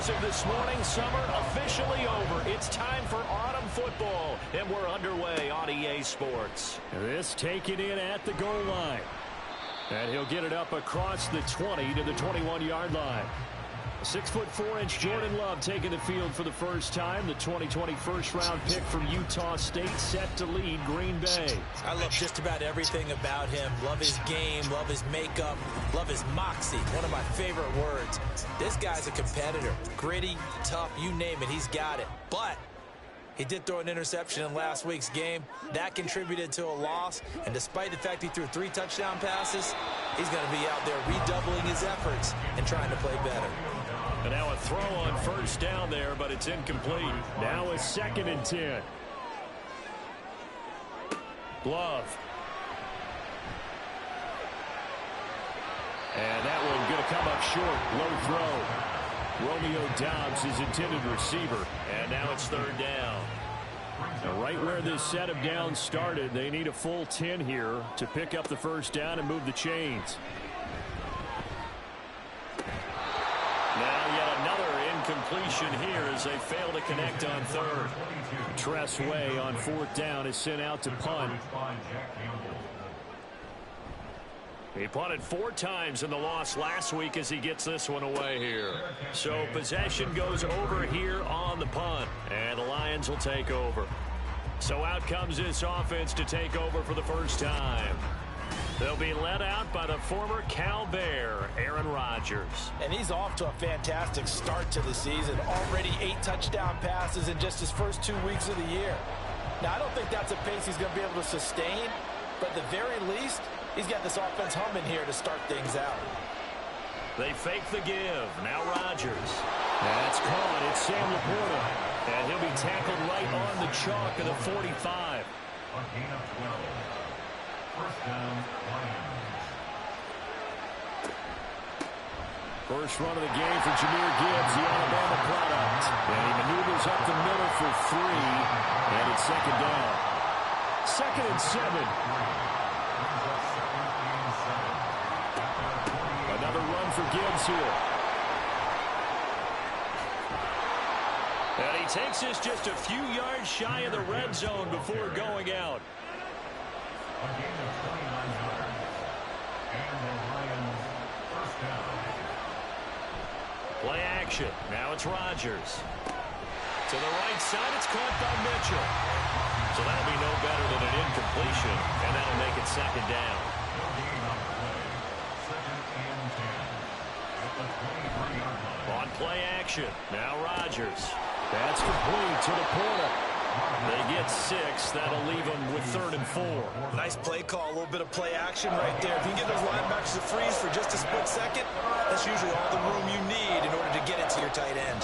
As of this morning, summer officially over. It's time for autumn football, and we're underway on EA Sports. This taken in at the goal line. And he'll get it up across the 20 to the 21-yard line. 6'4" Jordan Love taking the field for the first time. The 2020 first-round pick from Utah State set to lead Green Bay. I love just about everything about him. Love his game, love his makeup, love his moxie. One of my favorite words. This guy's a competitor. Gritty, tough, you name it, he's got it. But he did throw an interception in last week's game. That contributed to a loss. And despite the fact he threw 3 touchdown passes, he's going to be out there redoubling his efforts and trying to play better. And now a throw on first down there, but it's incomplete. Now a 2nd and 10. Love. And that one going to come up short. Low throw. Romeo Doubs, his intended receiver. And now it's 3rd down. Now right where this set of downs started, they need a full 10 here to pick up the first down and move the chains. Now yet another incompletion here as they fail to connect on 3rd. Tress Way on 4th down is sent out to punt. He punted 4 times in the loss last week as he gets this one away here. So possession goes over here on the punt, and the Lions will take over. So out comes this offense to take over for the first time. They'll be led out by the former Cal Bear, Aaron Rodgers. And he's off to a fantastic start to the season. Already 8 touchdown passes in just his first 2 weeks of the year. Now, I don't think that's a pace he's going to be able to sustain, but at the very least, he's got this offense humming here to start things out. They fake the give. Now Rodgers. That's caught. It's Sam Laporta. And he'll be tackled right on the chalk of the 45. First run of the game for Jahmyr Gibbs, the Alabama product. And he maneuvers up the middle for 3. And it's 2nd down. 2nd and 7. Another run for Gibbs here. And he takes this just a few yards shy of the red zone before going out. Play action. Now it's Rodgers. To the right side, it's caught by Mitchell. So that'll be no better than an incompletion, and that'll make it 2nd down. On play action. Now Rodgers. That's complete to Laporta. They get 6. That'll leave them with 3rd and 4. Nice play call. A little bit of play action right there. If you get those linebackers to freeze for just a split second, that's usually all the room you need in order to get it to your tight end.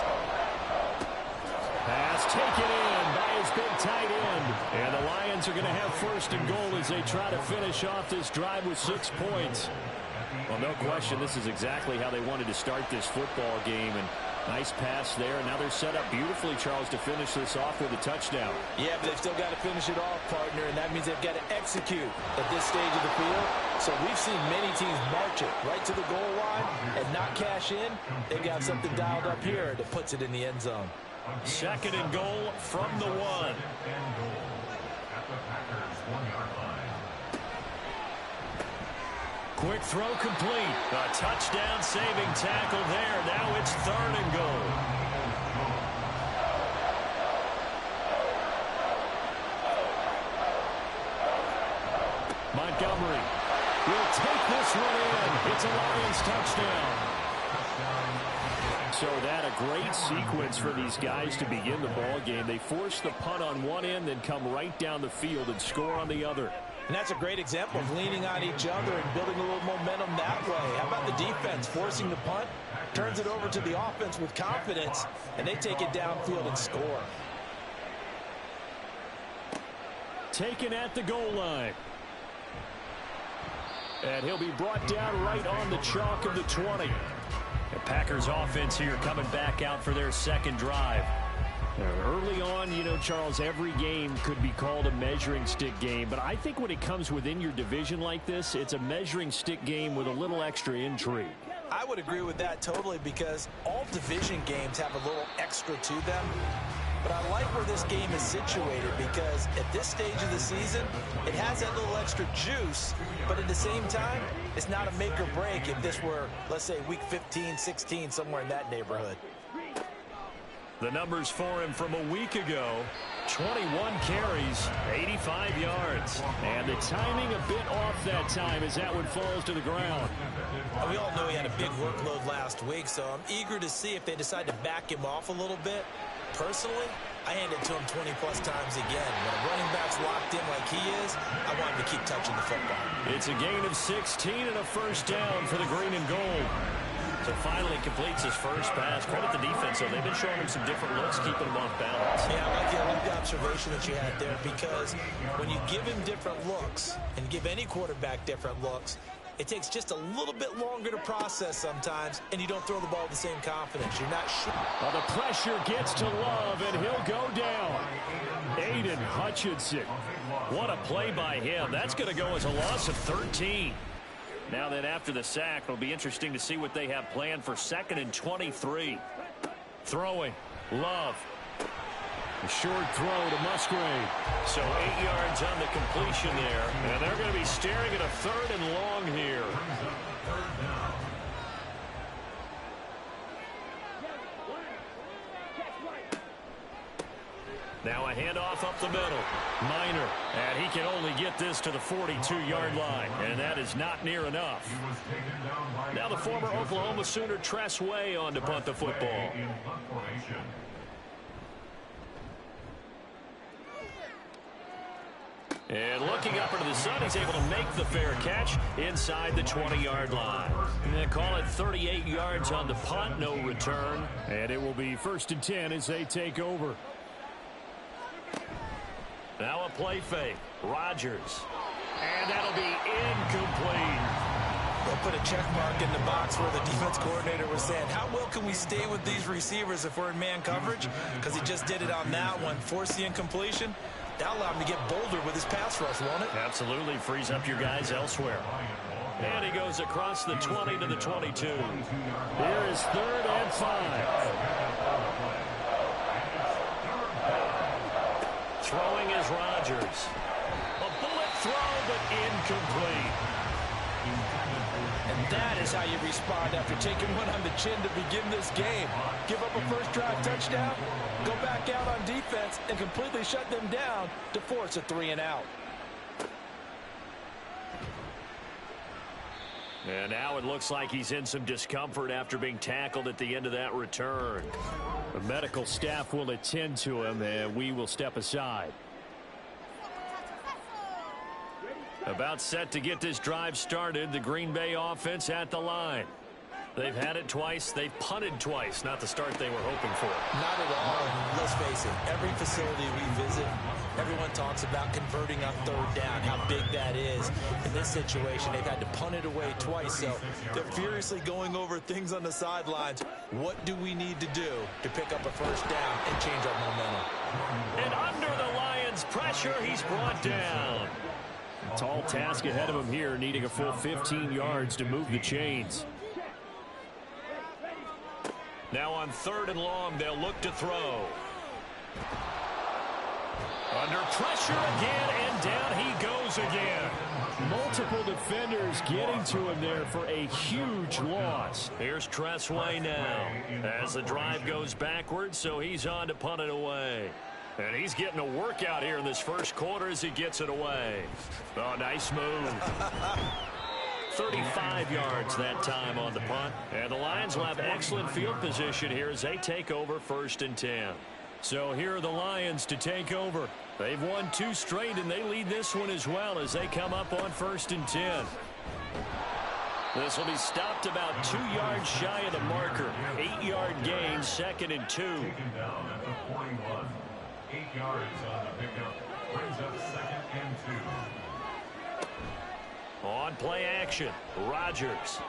Pass taken in by his big tight end. And the Lions are going to have 1st and goal as they try to finish off this drive with 6 points. Well, no question, this is exactly how they wanted to start this football game. And nice pass there. Now they're set up beautifully, Charles, to finish this off with a touchdown. Yeah, but they've still got to finish it off, partner, and that means they've got to execute at this stage of the field. So we've seen many teams march it right to the goal line and not cash in. They've got something dialed up here that puts it in the end zone. 2nd and goal from the 1. Quick throw complete. A touchdown saving tackle there. Now it's 3rd and goal. Montgomery will take this one in. It's a Lions touchdown. So that a great sequence for these guys to begin the ball game. They force the punt on one end, then come right down the field and score on the other. And that's a great example of leaning on each other and building a little momentum that way. How about the defense forcing the punt, turns it over to the offense with confidence, and they take it downfield and score. Taken at the goal line. And he'll be brought down right on the chalk of the 20. The Packers offense here coming back out for their 2nd drive. Early on, you know, Charles, every game could be called a measuring stick game. But I think when it comes within your division like this, it's a measuring stick game with a little extra intrigue. I would agree with that totally, because all division games have a little extra to them. But I like where this game is situated, because at this stage of the season, it has that little extra juice, but at the same time, it's not a make or break if this were, let's say, week 15, 16, somewhere in that neighborhood. The numbers for him from a week ago: 21 carries, 85 yards. And the timing a bit off that time as that one falls to the ground. We all know he had a big workload last week, so I'm eager to see if they decide to back him off a little bit. Personally, I hand it to him 20-plus times again. When a running back's locked in like he is, I want him to keep touching the football. It's a gain of 16 and a first down for the green and gold. So finally completes his first pass. Credit the defense, though. They've been showing him some different looks, keeping him off balance. Yeah, I like the observation that you had there, because when you give him different looks and give any quarterback different looks, it takes just a little bit longer to process sometimes, and you don't throw the ball with the same confidence. You're not sure. Well, the pressure gets to Love, and he'll go down. Aiden Hutchinson. What a play by him. That's going to go as a loss of 13. Now then, after the sack, it'll be interesting to see what they have planned for 2nd and 23. Throwing. Love. A short throw to Musgrave. So 8 yards on the completion there. And they're going to be staring at a 3rd and long here. Now a handoff up the middle. Minor. And he can only get this to the 42-yard line. And that is not near enough. Now the former Oklahoma Sooner Tress Way on to punt the football. And looking up into the sun, he's able to make the fair catch inside the 20-yard line. And call it 38 yards on the punt, no return. And it will be 1st and 10 as they take over. Now a play fake. Rodgers. And that'll be incomplete. They'll put a check mark in the box where the defense coordinator was saying, how well can we stay with these receivers if we're in man coverage? Because he just did it on that one. Force the incompletion. That'll allow him to get bolder with his pass rush, won't it? Absolutely. Frees up your guys elsewhere. And he goes across the 20 to the 22. Here is 3rd and 5. Throwing is Rodgers. A bullet throw, but incomplete. And that is how you respond after taking one on the chin to begin this game. Give up a first drive touchdown, go back out on defense, and completely shut them down to force a 3-and-out. And now it looks like he's in some discomfort after being tackled at the end of that return. The medical staff will attend to him, and we will step aside. About set to get this drive started, the Green Bay offense at the line. They've had it twice. They've punted twice. Not the start they were hoping for. Not at all. And let's face it, every facility we visit, everyone talks about converting on 3rd down, how big that is. In this situation, they've had to punt it away twice, so they're furiously going over things on the sidelines. What do we need to do to pick up a first down and change our momentum? And under the Lions' pressure, he's brought down. Tall task ahead of him here, needing a full 15 yards to move the chains. Now on 3rd and long, they'll look to throw. Under pressure again, and down he goes again. Multiple defenders getting to him there for a huge loss. Here's Tress Way now as the drive goes backwards, so he's on to punt it away. And he's getting a workout here in this first quarter as he gets it away. Oh, nice move. 35 yards that time on the punt. And the Lions will have excellent field position here as they take over 1st and 10. So here are the Lions to take over. They've won 2 straight, and they lead this one as well as they come up on 1st and 10. This will be stopped about 2 yards shy of the marker. 8-yard gain, 2nd and 2. 8 yards on the pickup brings up 2nd and 2. On play action, Rodgers.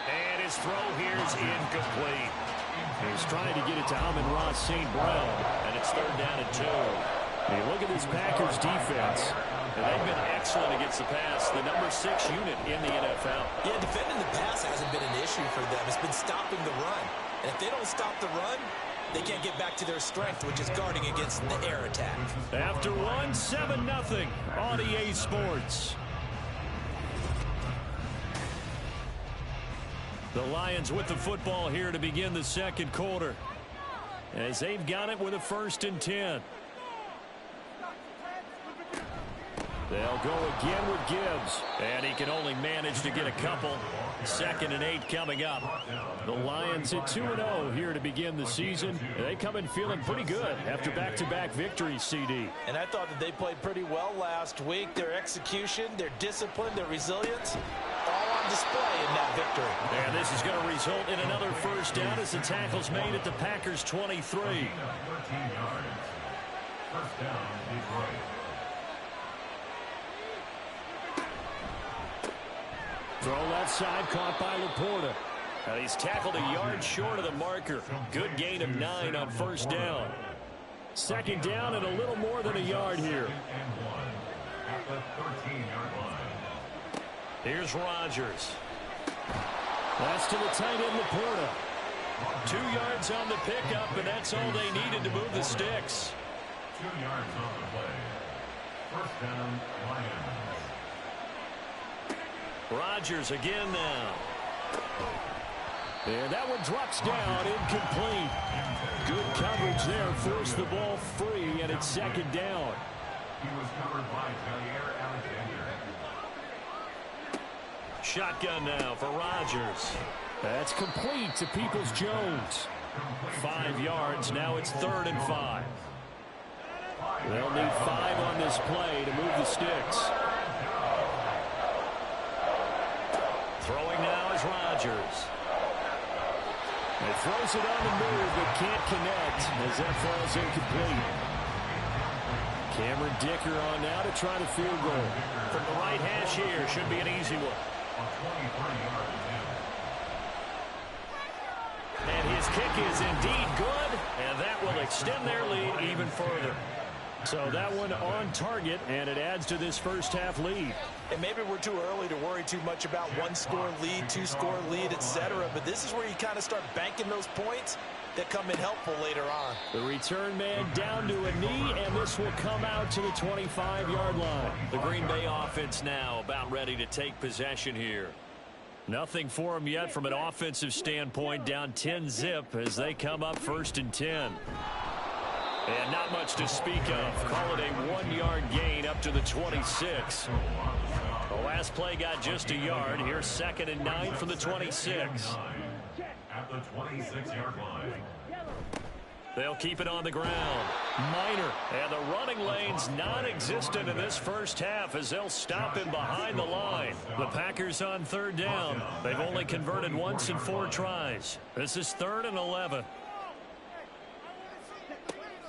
And his throw here is incomplete. He's trying to get it to Amon-Ra St. Brown. And it's 3rd down and 2. Hey, look at this Packers defense. And they've been excellent against the pass. The number 6 unit in the NFL. Yeah, defending the pass hasn't been an issue for them. It's been stopping the run. And if they don't stop the run, they can't get back to their strength, which is guarding against the air attack. After one, 7-0 on EA Sports. The Lions with the football here to begin the second quarter, as they've got it with a 1st and 10. They'll go again with Gibbs. And he can only manage to get a couple. 2nd and 8 coming up. The Lions at 2-0 here to begin the season. They come in feeling pretty good after back-to-back victories, CD. And I thought that they played pretty well last week. Their execution, their discipline, their resilience, all on display in that victory. And this is going to result in another 1st down as the tackle's made at the Packers' 23. 13 yards. 1st down, Detroit. Throw left side, caught by Laporta. Now he's tackled a yard short of the marker. Good gain of 9 on 1st down. 2nd down and a little more than a yard here. And 1 at the 13-yard line. Here's Rodgers. Pass to the tight end, Laporta. 2 yards on the pickup, and that's all they needed to move the sticks. 2 yards on the play. 1st down, Lions. Rodgers again now. And that one drops down, incomplete. Good coverage there, forced the ball free, and it's 2nd down. He was covered by Jair Alexander. Shotgun now for Rodgers. That's complete to Peoples-Jones. 5 yards, now it's 3rd and 5. They'll need 5 on this play to move the sticks. Throwing now is Rodgers. He throws it on the move, but can't connect as that falls incomplete. Cameron Dicker on now to try the field goal. From the right hash here, should be an easy one. And his kick is indeed good, and that will extend their lead even further. So that one on target, and it adds to this 1st half lead. And maybe we're too early to worry too much about 1-score lead, 2-score lead, etc. But this is where you kind of start banking those points that come in helpful later on. The return man down to a knee, and this will come out to the 25-yard line. The Green Bay offense now about ready to take possession here. Nothing for them yet from an offensive standpoint, down 10-zip as they come up 1st and 10. And not much to speak of. Call it a 1-yard gain up to the 26. The last play got just a yard. Here's 2nd and 9 from the 26. At the 26-yard line. They'll keep it on the ground. Minor. And the running lane's non-existent in this 1st half as they'll stop him behind the line. The Packers on 3rd down. They've only converted once in 4 tries. This is 3rd and 11.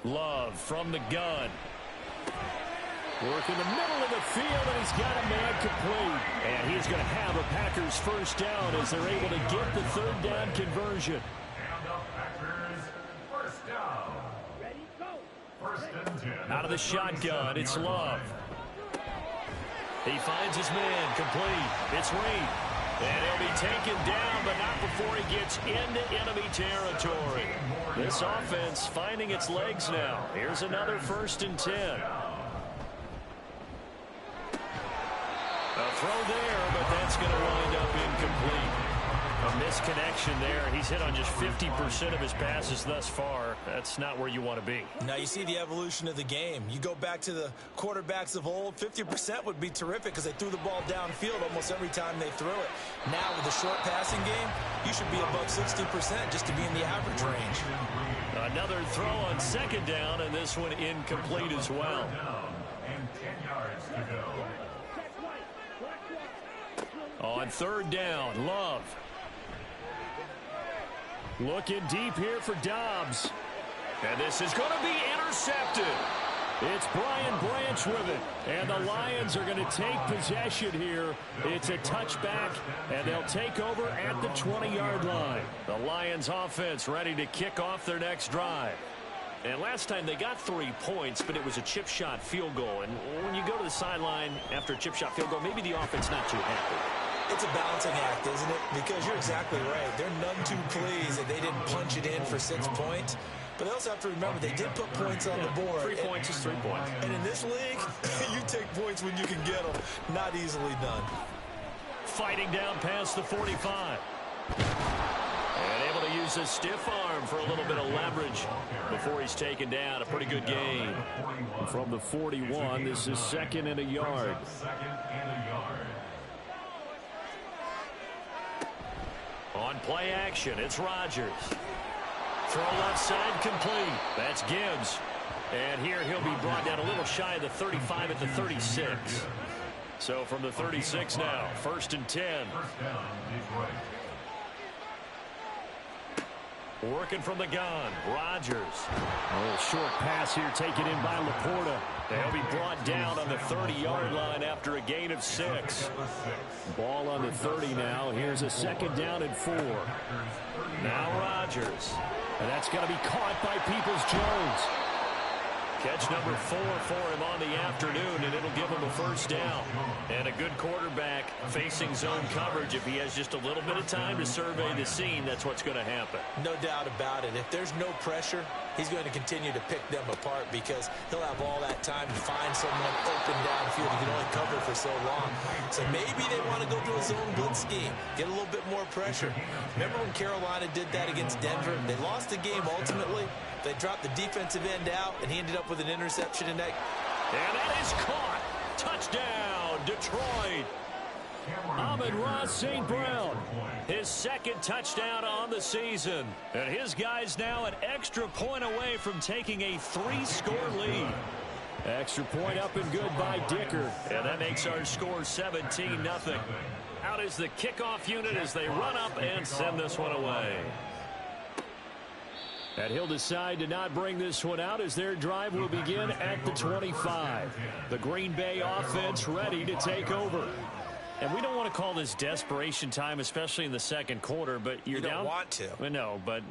Love from the gun. Work in the middle of the field, and he's got a man complete. And he's going to have a Packers 1st down as they're able to get the 3rd down conversion. And the Packers 1st down. Ready, go. 1st and 10. Out of the shotgun, it's Love. He finds his man complete. It's Reed. And he'll be taken down, but not before he gets into enemy territory. This offense finding its legs now. Here's another 1st and 10. A throw there, but that's going to wind up incomplete. A misconnection there. He's hit on just 50% of his passes thus far. That's not where you want to be. Now you see the evolution of the game. You go back to the quarterbacks of old, 50% would be terrific because they threw the ball downfield almost every time they threw it. Now with the short passing game, you should be above 60% just to be in the average range. Another throw on 2nd down, and this one incomplete as well. And 10 yards to go. On 3rd down, Love. Looking deep here for Dobbs. And this is going to be intercepted. It's Brian Branch with it. And the Lions are going to take possession here. It's a touchback, and they'll take over at the 20-yard line. The Lions offense ready to kick off their next drive. And last time they got 3 points, but it was a chip shot field goal. And when you go to the sideline after a chip shot field goal, maybe the offense not too happy. It's a balancing act, isn't it? Because you're exactly right. They're none too pleased that they didn't punch it in for 6 points. But they also have to remember they did put points on the board. 3 points is 3 points. And in this league, you take points when you can get them. Not easily done. Fighting down past the 45. And able to use his stiff arm for a little bit of leverage before he's taken down. A pretty good game. From the 41, this is 2nd and a yard. On play action, it's Rodgers. Throw left side complete. That's Gibbs. And here he'll be brought down a little shy of the 35 at the 36. So from the 36 now, 1st and 10. Working from the gun, Rodgers. A little short pass here taken in by Laporta. They'll be brought down on the 30-yard line after a gain of 6. Ball on the 30 now. Here's a 2nd down and 4. Now Rodgers. And that's going to be caught by Peoples-Jones. Catch number 4 for him on the afternoon, and it'll give him a 1st down. And a good quarterback facing zone coverage. If he has just a little bit of time to survey the scene, that's what's going to happen. No doubt about it. If there's no pressure, he's going to continue to pick them apart because he'll have all that time to find someone open downfield. He can only cover for so long. So maybe they want to go to a zone blitz scheme, get a little bit more pressure. Remember when Carolina did that against Denver? They lost the game ultimately. They dropped the defensive end out, and he ended up with an interception in that. And that is caught. Touchdown, Detroit. Amon-Ra St. Brown. His 2nd touchdown on the season. And his guy's now an extra point away from taking a 3-score lead. Extra point up and good by Dicker. And that makes our score 17-0. Out is the kickoff unit as they run up and send this one away. And he'll decide to not bring this one out as their drive will begin at the 25. The Green Bay offense ready to take over. And we don't want to call this desperation time, especially in the 2nd quarter, but you're down. You don't want to. No, but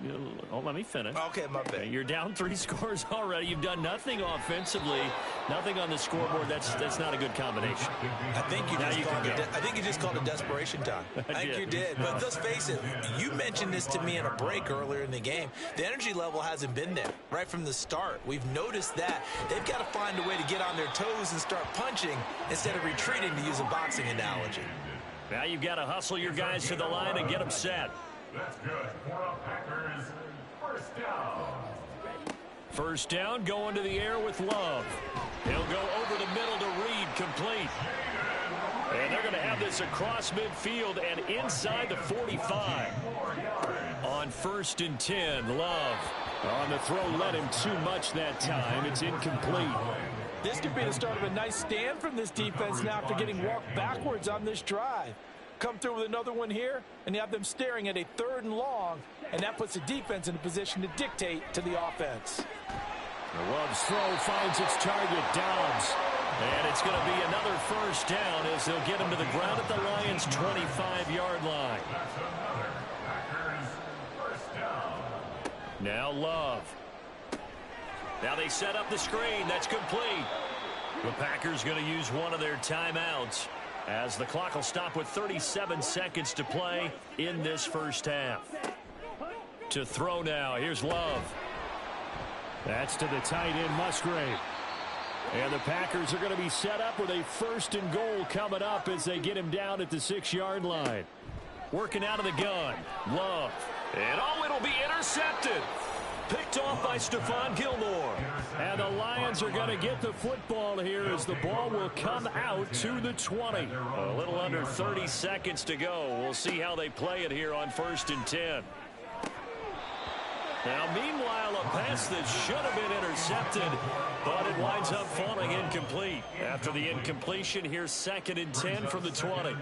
let me finish. Okay, my bad. You're down 3 scores already. You've done nothing offensively, nothing on the scoreboard. That's not a good combination. I think you just called it desperation time. I think you did. But let's face it, you mentioned this to me in a break earlier in the game. The energy level hasn't been there right from the start. We've noticed that. They've got to find a way to get on their toes and start punching instead of retreating, to use a boxing analogy. Now you've got to hustle your guys to the line and get them set. That's good. For the Packers, 1st down. 1st down, going to the air with Love. He'll go over the middle to Reed, complete. And they're going to have this across midfield and inside the 45. On 1st and 10, Love. On the throw, let him too much that time. It's incomplete. This could be the start of a nice stand from this defense now after getting walked backwards on this drive. Come through with another one here, and you have them staring at a 3rd and long, and that puts the defense in a position to dictate to the offense. Love's throw finds its target, Dobbs. And it's going to be another 1st down as they'll get him to the ground at the Lions' 25-yard line. Now Love. Now they set up the screen. That's complete. The Packers going to use one of their timeouts as the clock will stop with 37 seconds to play in this 1st half. To throw now. Here's Love. That's to the tight end, Musgrave. And the Packers are going to be set up with a 1st and goal coming up as they get him down at the 6-yard line. Working out of the gun. Love. And it'll be intercepted. Picked off by Stephon Gilmore. And the Lions are going to get the football here as the ball will come out to the 20. A little under 30 seconds to go. We'll see how they play it here on 1st and 10. Now, meanwhile, a pass that should have been intercepted, but it winds up falling incomplete. After the incompletion, here's 2nd and 10 from the 20.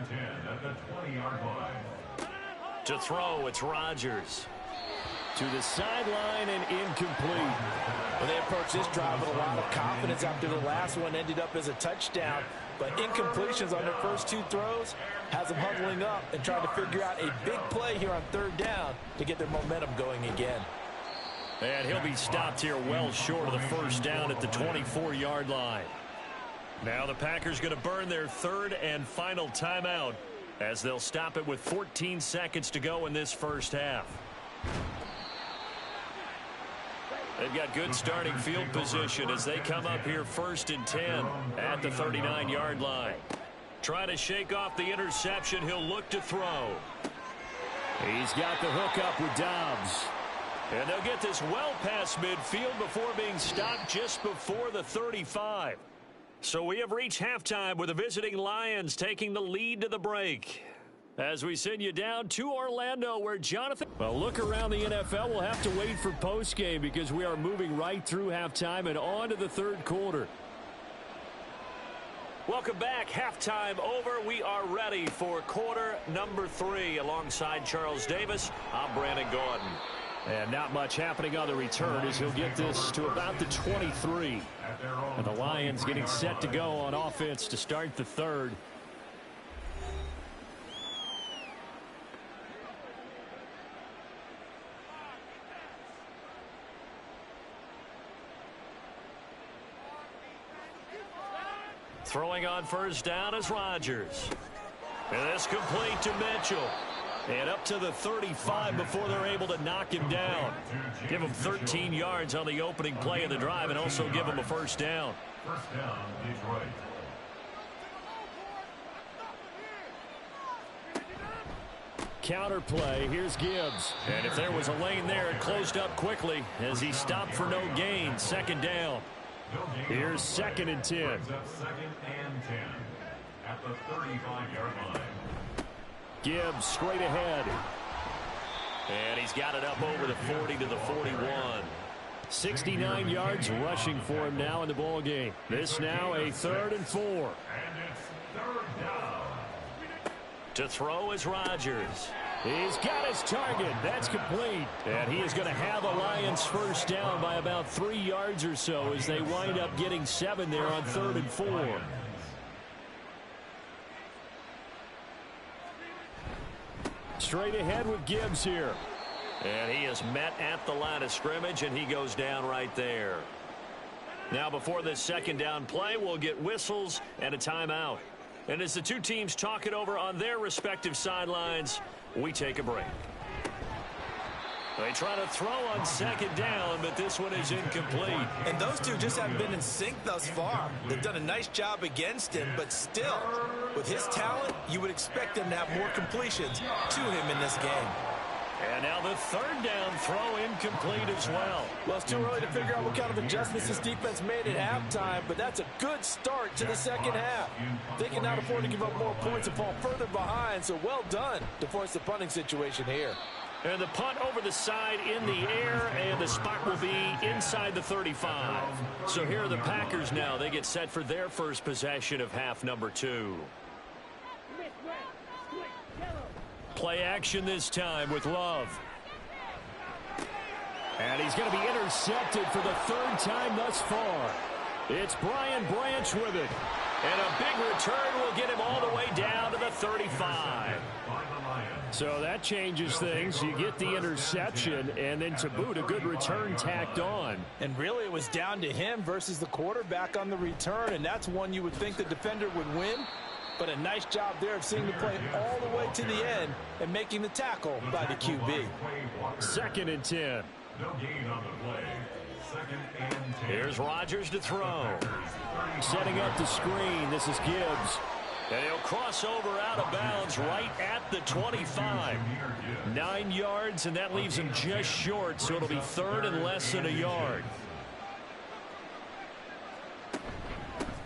To throw, it's Rodgers. To the sideline and incomplete. Well, they approached this drive with a lot of confidence after the last one ended up as a touchdown. But incompletions on their first two throws has them huddling up and trying to figure out a big play here on third down to get their momentum going again. And he'll be stopped here well short of the first down at the 24-yard line. Now the Packers going to burn their third and final timeout as they'll stop it with 14 seconds to go in this first half. They've got good starting field position as they come up here 1st and 10 at the 39-yard line. Trying to shake off the interception. He'll look to throw. He's got the hook up with Dobbs. And they'll get this well past midfield before being stopped just before the 35. So we have reached halftime with the visiting Lions taking the lead to the break. As we send you down to Orlando where Jonathan... Well, look around the NFL. We'll have to wait for postgame because we are moving right through halftime and on to the third quarter. Welcome back. Halftime over. We are ready for quarter number 3 alongside Charles Davis. I'm Brandon Gaudin. And not much happening on the return as he'll get this to about the 23. And the Lions getting set to go on offense to start the third. Throwing on first down is Rodgers. And this complete to Mitchell. And up to the 35 before they're able to knock him down. Give him 13 yards on the opening play of the drive and also give him a first down. First down, Detroit. Counter play. Here's Gibbs. And if there was a lane there, it closed up quickly as he stopped for no gain. 2nd down. Here's 2nd and 10. Brings up 2nd and 10 at the 35-yard line. Gibbs straight ahead. And he's got it up over the 40 to the 41. 69 yards rushing for him now in the ball game. This now a 3rd and 4. And it's 3rd down. To throw is Rodgers. He's got his target. That's complete. And he is going to have a Lions first down by about 3 yards or so as they wind up getting 7 there on 3rd and 4. Straight ahead with Gibbs here. And he is met at the line of scrimmage, and he goes down right there. Now, before this 2nd down play, we'll get whistles and a timeout. And as the two teams talk it over on their respective sidelines, we take a break. They try to throw on 2nd down, but this one is incomplete. And those two just haven't been in sync thus far. They've done a nice job against him, but still, with his talent, you would expect him to have more completions to him in this game. And now the 3rd down throw incomplete as well. Well, it's too early to figure out what kind of adjustments this defense made at halftime, but that's a good start to the 2nd half. They can now afford to give up more points and fall further behind, so well done to force the punting situation here. And the punt over the side in the air, and the spot will be inside the 35. So here are the Packers now. They get set for their first possession of half number 2. Play action this time with Love. And he's going to be intercepted for the 3rd time thus far. It's Brian Branch with it. And a big return will get him all the way down to the 35. So that changes things. You get the interception, and then to boot, a good return tacked on. And really, it was down to him versus the quarterback on the return, and that's one you would think the defender would win. But a nice job there of seeing the play all the way to the end and making the tackle by the QB. 2nd and 10. No gain on the play. 2nd and 10. Here's Rodgers to throw. Setting up the screen. This is Gibbs. And he'll cross over out of bounds right at the 25. 9 yards, and that leaves him just short, so it'll be 3rd and less than a yard.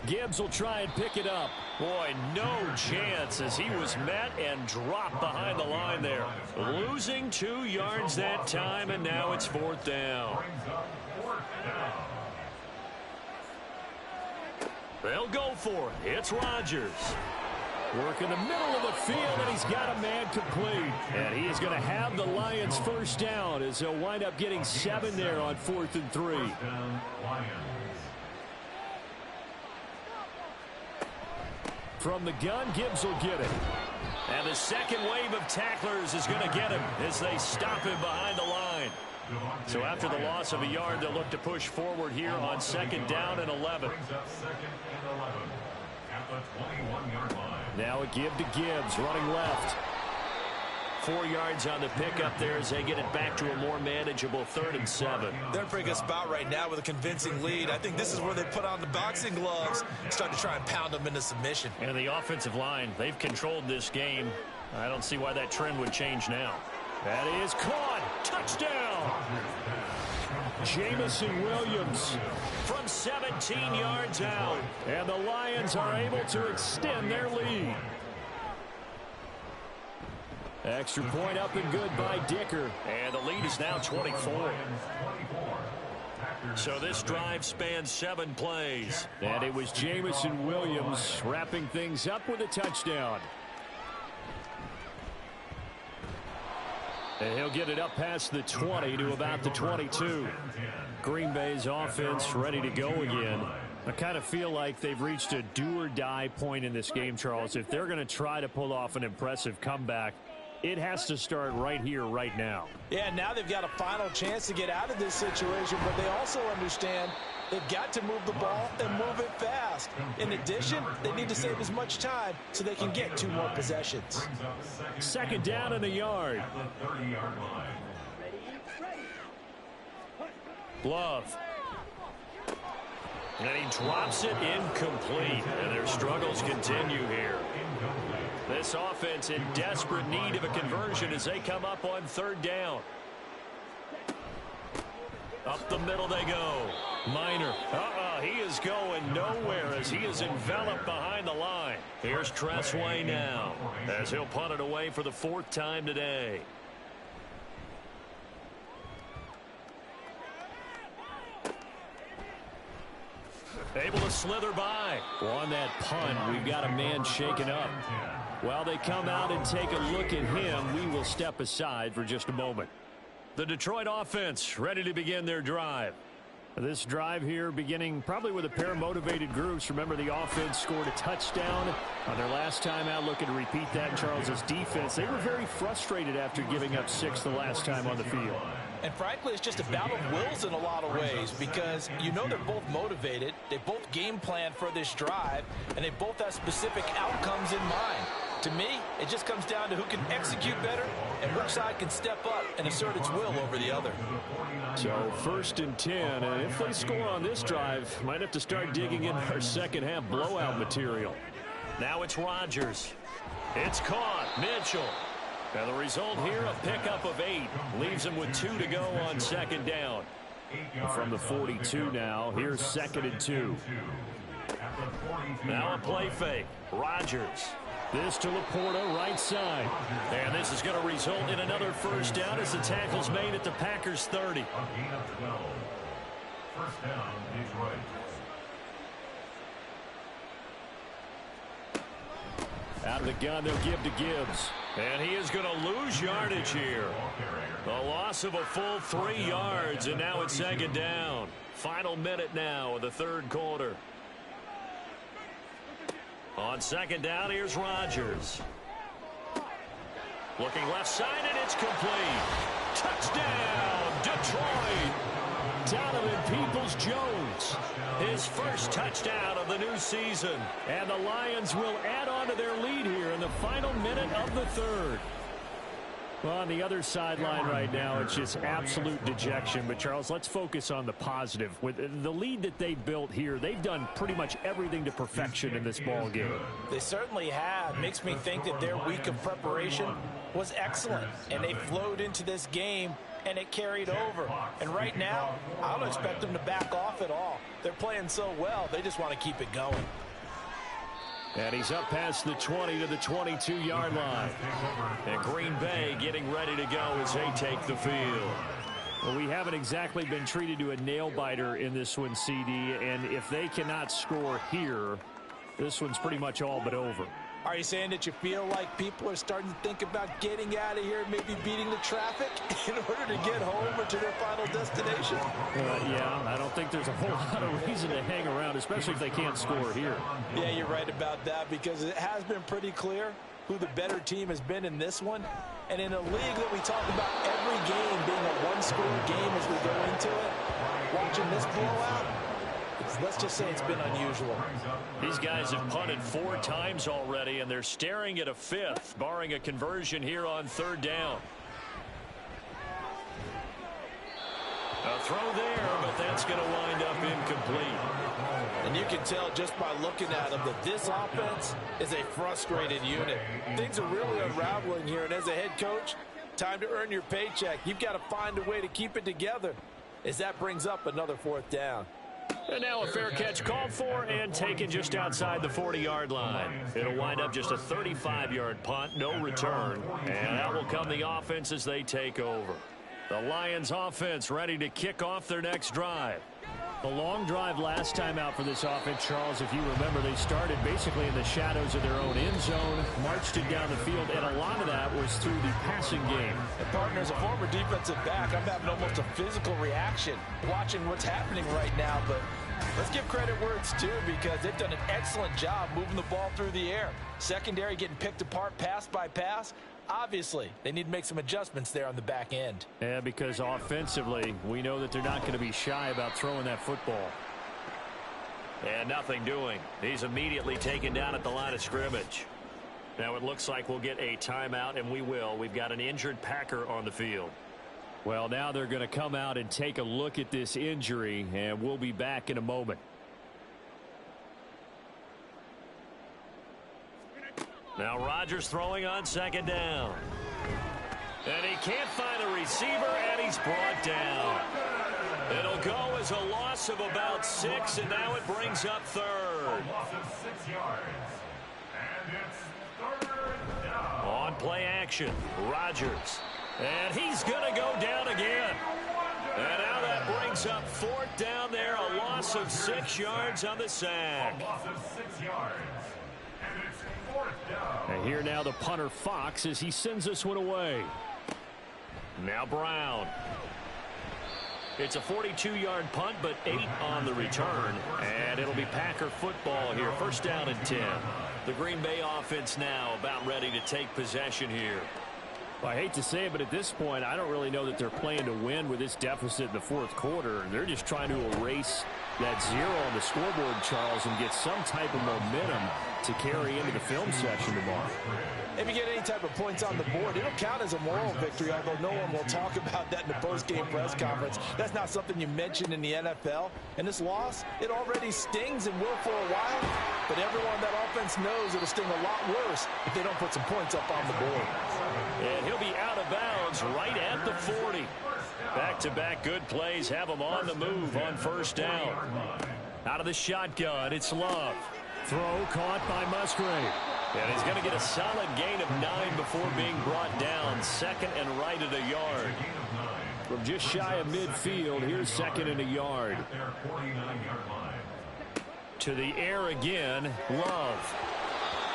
Gibbs will try and pick it up. Boy, no chance as he was met and dropped behind the line there. Losing 2 yards that time, and now it's 4th down. They'll go for it. It's Rodgers. Work in the middle of the field, and he's got a man complete. And he is going to have the Lions first down as they'll wind up getting 7 there on 4th and 3. From the gun, Gibbs will get it. And the second wave of tacklers is going to get him as they stop him behind the line. So after the loss of a yard, they'll look to push forward here on 2nd down and 11. Now a give to Gibbs, running left. 4 yards on the pickup there as they get it back to a more manageable 3rd and 7. They're in a pretty good spot right now with a convincing lead. I think this is where they put on the boxing gloves, start to try and pound them into submission. And the offensive line, they've controlled this game. I don't see why that trend would change now. That is caught. Touchdown. Jameson Williams from 17 yards out. And the Lions are able to extend their lead. Extra point up and good by Dicker. And the lead is now 24. So this drive spans 7 plays. And it was Jameson Williams wrapping things up with a touchdown. And he'll get it up past the 20 to about the 22. Green Bay's offense ready to go again. I kind of feel like they've reached a do-or-die point in this game, Charles. If they're going to try to pull off an impressive comeback, it has to start right here, right now. Yeah, now they've got a final chance to get out of this situation, but they also understand they've got to move the ball and move it fast. In addition, they need to save as much time so they can get 2 more possessions. 2nd down and a yard. Love. And he drops it incomplete. And their struggles continue here. This offense in desperate need of a conversion as they come up on 3rd down. Up the middle they go. Minor. He is going nowhere as he is enveloped behind the line. Here's Tressway now as he'll punt it away for the 4th time today. Able to slither by. On that punt, we've got a man shaken up. While they come out and take a look at him, we will step aside for just a moment. The Detroit offense ready to begin their drive. This drive here beginning probably with a pair of motivated groups. Remember, the offense scored a touchdown on their last time out. Looking to repeat that in Charles's defense. They were very frustrated after giving up 6 the last time on the field. And frankly, it's just a battle of wills in a lot of ways because you know they're both motivated. They both game plan for this drive, and they both have specific outcomes in mind. To me, it just comes down to who can execute better and which side can step up and assert its will over the other. So 1st and 10, and if they score on this drive, might have to start digging in our second half blowout material. Now it's Rodgers. It's caught. Mitchell. And the result here, a pickup of 8. Leaves him with 2 to go on 2nd down. From the 42 now, here's 2nd and 2. Now a play fake. Rodgers. This to Laporta, right side. And this is going to result in another 1st down as the tackle's made at the Packers 30. 1st down, Detroit. Out of the gun, they'll give to Gibbs. And he is going to lose yardage here. The loss of a full 3 yards, and now it's 2nd down. Final minute now of the 3rd quarter. On 2nd down, here's Rodgers. Looking left side, and it's complete. Touchdown, Detroit. Donovan Peoples-Jones. His first touchdown of the new season. And the Lions will add on to their lead here in the final minute of the 3rd. Well, on the other sideline right now, it's just absolute dejection. But, Charles, let's focus on the positive. With the lead that they built here, they've done pretty much everything to perfection in this ball game. They certainly have. Makes me think that their week of preparation was excellent. And they flowed into this game, and it carried over. And right now, I don't expect them to back off at all. They're playing so well, they just want to keep it going. And he's up past the 20 to the 22-yard line. And Green Bay getting ready to go as they take the field. Well, we haven't exactly been treated to a nail-biter in this one, CD. And if they cannot score here, this one's pretty much all but over. Are you saying that you feel like people are starting to think about getting out of here, maybe beating the traffic in order to get home or to their final destination? Yeah, I don't think there's a whole lot of reason to hang around, especially if they can't score here. Yeah, you're right about that, because it has been pretty clear who the better team has been in this one. And in a league that we talk about every game being a one-score game as we go into it, watching this blowout, let's just say it's been unusual. These guys have punted 4 times already, and they're staring at a 5th, barring a conversion here on 3rd down. A throw there, but that's going to wind up incomplete. And you can tell just by looking at them that this offense is a frustrated unit. Things are really unraveling here, and as a head coach, time to earn your paycheck. You've got to find a way to keep it together as that brings up another 4th down. And now a fair catch called for and taken just outside the 40-yard line. It'll wind up just a 35-yard punt, no return. And out will come the offense as they take over. The Lions offense ready to kick off their next drive. The long drive last time out for this offense, Charles, if you remember, they started basically in the shadows of their own end zone, marched it down the field, and a lot of that was through the passing game. And partner, as a former defensive back, I'm having almost a physical reaction watching what's happening right now, but let's give credit where it's due, because they've done an excellent job moving the ball through the air. Secondary getting picked apart pass by pass. Obviously, they need to make some adjustments there on the back end. Yeah, because offensively, we know that they're not going to be shy about throwing that football. And nothing doing. He's immediately taken down at the line of scrimmage. Now it looks like we'll get a timeout, and we will. We've got an injured Packer on the field. Well, now they're going to come out and take a look at this injury, and we'll be back in a moment. Now Rodgers throwing on 2nd down. And he can't find a receiver, and he's brought down. It'll go as a loss of about 6, and now it brings up 3rd. Loss of 6 yards. And it's 3rd down. On play action, Rodgers. And he's going to go down again. And now that brings up 4th down there, a loss of 6 yards on the sack. A loss of 6 yards. And it's 4th down. And here now the punter Fox as he sends this one away. Now Brown. It's a 42-yard punt, but 8 on the return. And it'll be Packer football here. 1st down and 10. The Green Bay offense now about ready to take possession here. Well, I hate to say it, but at this point, I don't really know that they're playing to win with this deficit in the 4th quarter. They're just trying to erase that 0 on the scoreboard, Charles, and get some type of momentum to carry into the film session tomorrow. If you get any type of points on the board, it'll count as a moral victory, although no one will talk about that in the post-game press conference. That's not something you mention in the NFL. And this loss, it already stings and will for a while, but everyone on that offense knows it'll sting a lot worse if they don't put some points up on the board. And he'll be out of bounds right at the 40. Back-to-back good plays have him on the move on 1st down. Out of the shotgun, it's Love. Throw caught by Musgrave. And he's going to get a solid gain of 9 before being brought down. 2nd and right at a yard. From just shy of midfield, here's 2nd and a yard. To the air again, Love.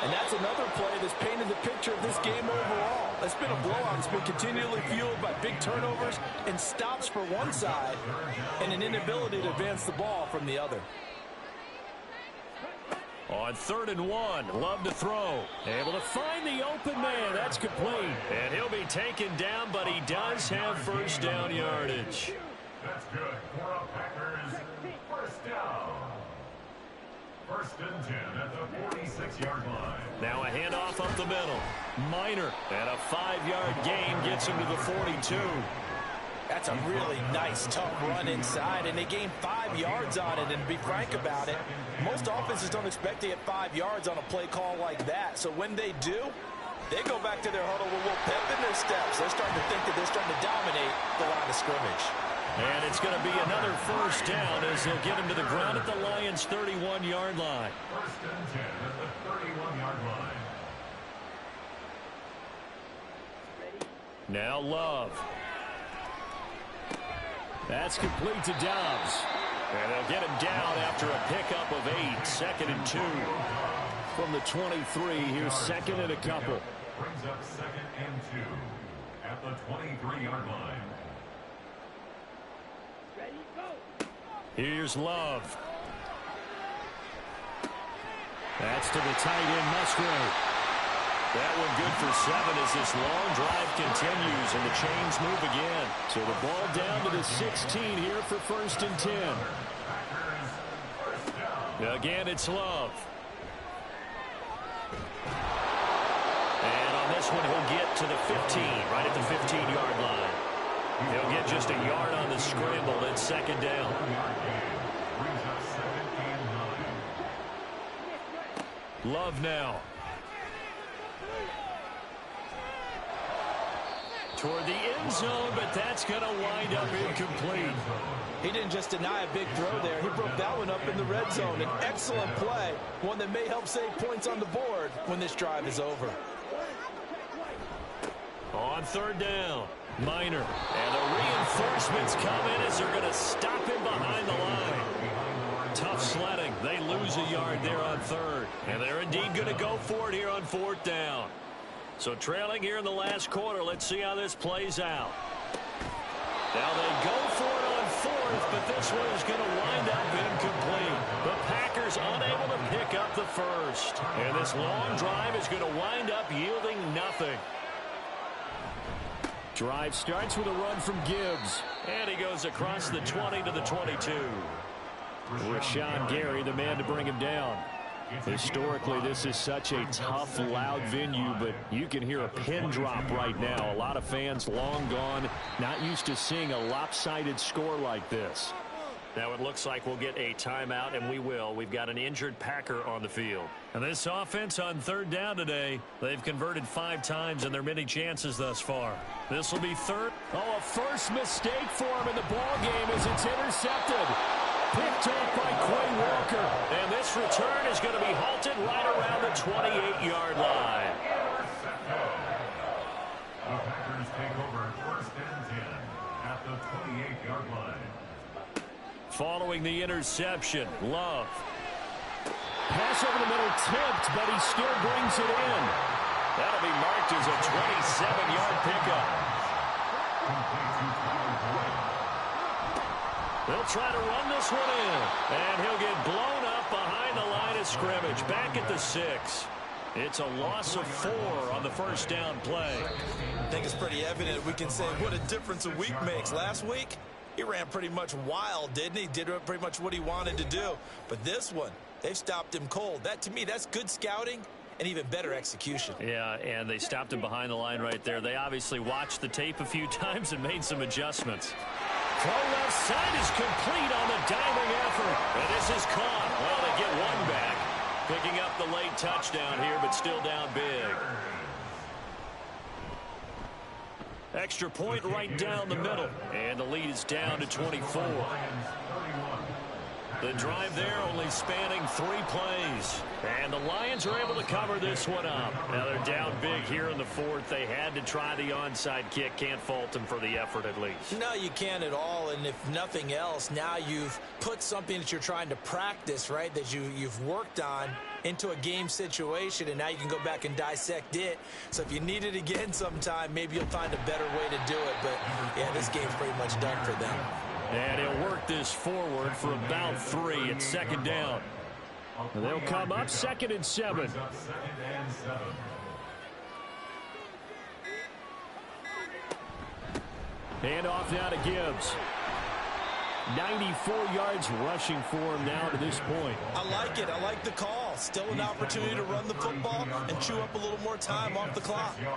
And that's another play that's painted the picture of this game overall. It's been a blowout. It's been continually fueled by big turnovers and stops for one side and an inability to advance the ball from the other. On 3rd and 1, Love to throw. Able to find the open man. That's complete. And he'll be taken down, but he does have 1st down yardage. That's good for a Packers 1st down. 1st and 10 at the 46-yard line. Now a handoff up the middle. Minor. And a 5-yard gain gets him to the 42. That's a really nice, tough run inside, and they gained 5 yards on it. And to be frank about it, most offenses don't expect to get 5 yards on a play call like that. So when they do, they go back to their huddle with a little pep in their steps. They're starting to think that they're starting to dominate the line of scrimmage. And it's going to be another 1st down as they'll get him to the ground at the Lions' 31-yard line. 1st and 10 at the 31-yard line. Now Love. That's complete to Dobbs. And they'll get him down after a pickup of 8. 2nd and 2. from the 23. Here's second and a couple. Brings up 2nd and 2 at the 23-yard line. Here's Love. That's to the tight end, Musgrave. That one good for 7 as this long drive continues and the chains move again. So the ball down to the 16 here for 1st and 10. Again, it's Love. And on this one, he'll get to the 15, right at the 15-yard line. He'll get just a yard on the scramble. It's 2nd down. Love now. Toward the end zone, but that's going to wind up incomplete. He didn't just deny a big throw there. He broke that one up in the red zone. An excellent play, one that may help save points on the board when this drive is over. On 3rd down, Minor. And the reinforcements come in as they're going to stop him behind the line. Tough sledding. They lose a yard there on 3rd. And they're indeed going to go for it here on 4th down. So trailing here in the last quarter. Let's see how this plays out. Now they go for it on 4th, but this one is going to wind up incomplete. The Packers unable to pick up the first. And this long drive is going to wind up yielding nothing. Drive starts with a run from Gibbs. And he goes across the 20 to the 22. Rashawn Gary, the man to bring him down. Historically, this is such a tough, loud venue, but you can hear a pin drop right now. A lot of fans long gone, not used to seeing a lopsided score like this. Now it looks like we'll get a timeout, and we will. We've got an injured Packer on the field. And this offense on 3rd down today, they've converted 5 times in their many chances thus far. This will be 3rd. Oh, a first mistake for him in the ball game as it's intercepted. Picked up by Quay Walker. And this return is going to be halted right around the 28-yard line. The Packers take over 1st and 10 at the 28-yard line. Following the interception, Love. Pass over the middle, tipped, but he still brings it in. That'll be marked as a 27-yard pickup. They'll try to run this one in, and he'll get blown up behind the line of scrimmage, back at the 6. It's a loss of 4 on the 1st down play. I think it's pretty evident we can say what a difference a week makes. Last week, he ran pretty much wild, didn't he? Did pretty much what he wanted to do. But this one, they've stopped him cold. That, to me, that's good scouting and even better execution. Yeah, and they stopped him behind the line right there. They obviously watched the tape a few times and made some adjustments. Throw left side is complete on the diving effort. And this is caught. Well, they get one back. Picking up the late touchdown here, but still down big. Extra point right down the middle. And the lead is down to 24. The drive there only spanning 3 plays. And the Lions are able to cover this one up. Now they're down big here in the 4th. They had to try the onside kick. Can't fault them for the effort at least. No, you can't at all. And if nothing else, now you've put something that you're trying to practice, right, that you've worked on into a game situation, and now you can go back and dissect it. So if you need it again sometime, maybe you'll find a better way to do it. But, yeah, this game's pretty much done for them. And he'll work this forward for about 3. It's 2nd down. And they'll come up 2nd and 7. Hand off now to Gibbs. 94 yards rushing for him now to this point. I like it. I like the call. Still an opportunity to run the football and chew up a little more time off the clock. And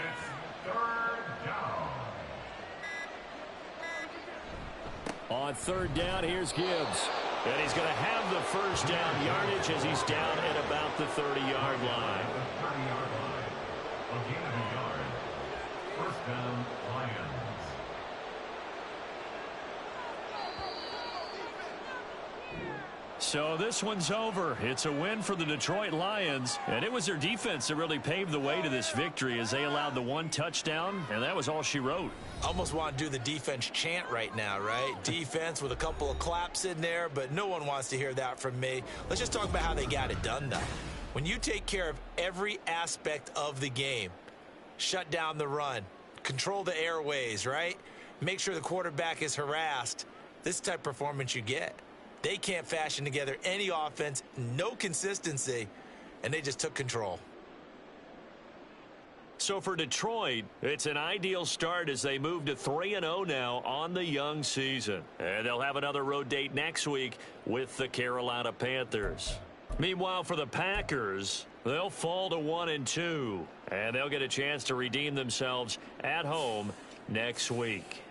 it's 3rd down. On 3rd down, here's Gibbs. And he's going to have the first down yardage as he's down at about the 30-yard line. The 30-yard line. A gain of a yard. 1st down, Lions. So this one's over. It's a win for the Detroit Lions, and it was their defense that really paved the way to this victory as they allowed the one touchdown, and that was all she wrote. Almost want to do the defense chant right now, right? Defense with a couple of claps in there, but no one wants to hear that from me. Let's just talk about how they got it done, though. When you take care of every aspect of the game, shut down the run, control the airways, right? Make sure the quarterback is harassed. This type of performance you get. They can't fashion together any offense, no consistency, and they just took control. So for Detroit, it's an ideal start as they move to 3-0 now on the young season. And they'll have another road date next week with the Carolina Panthers. Meanwhile, for the Packers, they'll fall to 1-2, and they'll get a chance to redeem themselves at home next week.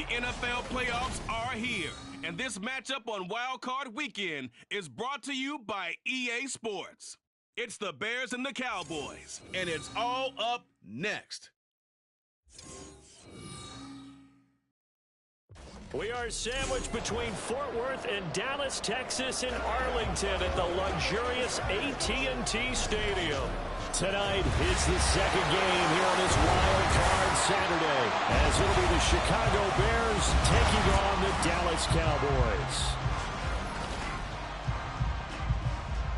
The NFL playoffs are here, and this matchup on Wild Card Weekend is brought to you by EA Sports. It's the Bears and the Cowboys, and it's all up next. We are sandwiched between Fort Worth and Dallas, Texas, and Arlington at the luxurious AT&T Stadium. Tonight is the second game here on this Wild Card Saturday, as it'll be the Chicago Bears taking on the Dallas Cowboys.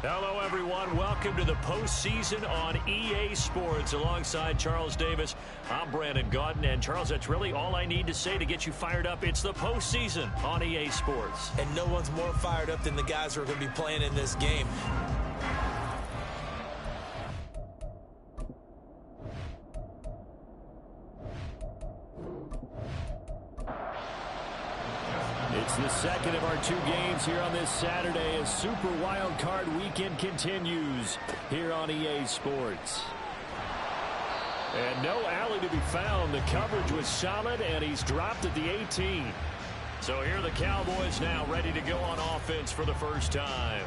Hello, everyone. Welcome to the postseason on EA Sports. Alongside Charles Davis, I'm Brandon Gaudin. And, Charles, that's really all I need to say to get you fired up. It's the postseason on EA Sports. And no one's more fired up than the guys who are going to be playing in this game. It's the second of our two games here on this Saturday as Super Wild Card Weekend continues here on EA Sports. And no alley to be found. The coverage was solid, and he's dropped at the 18. So here are the Cowboys now ready to go on offense for the first time.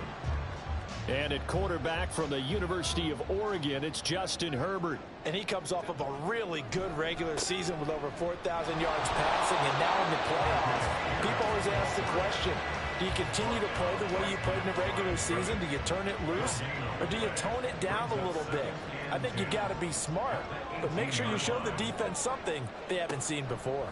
And at quarterback from the University of Oregon, it's Justin Herbert. And he comes off of a really good regular season with over 4,000 yards passing, and now in the playoffs, people always ask the question, do you continue to play the way you played in the regular season? Do you turn it loose, or do you tone it down a little bit? I think you got to be smart, but make sure you show the defense something they haven't seen before.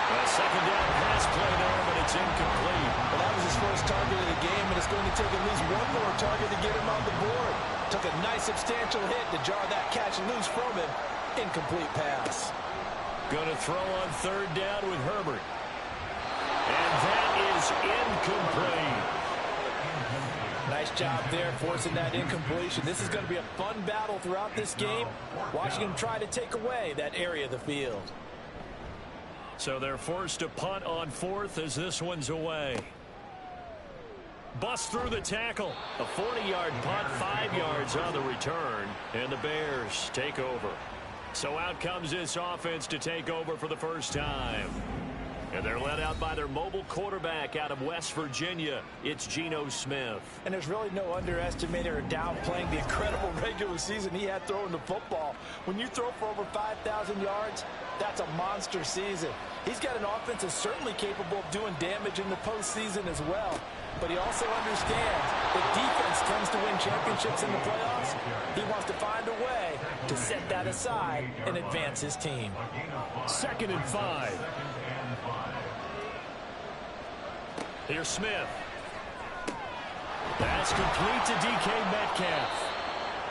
A second down pass play there, but it's incomplete. Well, that was his first target of the game, and it's going to take at least one more target to get him on the board. Took a nice substantial hit to jar that catch loose from him. Incomplete pass. Going to throw on third down with Herbert. And that is incomplete. Nice job there forcing that incompletion. This is going to be a fun battle throughout this game, watching him try to take away that area of the field. So they're forced to punt on fourth as this one's away. Bust through the tackle. A 40-yard punt, 5 yards on the return, and the Bears take over. So out comes this offense to take over for the first time. And they're led out by their mobile quarterback out of West Virginia. It's Geno Smith. And there's really no underestimating or downplaying the incredible regular season he had throwing the football. When you throw for over 5,000 yards, that's a monster season. He's got an offense that's certainly capable of doing damage in the postseason as well. But he also understands that defense tends to win championships in the playoffs. He wants to find a way to set that aside and advance his team. 2nd and 5. Here's Smith. That's complete to DK Metcalf.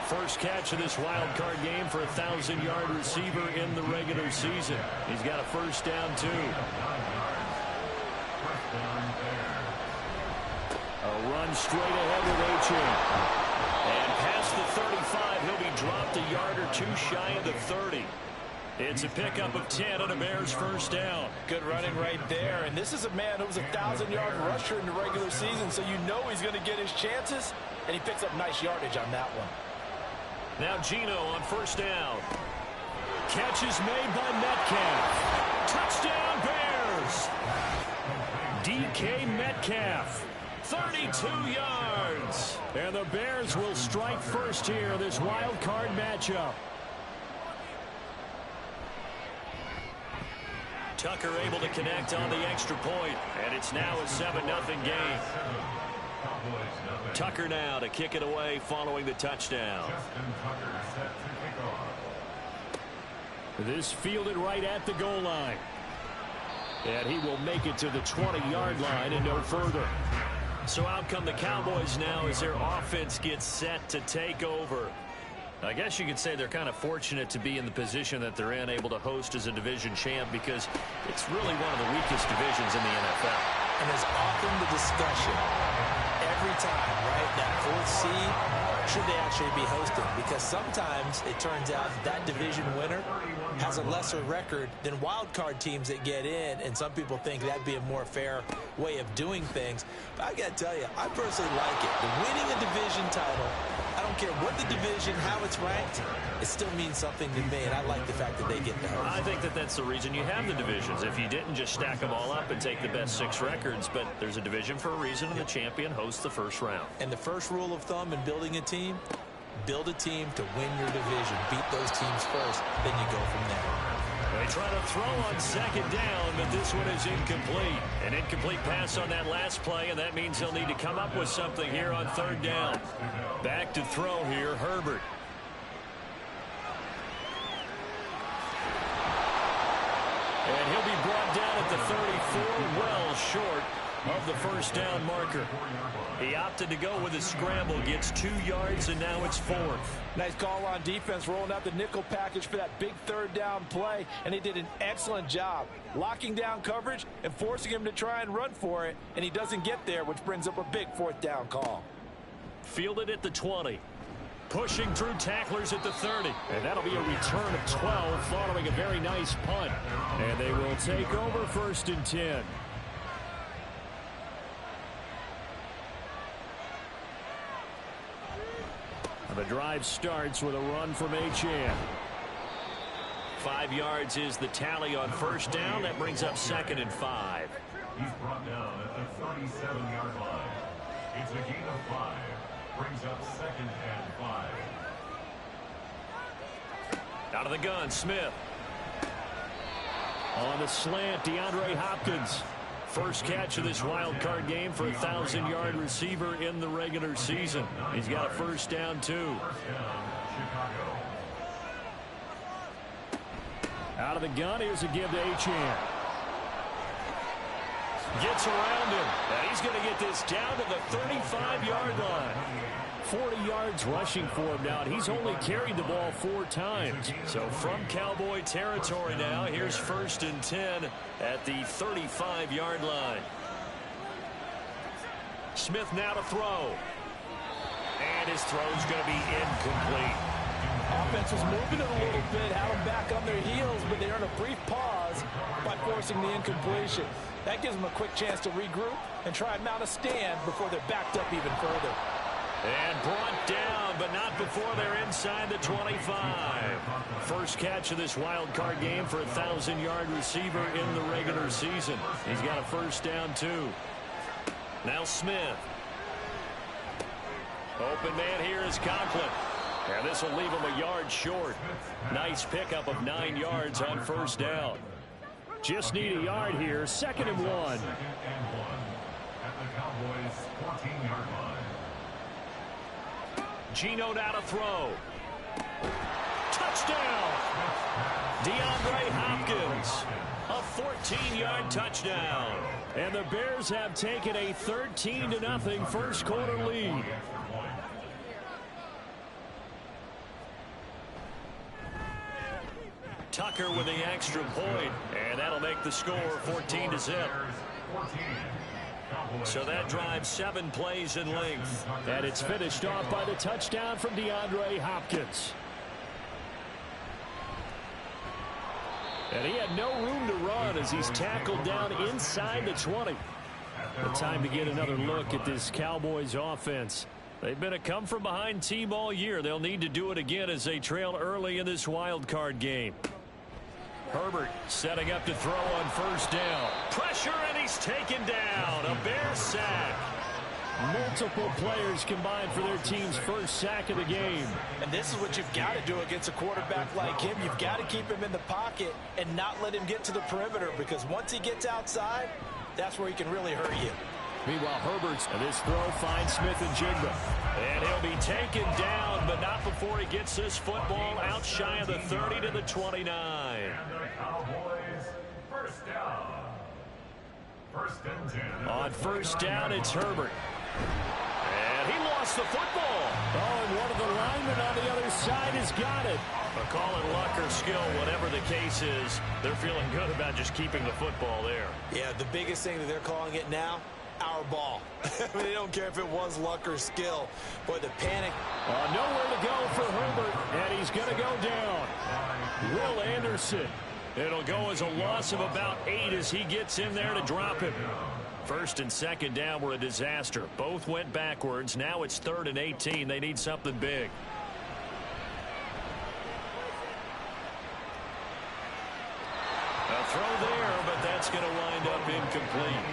First catch of this wild card game for a 1,000-yard receiver in the regular season. He's got a first down, too. A run straight ahead with Achane. And past the 35, he'll be dropped a yard or two shy of the 30. It's a pickup of 10 on a Bears first down. Good running right there. And this is a man who was a 1,000-yard rusher in the regular season, so you know he's going to get his chances, and he picks up nice yardage on that one. Now Geno on first down. Catch is made by Metcalf. Touchdown Bears! DK Metcalf, 32 yards. And the Bears will strike first here in this wild card matchup. Tucker able to connect on the extra point, and it's now a 7-0 game. Tucker now to kick it away following the touchdown. This fielded right at the goal line. And he will make it to the 20-yard line and no further. So out come the Cowboys now as their offense gets set to take over. I guess you could say they're kind of fortunate to be in the position that they're in, able to host as a division champ, because it's really one of the weakest divisions in the NFL. And there's often the discussion every time, right, that fourth seed, should they actually be hosting? Because sometimes it turns out that division winner has a lesser record than wild card teams that get in, and some people think that'd be a more fair way of doing things. But I got to tell you, I personally like it. The winning a division title, I don't don't care what the division, how it's ranked, it still means something to me, and I like the fact that they get that. I think that that's the reason you have the divisions. If you didn't just stack them all up and take the best 6 records, but there's a division for a reason, and the champion hosts the first round. And the first rule of thumb in building a team, build a team to win your division. Beat those teams first, then you go from there. They try to throw on second down, but this one is incomplete. An incomplete pass on that last play, and that means they'll need to come up with something here on third down. Back to throw here, Herbert. And he'll be brought down at the 34, well short of the first down marker. He opted to go with a scramble, gets 2 yards, and now it's 4th. Nice call on defense, rolling out the nickel package for that big third down play, and he did an excellent job locking down coverage and forcing him to try and run for it, and he doesn't get there, which brings up a big 4th down call. Fielded at the 20. Pushing through tacklers at the 30. And that'll be a return of 12 following a very nice punt. And they will take over 1st and 10. The drive starts with a run from Achane. 5 yards is the tally on first down. That brings up 2nd and 5. He's brought down at the 37-yard line. It's a gain of 5. Brings up 2nd and 5. Out of the gun, Smith. On the slant, DeAndre Hopkins. First catch of this wild card game for a 1,000-yard receiver in the regular season. He's got a first down, too. Out of the gun, here's a give to Achane. Gets around him, and he's going to get this down to the 35-yard line. 40 yards rushing for him now, and he's only carried the ball 4 times. So from Cowboy territory now, here's 1st and 10 at the 35-yard line. Smith now to throw. And his throw's going to be incomplete. Offense was moving it a little bit, had them back on their heels, but they earned a brief pause by forcing the incompletion. That gives them a quick chance to regroup and try and mount a stand before they're backed up even further. And brought down, but not before they're inside the 25. First catch of this wild card game for a 1,000-yard receiver in the regular season. He's got a first down, too. Now Smith. Open man here is Conklin. And this will leave him a yard short. Nice pickup of 9 yards on first down. Just need a yard here. 2nd and 1. At the Cowboys' 14-yard line. Geno now to throw. Touchdown! DeAndre Hopkins. A 14-yard touchdown. And the Bears have taken a 13-0 first quarter lead. Tucker with the extra point, and that'll make the score 14-0. So that drives 7 plays in length. And it's finished off by the touchdown from DeAndre Hopkins. And he had no room to run as he's tackled down inside the 20. The time to get another look at this Cowboys offense. They've been a come-from-behind team all year. They'll need to do it again as they trail early in this wild card game. Herbert setting up to throw on first down. Pressure, and he's taken down. A Bear sack. Multiple players combined for their team's first sack of the game. And this is what you've got to do against a quarterback like him. You've got to keep him in the pocket and not let him get to the perimeter, because once he gets outside, that's where he can really hurt you. Meanwhile, Herbert's this throw finds Smith and Jigba. And he'll be taken down, but not before he gets this football out shy of the 30 to the 29. And the Cowboys first down. 1st and 10. On first down, it's Herbert. And he lost the football. Oh, and one of the linemen on the other side has got it. But call it luck or skill, whatever the case is, they're feeling good about just keeping the football there. Yeah, the biggest thing that they're calling it now, our ball. They don't care if it was luck or skill. Boy, the panic. Nowhere to go for Herbert, and he's going to go down. Will Anderson. It'll go as a loss of about 8 as he gets in there to drop him. First and second down were a disaster. Both went backwards. Now it's 3rd and 18. They need something big. A throw there, but that's going to wind up incomplete.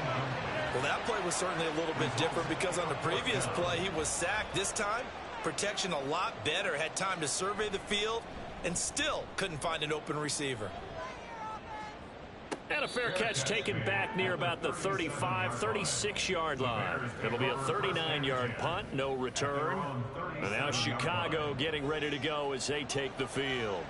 Well, that play was certainly a little bit different because on the previous play, he was sacked. This time, protection a lot better. Had time to survey the field and still couldn't find an open receiver. And a fair catch taken back near about the 35, 36-yard line. It'll be a 39-yard punt, no return. And now Chicago getting ready to go as they take the field.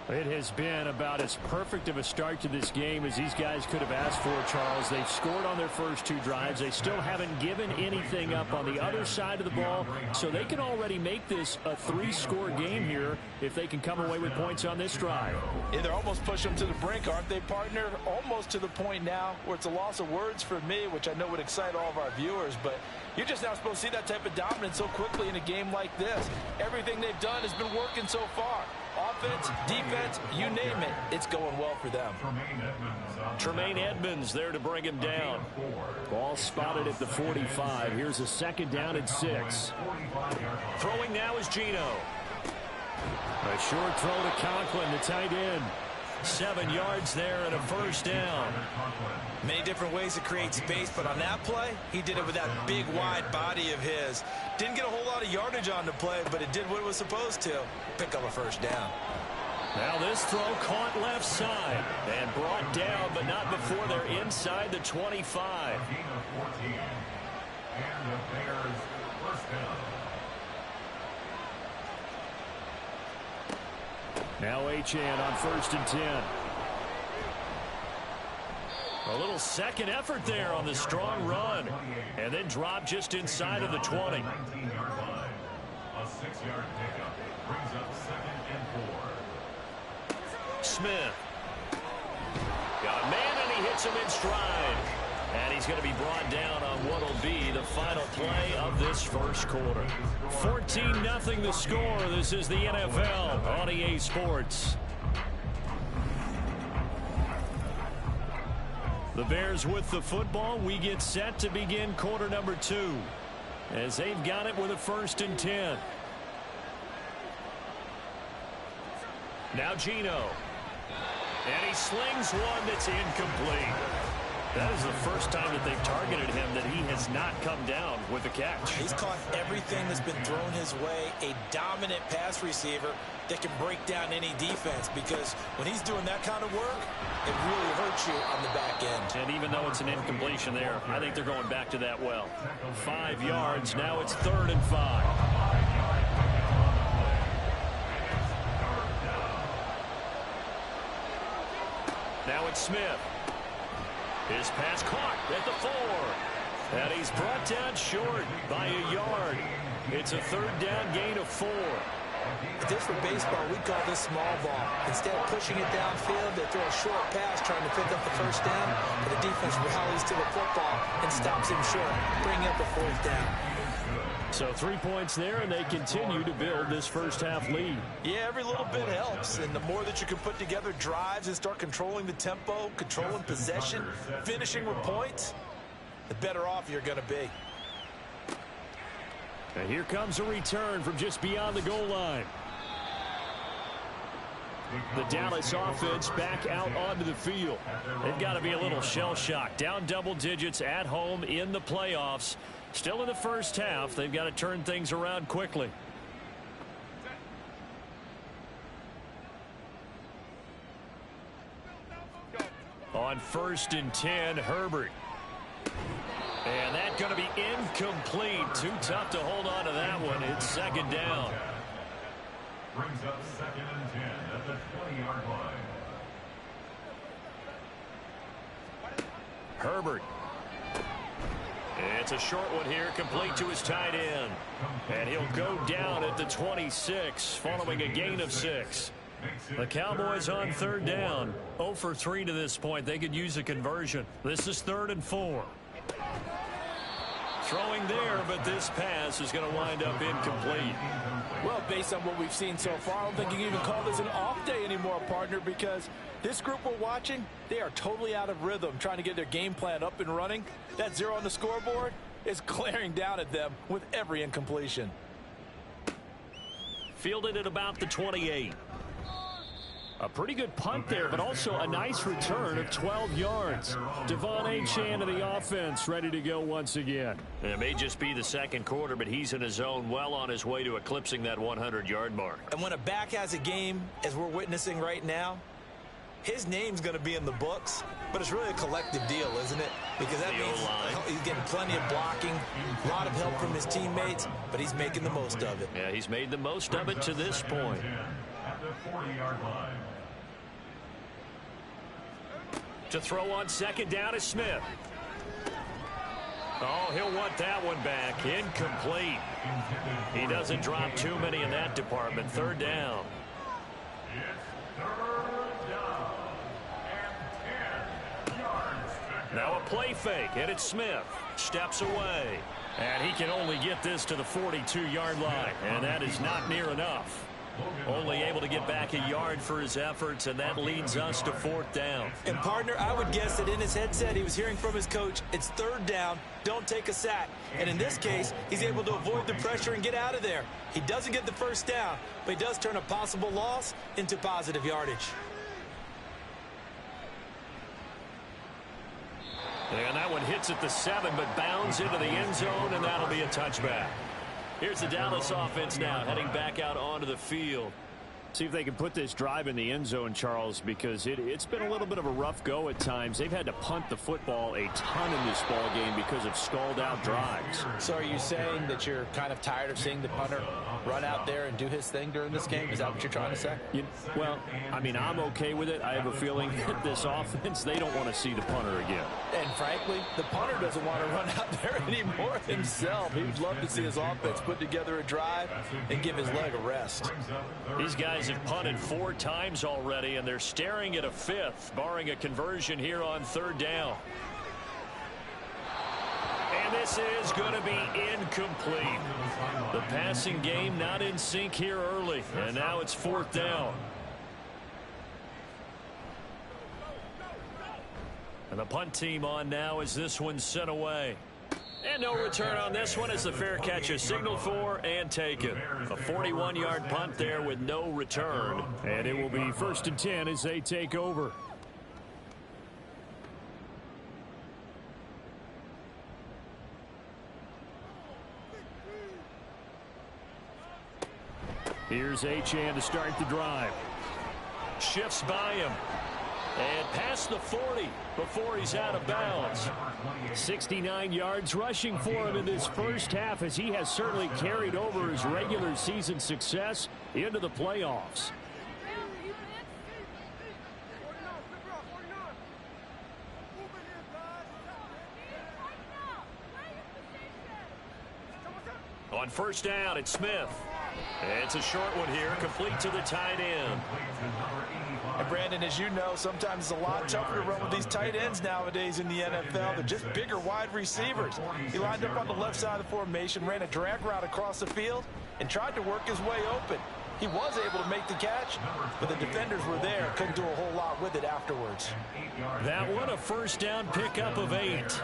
It has been about as perfect of a start to this game as these guys could have asked for, Charles. They've scored on their first 2 drives. They still haven't given anything up on the other side of the ball, so they can already make this a 3-score game here if they can come away with points on this drive. Yeah, they're almost pushing them to the brink, aren't they, partner? Almost to the point now where it's a loss of words for me, which I know would excite all of our viewers, but you're just not supposed to see that type of dominance so quickly in a game like this. Everything they've done has been working so far. Offense, defense, you name it, it's going well for them. Tremaine Edmonds there to bring him down. Ball spotted at the 45. Here's a 2nd down and 6. Throwing now is Geno. A short throw to Conklin, the tight end. 7 yards there and a 1st down. Many different ways to create space, but on that play, he did it with that big, wide body of his. Didn't get a whole lot of yardage on the play, but it did what it was supposed to. Pick up a 1st down. Now this throw caught left side and brought down, but not before they're inside the 25. Now Achane on 1st and 10. A little second effort there on the strong run. And then drop just inside of the 20. 19-yard line. A 6-yard pickup brings up 2nd and 4. Smith. Got a man, and he hits him in stride. And he's going to be brought down on what will be the final play of this first quarter. 14-0 the score. This is the NFL on EA Sports. The Bears with the football. We get set to begin quarter number 2 as they've got it with a 1st and 10. Now Geno. And he slings one that's incomplete. That is the first time that they've targeted him that he has not come down with a catch. He's caught everything that's been thrown his way. A dominant pass receiver that can break down any defense, because when he's doing that kind of work, it really hurts you on the back end. And even though it's an incompletion there, I think they're going back to that well. 5 yards. Now it's 3rd and 5. Now it's Smith. His pass caught at the 4. And he's brought down short by a yard. It's a 3rd down gain of 4. If this were baseball, we'd call this small ball. Instead of pushing it downfield, they throw a short pass trying to pick up the 1st down, but the defense rallies to the football and stops him short, bringing up a 4th down. So 3 points there, and they continue to build this first half lead. Yeah, every little bit helps, and the more that you can put together drives and start controlling the tempo, controlling possession, finishing with points, the better off you're going to be. And here comes a return from just beyond the goal line. The Dallas offense back out onto the field. They've got to be a little shell-shocked. Down double digits at home in the playoffs. Still in the first half. They've got to turn things around quickly. On 1st and 10, Herbert. And that's going to be incomplete. Too tough to hold on to that one. It's 2nd down. Brings up 2nd and 10 at the 20-yard line. Herbert. It's a short one here, complete to his tight end. And he'll go down at the 26, following a gain of 6. The Cowboys on 3rd down. 0 for 3 to this point. They could use a conversion. This is 3rd and 4. Throwing there, but this pass is going to wind up incomplete. Well, based on what we've seen so far, I don't think you can even call this an off day anymore, partner, because this group we're watching, they are totally out of rhythm, trying to get their game plan up and running. That 0 on the scoreboard is glaring down at them with every incompletion. Fielded at about the 28. A pretty good punt there, but also a nice return of 12 yards. Devon Achane of the offense ready to go once again. It may just be the second quarter, but he's in his zone, well on his way to eclipsing that 100-yard mark. And when a back has a game, as we're witnessing right now, his name's going to be in the books, but it's really a collective deal, isn't it? Because that means he's getting plenty of blocking, a lot of help from his teammates, but he's making the most of it. Yeah, he's made the most of it to this point. At the 40-yard line. To throw on second down is Smith. Oh, he'll want that one back. Incomplete. He doesn't drop too many in that department. Third down. Now a play fake, and it's Smith. Steps away. And he can only get this to the 42-yard line, and that is not near enough. Only able to get back a yard for his efforts, and that leads us to fourth down. And, partner, I would guess that in his headset he was hearing from his coach, it's third down, don't take a sack. And in this case, he's able to avoid the pressure and get out of there. He doesn't get the first down, but he does turn a possible loss into positive yardage. And that one hits at the 7, but bounds into the end zone, and that'll be a touchback. Here's the Dallas offense now, heading back out onto the field. See if they can put this drive in the end zone, Charles, because it's been a little bit of a rough go at times. They've had to punt the football a ton in this ball game because of stalled-out drives. So are you saying that you're kind of tired of seeing the punter run out there and do his thing during this game? Is that what you're trying to say? Well, I mean, I'm okay with it. I have a feeling that this offense, they don't want to see the punter again. And frankly, the punter doesn't want to run out there anymore himself. He would love to see his offense put together a drive and give his leg a rest. These guys have punted 4 times already, and they're staring at a 5th, barring a conversion here on third down. And this is going to be incomplete. The passing game not in sync here early, and now it's fourth down. And the punt team on now as this one's sent away. And no return on this one as the fair catch is signaled for and taken. A 41-yard punt there with no return. And it will be 1st and 10 as they take over. Here's Achane to start the drive. Shifts by him. And past the 40 before he's out of bounds. 69 yards rushing for him in this first half, as he has certainly carried over his regular season success into the playoffs. On first down, it's Smith. It's a short one here, complete to the tight end. And Brandon, as you know, sometimes it's a lot tougher to run with these tight ends nowadays in the NFL. They're just bigger wide receivers. He lined up on the left side of the formation, ran a drag route across the field, and tried to work his way open. He was able to make the catch, but the defenders were there, couldn't do a whole lot with it afterwards. That one a first down pickup of 8.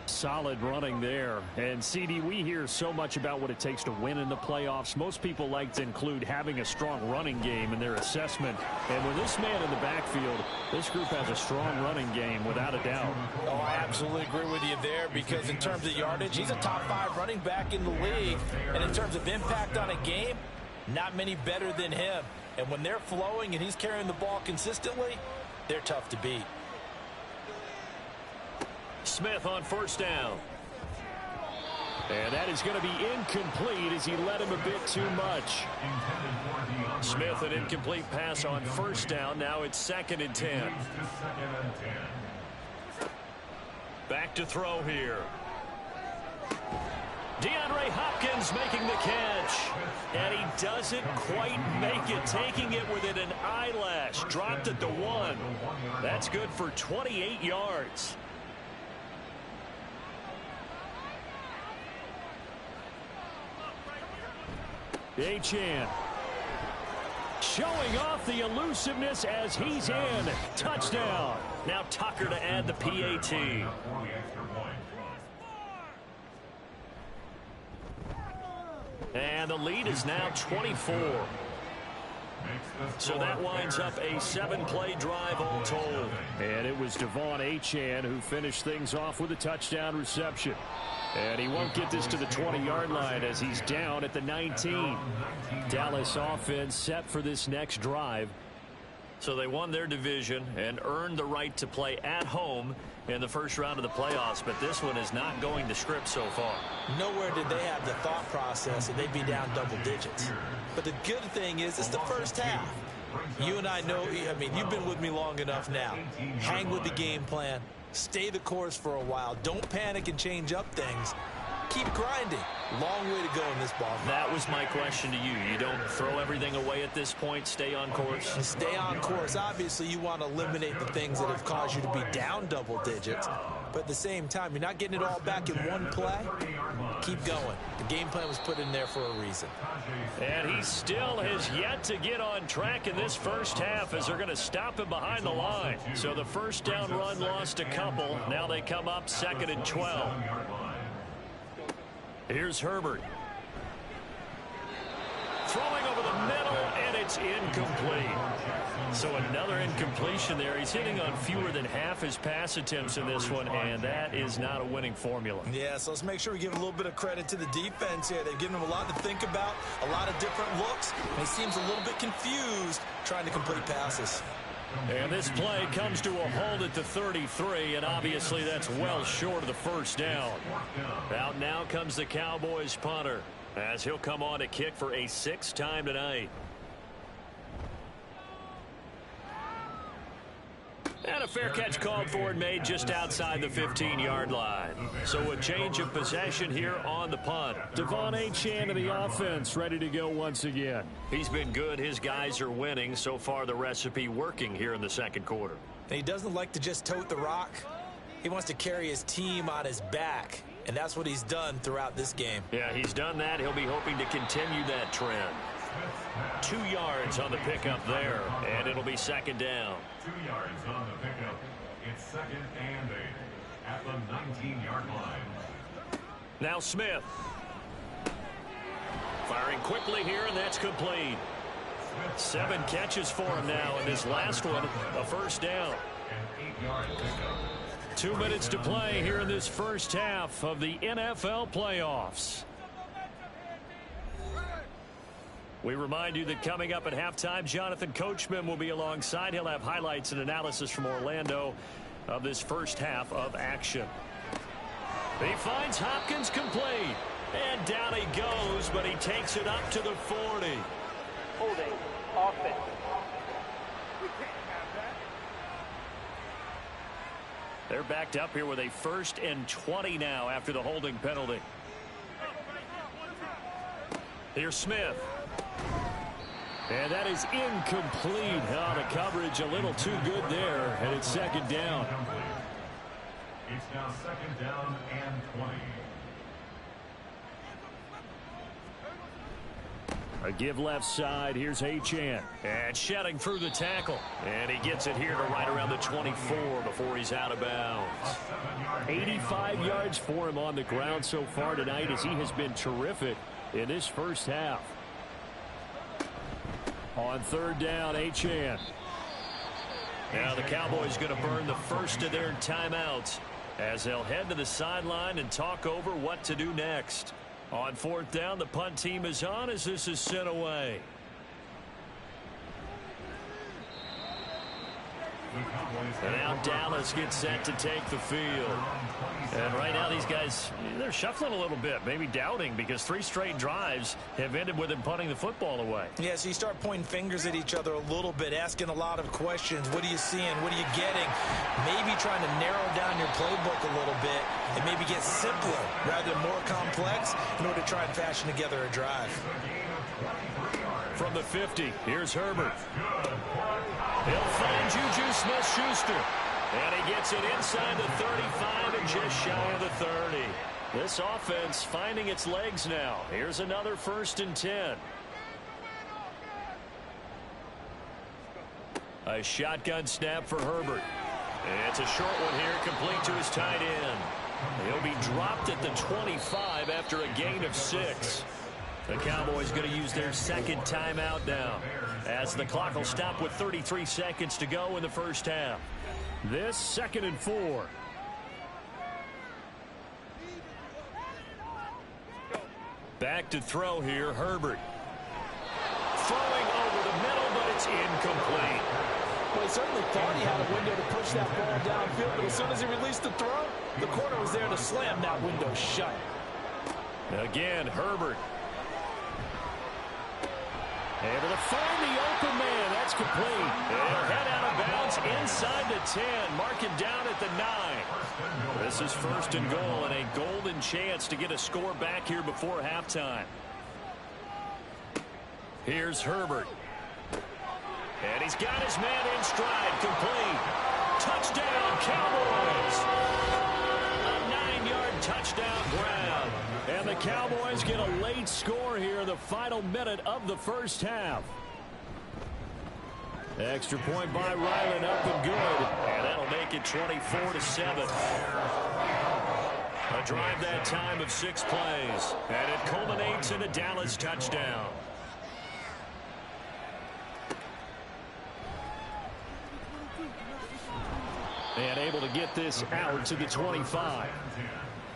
Solid running there. And CD, we hear so much about what it takes to win in the playoffs. Most people like to include having a strong running game in their assessment. And with this man in the backfield, this group has a strong running game without a doubt. Oh, I absolutely agree with you there, because in terms of yardage, he's a top 5 running back in the league. And in terms of impact on a game, not many better than him. And when they're flowing and he's carrying the ball consistently, they're tough to beat. Smith on first down. And that is going to be incomplete as he led him a bit too much. Smith, an incomplete pass on first down. Now it's 2nd and 10. Back to throw here. DeAndre Hopkins making the catch. And he doesn't quite make it, taking it within an eyelash. Dropped at the 1. That's good for 28 yards. Achane showing off the elusiveness as he's in. Touchdown. Now Tucker to add the PAT. And the lead is now 24. So that winds up a 7-play drive all told. And it was De'Von Achane who finished things off with a touchdown reception. And he won't get this to the 20-yard line as he's down at the 19. Dallas offense set for this next drive. So they won their division and earned the right to play at home in the first round of the playoffs, but this one is not going to script so far. Nowhere did they have the thought process that they'd be down double digits. But the good thing is it's the first half. You and I know, I mean, you've been with me long enough now. Hang with the game plan. Stay the course for a while. Don't panic and change up things. Keep grinding. Long way to go in this ball game. That was my question to you. You don't throw everything away at this point. Stay on course. Stay on course. Obviously, you want to eliminate the things that have caused you to be down double digits. But at the same time, you're not getting it all back in one play. Keep going. The game plan was put in there for a reason. And he still has yet to get on track in this first half as they're going to stop him behind the line. So the first down run lost a couple. Now they come up 2nd and 12. Here's Herbert. Throwing over the middle, and it's incomplete. So another incompletion there. He's hitting on fewer than half his pass attempts in this one, and that is not a winning formula. Yeah, so let's make sure we give a little bit of credit to the defense here. They've given him a lot to think about, a lot of different looks, and he seems a little bit confused trying to complete passes. And this play comes to a halt at the 33, and obviously that's well short of the first down. Out now comes the Cowboys punter, as he'll come on to kick for a 6th time tonight. And a fair catch called for and made just outside the 15-yard line. So a change of possession here on the punt. De'Von Achane to the offense, ready to go once again. He's been good. His guys are winning. So far, the recipe working here in the second quarter. And he doesn't like to just tote the rock. He wants to carry his team on his back, and that's what he's done throughout this game. Yeah, he's done that. He'll be hoping to continue that trend. 2 yards on the pickup there, and it'll be 2nd down. 2 yards on the pickup. It's 2nd and 8 at the 19-yard line. Now Smith. Firing quickly here, and that's complete. 7 catches for him now, and this last one, a first down. An 8-yard pickup. 2 minutes to play here in this first half of the NFL playoffs. We remind you that coming up at halftime, Jonathan Coachman will be alongside. He'll have highlights and analysis from Orlando of this first half of action. He finds Hopkins complete. And down he goes, but he takes it up to the 40. Holding offense. They're backed up here with a 1st and 20 now after the holding penalty. Here's Smith. And that is incomplete. Oh, the coverage a little too good there, and it's 2nd down. It's now 2nd down and 20. A give left side. Here's Achane. And shedding through the tackle. And he gets it here to right around the 24 before he's out of bounds. 85 yards for him on the ground so far tonight as he has been terrific in this first half. On 3rd down, Achane. Now the Cowboys going to burn the first of their timeouts as they'll head to the sideline and talk over what to do next. On 4th down, the punt team is on as this is sent away. And now Dallas gets set to take the field. And right now these guys, they're shuffling a little bit, maybe doubting, because 3 straight drives have ended with them punting the football away. Yeah, so you start pointing fingers at each other a little bit, asking a lot of questions. What are you seeing? What are you getting? Maybe trying to narrow down your playbook a little bit and maybe get simpler rather than more complex in order to try and fashion together a drive. From the 50, here's Herbert. He'll find Juju Smith-Schuster. And he gets it inside the 35 and just shy of the 30. This offense finding its legs now. Here's another 1st and 10. A shotgun snap for Herbert. It's a short one here, complete to his tight end. He'll be dropped at the 25 after a gain of 6. The Cowboys going to use their second timeout now, as the clock will stop with 33 seconds to go in the first half. This 2nd and 4. Back to throw here, Herbert. Throwing over the middle, but it's incomplete. Well, he certainly thought he had a window to push that ball downfield, but as soon as he released the throw, the corner was there to slam that window shut. Again, Herbert. Able to find the open man. That's complete. He'll head out of bounds inside the 10. Mark him down at the 9. This is 1st and goal, and a golden chance to get a score back here before halftime. Here's Herbert. And he's got his man in stride. Complete. Touchdown, Cowboys. A 9-yard touchdown grab. And the Cowboys get a late score here in the final minute of the first half. Extra point by Ryland, up and good. And that'll make it 24-7. A drive that time of 6 plays. And it culminates in a Dallas touchdown. And able to get this out to the 25.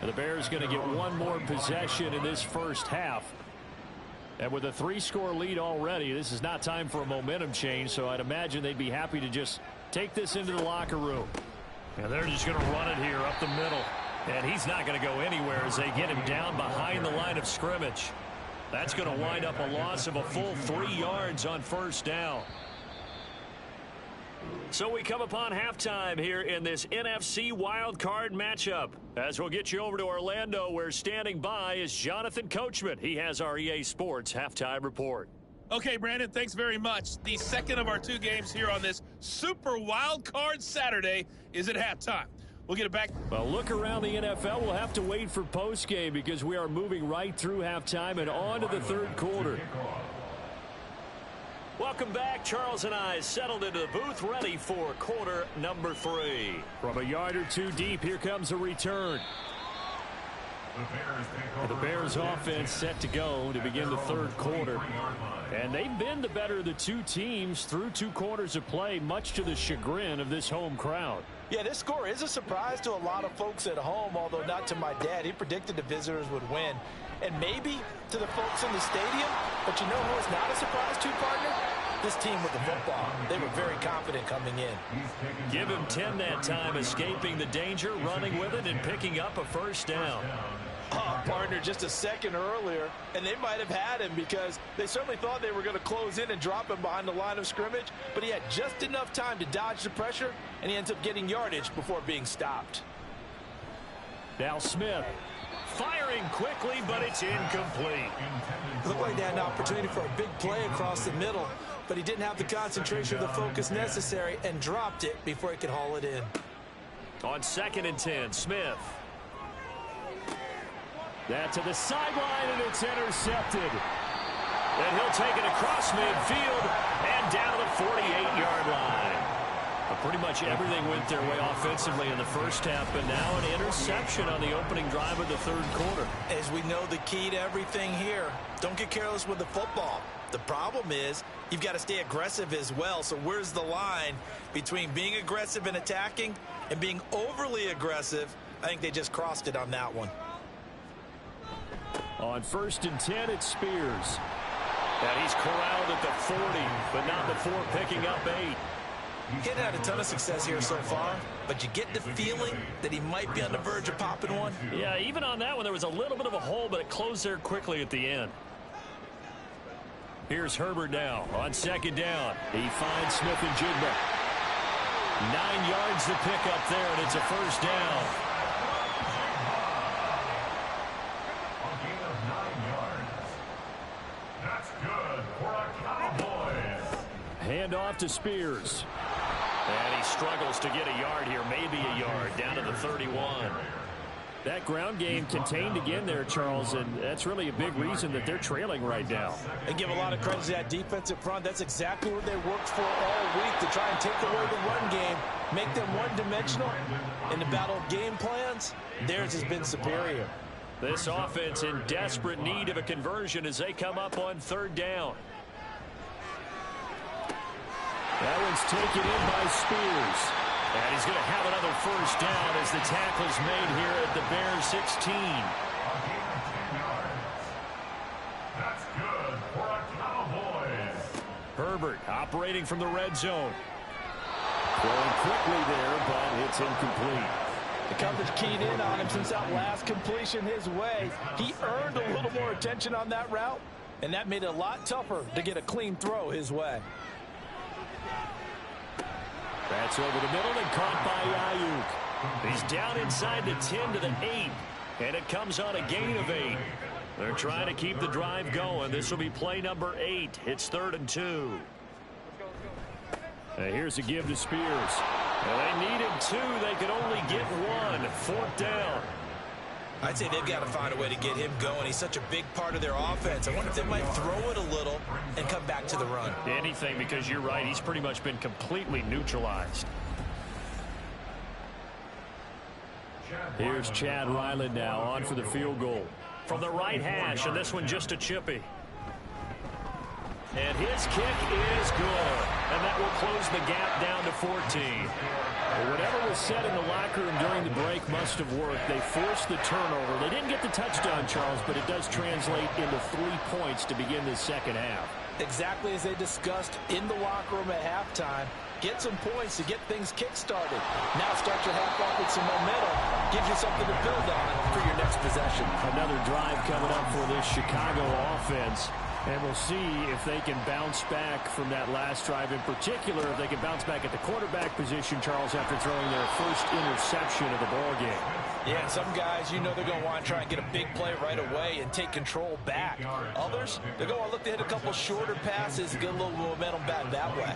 The Bears going to get one more possession in this first half. And with a 3-score lead already, this is not time for a momentum change, so I'd imagine they'd be happy to just take this into the locker room. And they're just going to run it here up the middle. And he's not going to go anywhere as they get him down behind the line of scrimmage. That's going to wind up a loss of a full 3 yards on 1st down. So we come upon halftime here in this NFC wildcard matchup. As we'll get you over to Orlando, where standing by is Jonathan Coachman. He has our EA Sports halftime report. Okay, Brandon, thanks very much. The second of our 2 games here on this Super Wildcard Saturday is at halftime. We'll get it back. Well, look around the NFL. We'll have to wait for postgame because we are moving right through halftime and on to the 3rd quarter. Welcome back. Charles and I settled into the booth, ready for quarter number 3. From a yard or 2 deep, here comes a return. The Bears offense set to go to begin the 3rd quarter. And they've been the better of the 2 teams through 2 quarters of play, much to the chagrin of this home crowd. Yeah, this score is a surprise to a lot of folks at home, although not to my dad. He predicted the visitors would win. And maybe to the folks in the stadium, but you know who is not a surprise to, partner? This team with the football. They were very confident coming in. Give him 10 that time, escaping the danger, running with it, and picking up a 1st down. Partner, just a second earlier, and they might have had him because they certainly thought they were going to close in and drop him behind the line of scrimmage, but he had just enough time to dodge the pressure, and he ends up getting yardage before being stopped. Now Smith. Firing quickly, but it's incomplete. Looked like they had an opportunity for a big play across the middle, but he didn't have the concentration or the focus necessary and dropped it before he could haul it in. On 2nd and 10, Smith. That to the sideline, and it's intercepted. And he'll take it across midfield and down to the 48-yard line. But pretty much everything went their way offensively in the first half, but now an interception on the opening drive of the 3rd quarter. As we know, the key to everything here, don't get careless with the football. The problem is you've got to stay aggressive as well. So where's the line between being aggressive and attacking and being overly aggressive? I think they just crossed it on that one. On 1st and 10, it's Spears. And he's corralled at the 40, but not before picking up 8. He hadn't had a ton of success here so far, but you get the feeling that he might be on the verge of popping one. Yeah, even on that one, there was a little bit of a hole, but it closed there quickly at the end. Here's Herbert now on 2nd down. He finds Smith and Jigba. 9 yards to pick up there, and it's a 1st down. A gain of 9 yards. That's good for a Cowboys. Hand off to Spears. And he struggles to get a yard here, maybe a yard, down to the 31. That ground game contained again there, Charles, and that's really a big reason that they're trailing right now. They give a lot of credit to that defensive front. That's exactly what they worked for all week, to try and take away the run game, make them one-dimensional. In the battle of game plans, theirs has been superior. This offense in desperate need of a conversion as they come up on third down. That one's taken in by Spears. And he's going to have another first down as the tackle's made here at the Bears 16. That's good for a Cowboys. Herbert operating from the red zone. Throwing quickly there, but it's incomplete. The coverage keyed in on him since that last completion his way. He earned a little more attention on that route, and that made it a lot tougher to get a clean throw his way. That's over the middle and caught by Ayuk. He's down inside the 10 to the 8, and it comes on a gain of 8. They're trying to keep the drive going. This will be play number 8. It's 3rd and 2. Here's a give to Spears. Well, they needed 2. They could only get 1. 4th down. I'd say they've got to find a way to get him going. He's such a big part of their offense. I wonder if they might throw it a little and come back to the run. Anything, because you're right. He's pretty much been completely neutralized. Here's Chad Ryland now on for the field goal. From the right hash, and this one just a chippy. And his kick is good. And that will close the gap down to 14. Well, whatever was said in the locker room during the break must have worked. They forced the turnover. They didn't get the touchdown, Charles, but it does translate into 3 points to begin this second half. Exactly as they discussed in the locker room at halftime. Get some points to get things kick-started. Now start your half off with some momentum. Gives you something to build on for your next possession. Another drive coming up for this Chicago offense. And we'll see if they can bounce back from that last drive, in particular, if they can bounce back at the quarterback position, Charles, after throwing their first interception of the ballgame. Yeah, and some guys, you know they're going to want to try and get a big play right away and take control back. Others, they're going to look to hit a couple shorter passes and get a little momentum back that way.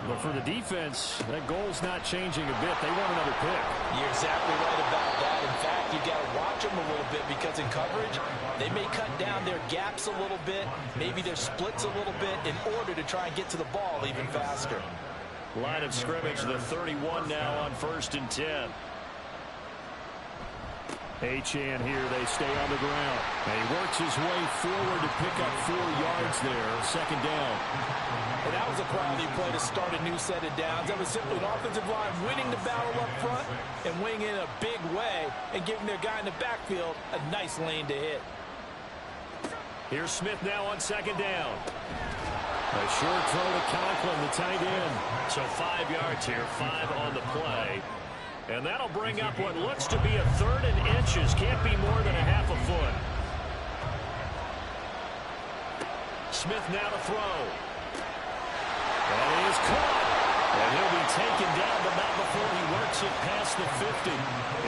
But for the defense, that goal's not changing a bit. They want another pick. You're exactly right about that. In fact, you got to watch them a little bit because in coverage, they may cut down their gaps a little bit, maybe their splits a little bit in order to try and get to the ball even faster. Line of scrimmage, the 31 now on 1st and 10. Achane here, they stay on the ground. And he works his way forward to pick up 4 yards there, 2nd down. And that was a quality play to start a new set of downs. That was simply an offensive line winning the battle up front and winning in a big way and giving their guy in the backfield a nice lane to hit. Here's Smith now on 2nd down. A short throw to Conklin, the tight end. So 5 yards here, 5 on the play. And that'll bring up what looks to be a 3rd and inches. Can't be more than a half a foot. Smith now to throw. And he is caught. And he'll be taken down, but not before he works it past the 50.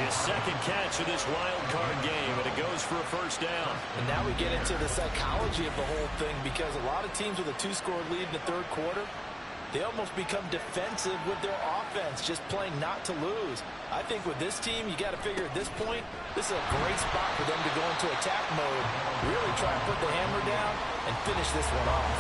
His 2nd catch of this wild card game, and it goes for a 1st down. And now we get into the psychology of the whole thing, because a lot of teams with a 2-score lead in the 3rd quarter, they almost become defensive with their offense, just playing not to lose. I think with this team, you got to figure at this point, this is a great spot for them to go into attack mode, really try and put the hammer down and finish this one off.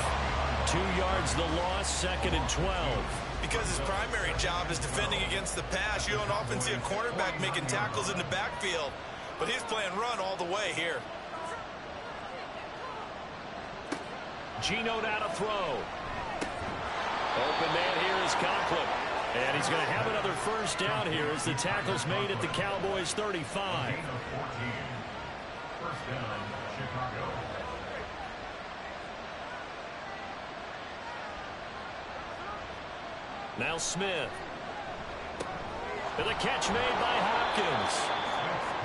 2 yards the loss, 2nd and 12. Because his primary job is defending against the pass, you don't often see a cornerback making tackles in the backfield. But he's playing run all the way here. Geno now to throw. Open man here is Conklin. And he's going to have another 1st down here as the tackle's made at the Cowboys 35. 1st down, Chicago. Now Smith. And the catch made by Hopkins.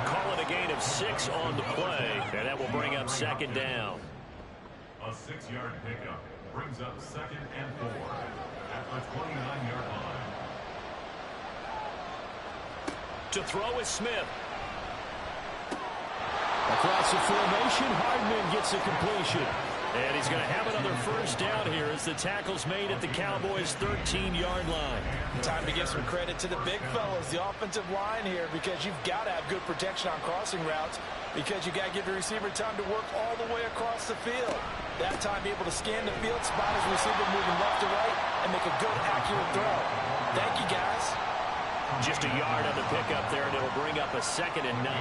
Call it a gain of 6 on the play. And that will bring up 2nd down. A 6-yard pickup brings up 2nd and 4 at the 29-yard line. To throw is Smith. Across the formation, Hardman gets a completion. And he's going to have another first down here as the tackle's made at the Cowboys' 13-yard line. Time to give some credit to the big fellas, the offensive line here, because you've got to have good protection on crossing routes because you got to give the receiver time to work all the way across the field. That time, be able to scan the field, spot his receiver moving left to right, and make a good, accurate throw. Thank you, guys. Just a yard on the pickup there, and it'll bring up a 2nd and 9.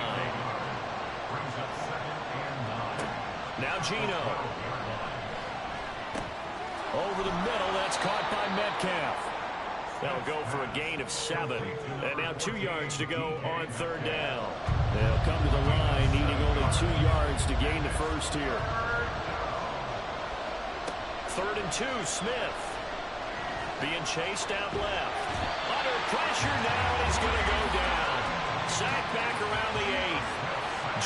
Now Geno. Over the middle, that's caught by Metcalf. That'll go for a gain of 7. And now 2 yards to go on 3rd down. They'll come to the line, needing only 2 yards to gain the first here. 3rd and 2, Smith. Being chased out left. Under pressure now, and he's going to go down. Sacked back around the 8th.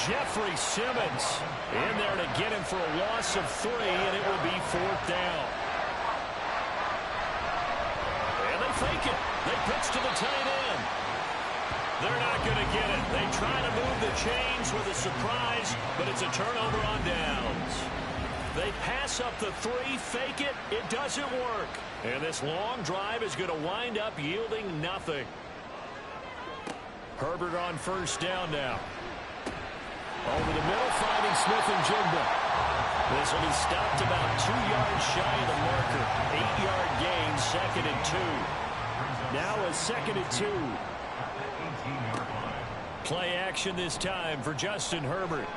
Jeffrey Simmons in there to get him for a loss of 3, and it will be 4th down. And they fake it. They pitch to the tight end. They're not going to get it. They try to move the chains with a surprise, but it's a turnover on downs. They pass up the 3, fake it. It doesn't work. And this long drive is going to wind up yielding nothing. Herbert on 1st down now. Over the middle, finding Smith-Njigba. This will be stopped about 2 yards shy of the marker. 8-yard gain, 2nd and 2. Now a 2nd and 2. Play action this time for Justin Herbert.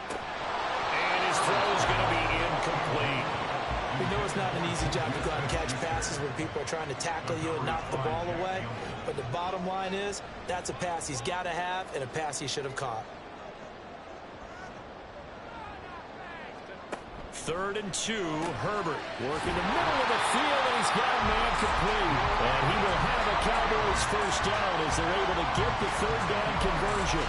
And his throw is going to be incomplete. We know it's not an easy job to go out and catch passes when people are trying to tackle you and knock the ball away. But the bottom line is, that's a pass he's got to have and a pass he should have caught. 3rd and 2, Herbert working the middle of the field, and he's got a man complete. And he will have a Cowboys first down as they're able to get the 3rd down conversion.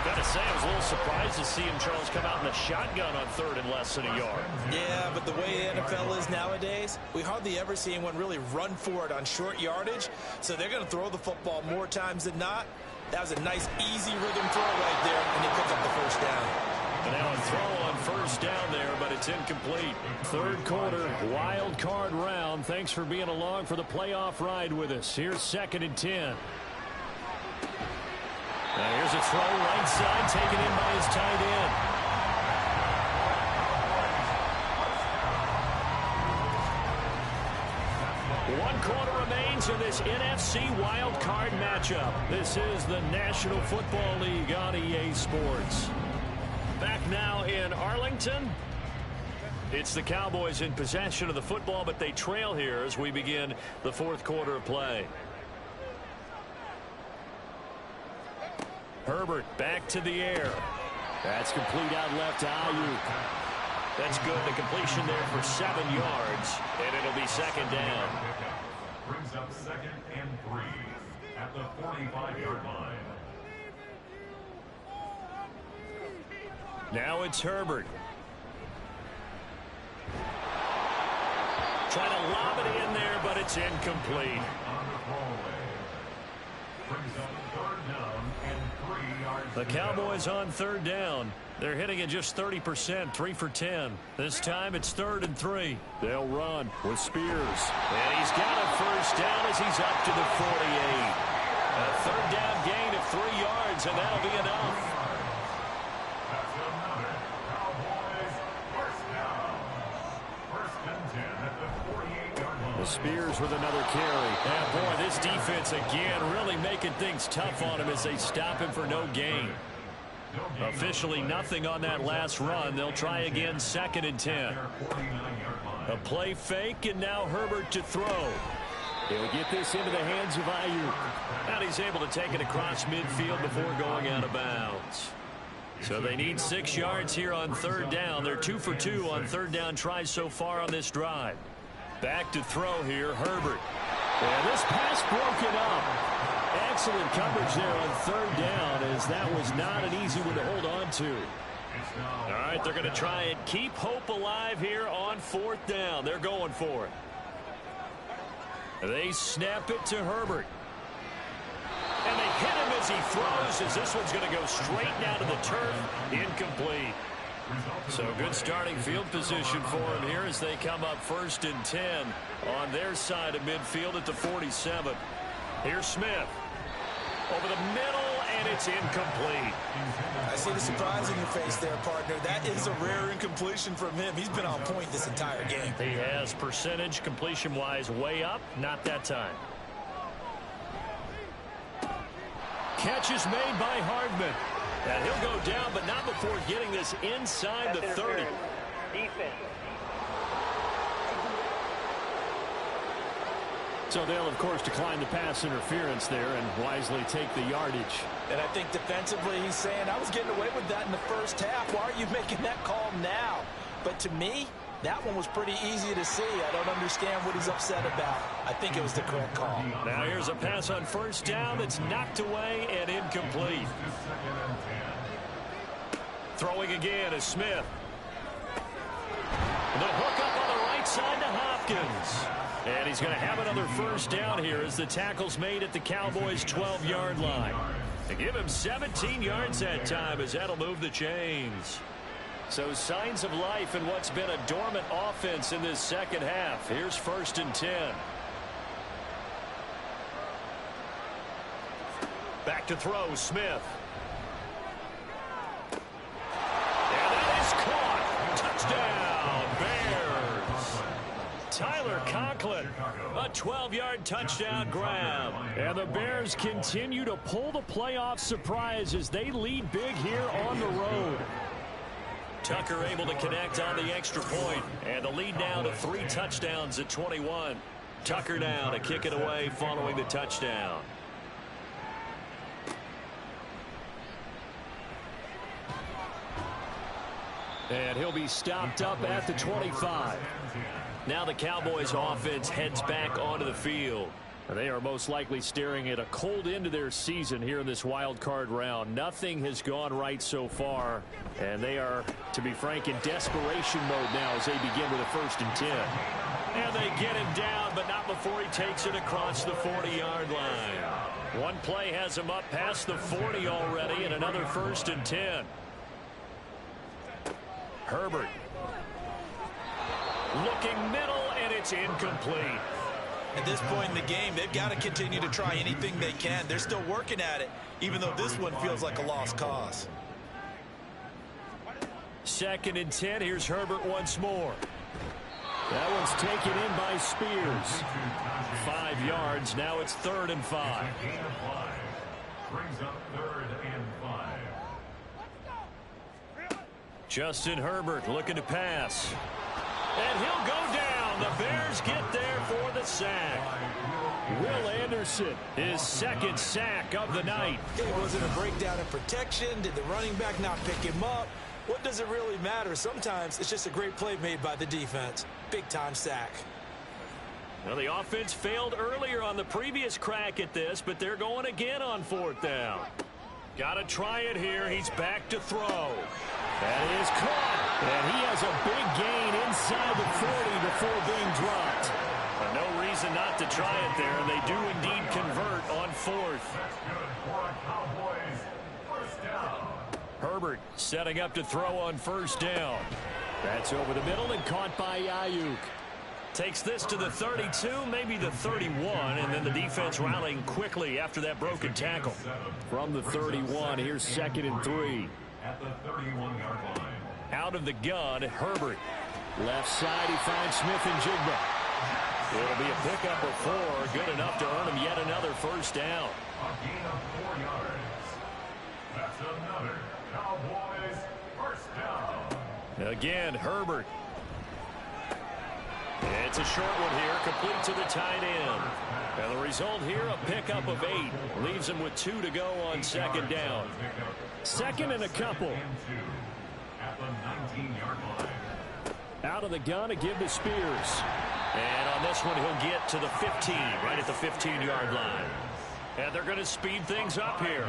Gotta say, I was a little surprised to see him, Charles, come out in the shotgun on 3rd and less than a yard. Yeah, but the way the NFL is nowadays, we hardly ever see anyone really run for it on short yardage. So they're going to throw the football more times than not. That was a nice, easy rhythm throw right there, and they pick up the first down. And now a throw on 1st down there, but it's incomplete. 3rd quarter, wild card round. Thanks for being along for the playoff ride with us. Here's 2nd and 10. Now here's a throw right side, taken in by his tight end. One quarter remains in this NFC wild card matchup. This is the National Football League on EA Sports. Back now in Arlington. It's the Cowboys in possession of the football, but they trail here as we begin the 4th quarter of play. Herbert back to the air. That's complete out left to Ayuk. That's good. The completion there for 7 yards, and it'll be 2nd down. Brings up 2nd and 3 at the 45-yard line. Now it's Herbert. Trying to lob it in there, but it's incomplete. The Cowboys on 3rd down. They're hitting at just 30%, 3 for 10. This time it's 3rd and 3. They'll run with Spears. And he's got a first down as he's up to the 48. A 3rd down gain of 3 yards, and that'll be enough. That's another Cowboys first down. 1st and 10 at the 48-yard line. Spears with another carry. And boy, this defense again really making things tough on him as they stop him for no gain. Officially nothing on that last run. They'll try again 2nd and 10. A play fake, and now Herbert to throw. He'll get this into the hands of Ayuk. And he's able to take it across midfield before going out of bounds. So they need 6 yards here on 3rd down. They're 2 for 2 on 3rd down tries so far on this drive. Back to throw here, Herbert. And this pass broken up. Excellent coverage there on 3rd down, as that was not an easy one to hold on to. All right, they're going to try and keep hope alive here on 4th down. They're going for it. They snap it to Herbert. And they hit him as he throws, as this one's going to go straight down to the turf. Incomplete. So good starting field position for him here as they come up 1st and 10 on their side of midfield at the 47. Here's Smith. Over the middle, and it's incomplete. I see the surprise in your face there, partner. That is a rare incompletion from him. He's been on point this entire game. He has percentage completion-wise way up. Not that time. Catch is made by Hardman. And he'll go down, but not before getting this inside the 30. Defense. So they'll, of course, decline the pass interference there and wisely take the yardage. And I think defensively he's saying, I was getting away with that in the first half. Why are you making that call now? But to me, that one was pretty easy to see. I don't understand what he's upset about. I think it was the correct call. Now here's a pass on 1st down that's knocked away and incomplete. Throwing again is Smith. The hook up on the right side to Hopkins. And he's going to have another 1st down here as the tackle's made at the Cowboys' 12-yard line. They give him 17 yards that time as that'll move the chains. So signs of life in what's been a dormant offense in this second half. Here's 1st and 10. Back to throw, Smith. And that is caught. Touchdown, Bears. Tyler Conklin, a 12-yard touchdown grab. And the Bears continue to pull the playoff surprise as they lead big here on the road. Tucker able to connect on the extra point, and the lead now to 3 touchdowns at 21. Tucker now to kick it away following the touchdown. And he'll be stopped up at the 25. Now the Cowboys offense heads back onto the field. They are most likely staring at a cold end to their season here in this wild card round. Nothing has gone right so far, and they are, to be frank, in desperation mode now as they begin with a 1st and 10. And they get him down, but not before he takes it across the 40-yard line. One play has him up past the 40 already, and another 1st and 10. Herbert. Looking middle, and it's incomplete. At this point in the game, they've got to continue to try anything they can. They're still working at it, even though this one feels like a lost cause. 2nd and 10. Here's Herbert once more. That one's taken in by Spears. 5 yards. Now it's 3rd and 5. Brings up 3rd and 5. Justin Herbert looking to pass. And he'll go down. The Bears get there for the sack. Will Anderson, his 2nd sack of the night. It wasn't a breakdown in protection. Did the running back not pick him up? What does it really matter? Sometimes it's just a great play made by the defense. Big-time sack. Well, the offense failed earlier on the previous crack at this, but they're going again on 4th down. Got to try it here. He's back to throw. That is caught. And he has a big gain inside the 40 before being dropped. And no reason not to try it there, and they do indeed convert on 4th. Herbert setting up to throw on 1st down. That's over the middle and caught by Ayuk. Takes this to the 32, maybe the 31, and then the defense rallying quickly after that broken tackle. From the 31, here's 2nd and 3. At the 31-yard line. Out of the gun, Herbert. Left side, he finds Smith and Jigba. It'll be a pickup of 4, good enough to earn him yet another 1st down. A gain of 4 yards. That's another Cowboys 1st down. Again, Herbert. It's a short one here, complete to the tight end. And the result here, a pickup of 8. Leaves him with 2 to go on 2nd down. 2nd and a couple. At the 19-yard line. Out of the gun to give to Spears. And on this one, he'll get to the 15, right at the 15-yard line. And they're going to speed things up here.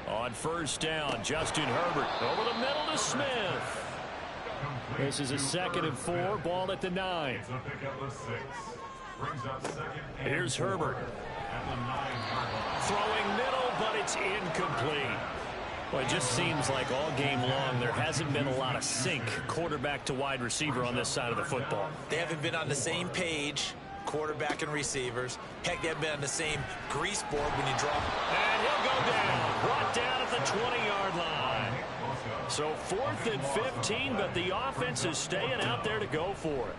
On 1st down, Justin Herbert over the middle to Smith. This is a 2nd and 4, ball at the 9. It's a pickup of 6. Brings up 2nd. Here's Herbert. At the 9-yard line. Throwing middle, but it's incomplete. Well, it just seems like all game long there hasn't been a lot of sync quarterback to wide receiver on this side of the football. They haven't been on the same page, quarterback and receivers. Heck, they haven't been on the same grease board when you drop. And he'll go down. Brought down at the 20-yard line. So 4th and 15, but the offense is staying out there to go for it.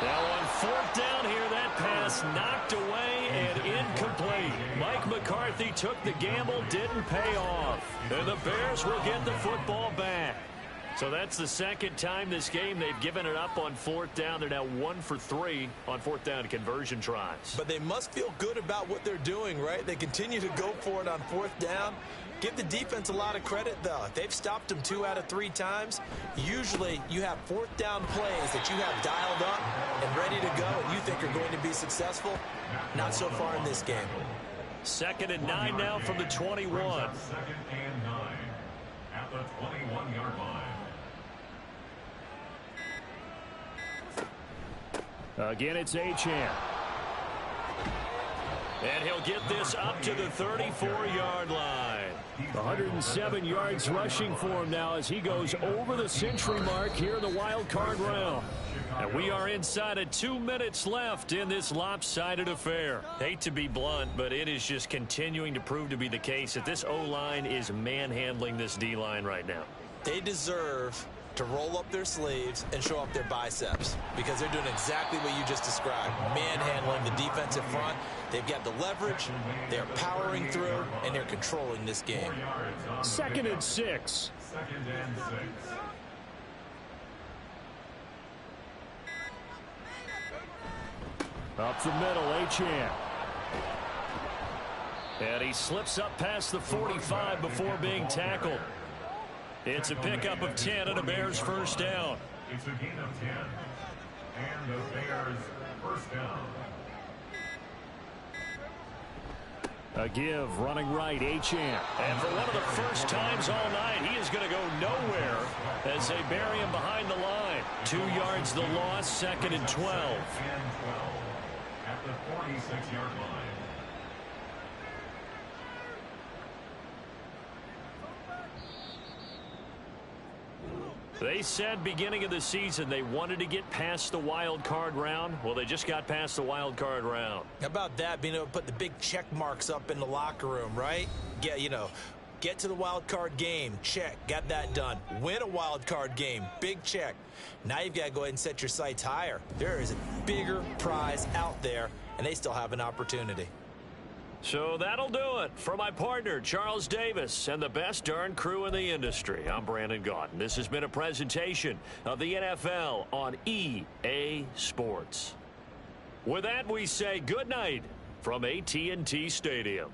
Now on 4th down here, that pass knocked away and incomplete. Mike McCarthy took the gamble, didn't pay off. And the Bears will get the football back. So that's the second time this game they've given it up on 4th down. They're now 1 for 3 on 4th down conversion tries. But they must feel good about what they're doing, right? They continue to go for it on 4th down. Give the defense a lot of credit, though. They've stopped them 2 out of 3 times. Usually you have 4th down plays that you have dialed up and ready to go and you think are going to be successful. Not so far in this game. 2nd and 9 now from the 21. 2nd and 9 at the 21-yard line. Again, it's Achane. And he'll get this up to the 34-yard line. 107 yards rushing for him now as he goes over the century mark here in the wild card round. And we are inside of 2 minutes left in this lopsided affair. Hate to be blunt, but it is just continuing to prove to be the case that this O-line is manhandling this D-line right now. They deserve to roll up their sleeves and show up their biceps because they're doing exactly what you just described. Manhandling the defensive front. They've got the leverage, they're powering through, and they're controlling this game. 2nd and 6. 2nd and 6. Up the middle, Achane. And he slips up past the 45 before being tackled. It's a pickup of 10 and a Bears first down. It's a gain of 10. And the Bears first down. A give, running right, Achane. And for one of the first times all night, he is going to go nowhere as they bury him behind the line. 2 yards the loss, 2nd and 12. And 12 at the 46-yard line. They said beginning of the season they wanted to get past the wild card round. Well, they just got past the wild card round. How about that, being able to put the big check marks up in the locker room, right? Get to the wild card game, check, got that done. Win a wild card game, big check. Now you've got to go ahead and set your sights higher. There is a bigger prize out there, and they still have an opportunity. So that'll do it for my partner, Charles Davis, and the best darn crew in the industry. I'm Brandon Gaudin. This has been a presentation of the NFL on EA Sports. With that, we say good night from AT&T Stadium.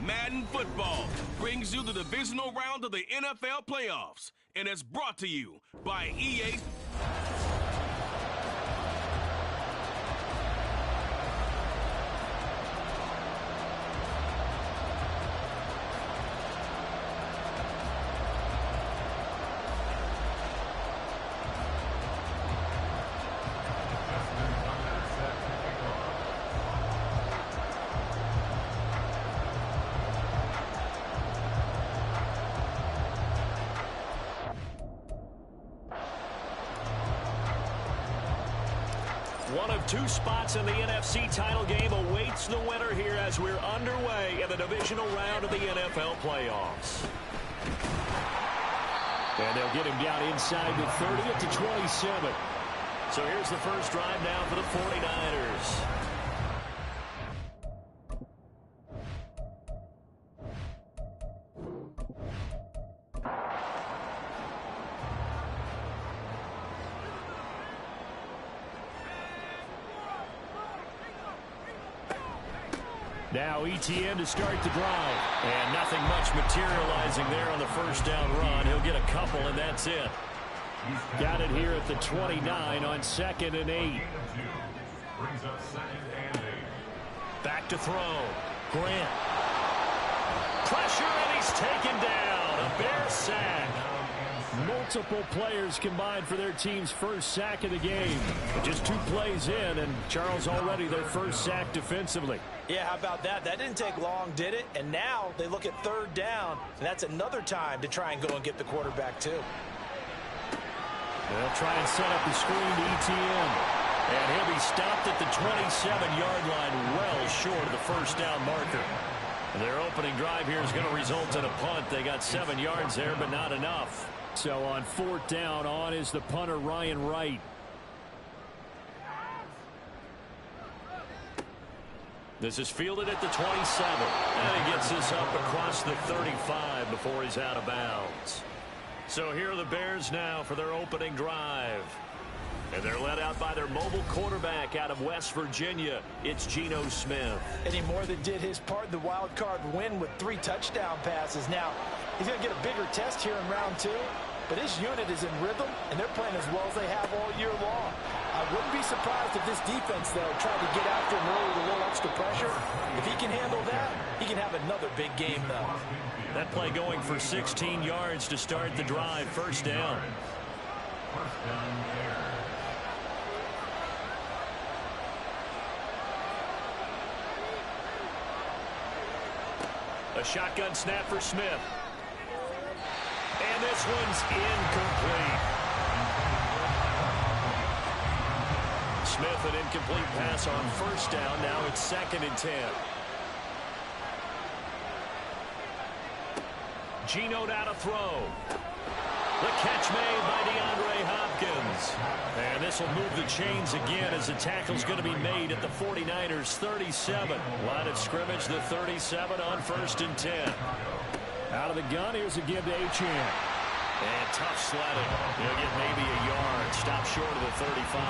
Madden Football brings you the divisional round of the NFL playoffs, and it's brought to you by EA. One of two spots in the NFC title game awaits the winner here as we're underway in the divisional round of the NFL playoffs. And they'll get him down inside the 30 at the 27. So here's the first drive now for the 49ers. Now ETN to start the drive. And nothing much materializing there on the first down run. He'll get a couple, and that's it. Got it here at the 29 on 2nd and 8. Back to throw. Grant. Pressure, and he's taken down. A Bear sack. Multiple players combined for their team's first sack of the game. Just 2 plays in, and Charles already their first sack defensively. Yeah, how about that? That didn't take long, did it? And now they look at 3rd down, and that's another time to try and go and get the quarterback, too. They'll try and set up the screen to ETN. And he'll be stopped at the 27-yard line, well short of the first down marker. Their opening drive here is going to result in a punt. They got 7 yards there, but not enough. So on 4th down, on is the punter, Ryan Wright. This is fielded at the 27. And he gets this up across the 35 before he's out of bounds. So here are the Bears now for their opening drive. And they're led out by their mobile quarterback out of West Virginia. It's Geno Smith. And he more than did his part in the wild card win with 3 touchdown passes. Now, he's going to get a bigger test here in round 2. But his unit is in rhythm, and they're playing as well as they have all year long. I wouldn't be surprised if this defense, though, tried to get after him early with a little extra pressure. If he can handle that, he can have another big game, though. That play going for 16 yards to start the drive. First down. A shotgun snap for Smith. And this one's incomplete. Smith, an incomplete pass on first down. Now it's 2nd and 10. Geno now to throw. The catch made by DeAndre Hopkins. And this will move the chains again as the tackle's going to be made at the 49ers 37. Line of scrimmage, the 37 on 1st and 10. Out of the gun, here's a give to Achane. And tough sledding. He'll get maybe a yard. Stop short of the 35.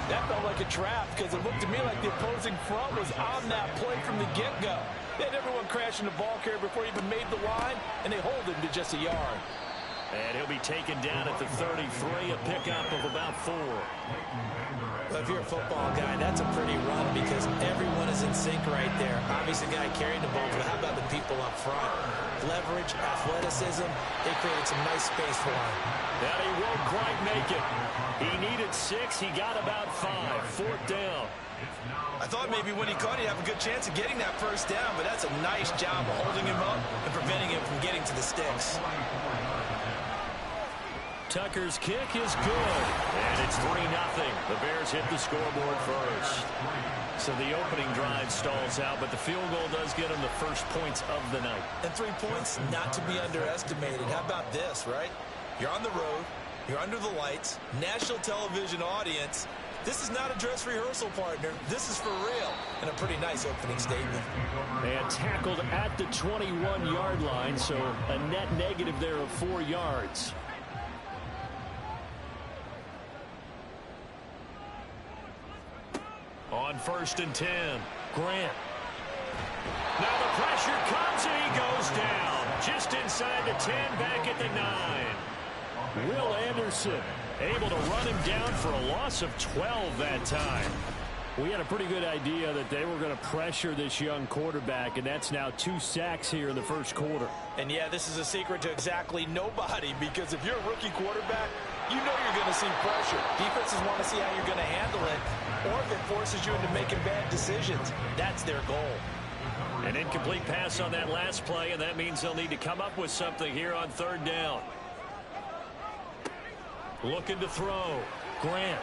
That felt like a trap because it looked to me like the opposing front was on that play from the get-go. They had everyone crashing the ball carrier before he even made the line, and they hold him to just a yard. And he'll be taken down at the 33, a pickup of about 4. Well, if you're a football guy, that's a pretty run because everyone is in sync right there. Obviously, the guy carrying the ball, but how about the people up front? Leverage, athleticism, they created some nice space for him. And he won't quite make it. He needed 6. He got about 5. 4th down. I thought maybe when he caught, he'd have a good chance of getting that first down, but that's a nice job of holding him up and preventing him from getting to the sticks. Tucker's kick is good, and it's 3-0. The Bears hit the scoreboard first. So the opening drive stalls out, but the field goal does get them the first points of the night. And 3 points, not to be underestimated. How about this, right? You're on the road, you're under the lights, national television audience. This is not a dress rehearsal, partner. This is for real, and a pretty nice opening statement. And tackled at the 21-yard line, so a net negative there of 4 yards. On 1st and 10, Grant. Now the inside the 10, back at the 9. Will Anderson able to run him down for a loss of 12 that time. We had a pretty good idea that they were going to pressure this young quarterback, and that's now 2 sacks here in the first quarter. And yeah, this is a secret to exactly nobody, because if you're a rookie quarterback, you know you're going to see pressure. Defenses want to see how you're going to handle it, or if it forces you into making bad decisions. That's their goal. An incomplete pass on that last play, and that means they'll need to come up with something here on 3rd down. Looking to throw. Grant.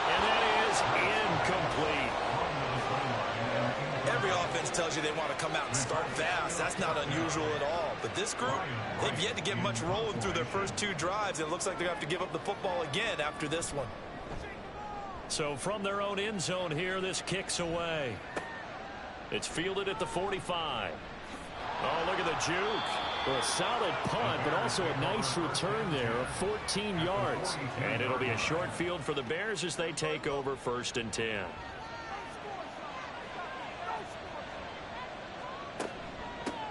And that is incomplete. Every offense tells you they want to come out and start fast. That's not unusual at all. But this group, they've yet to get much rolling through their first 2 drives. It looks like they're going to have to give up the football again after this one. So from their own end zone here, this kicks away. It's fielded at the 45. Oh, look at the juke. Well, a solid punt, but also a nice return there of 14 yards. And it'll be a short field for the Bears as they take over 1st and 10.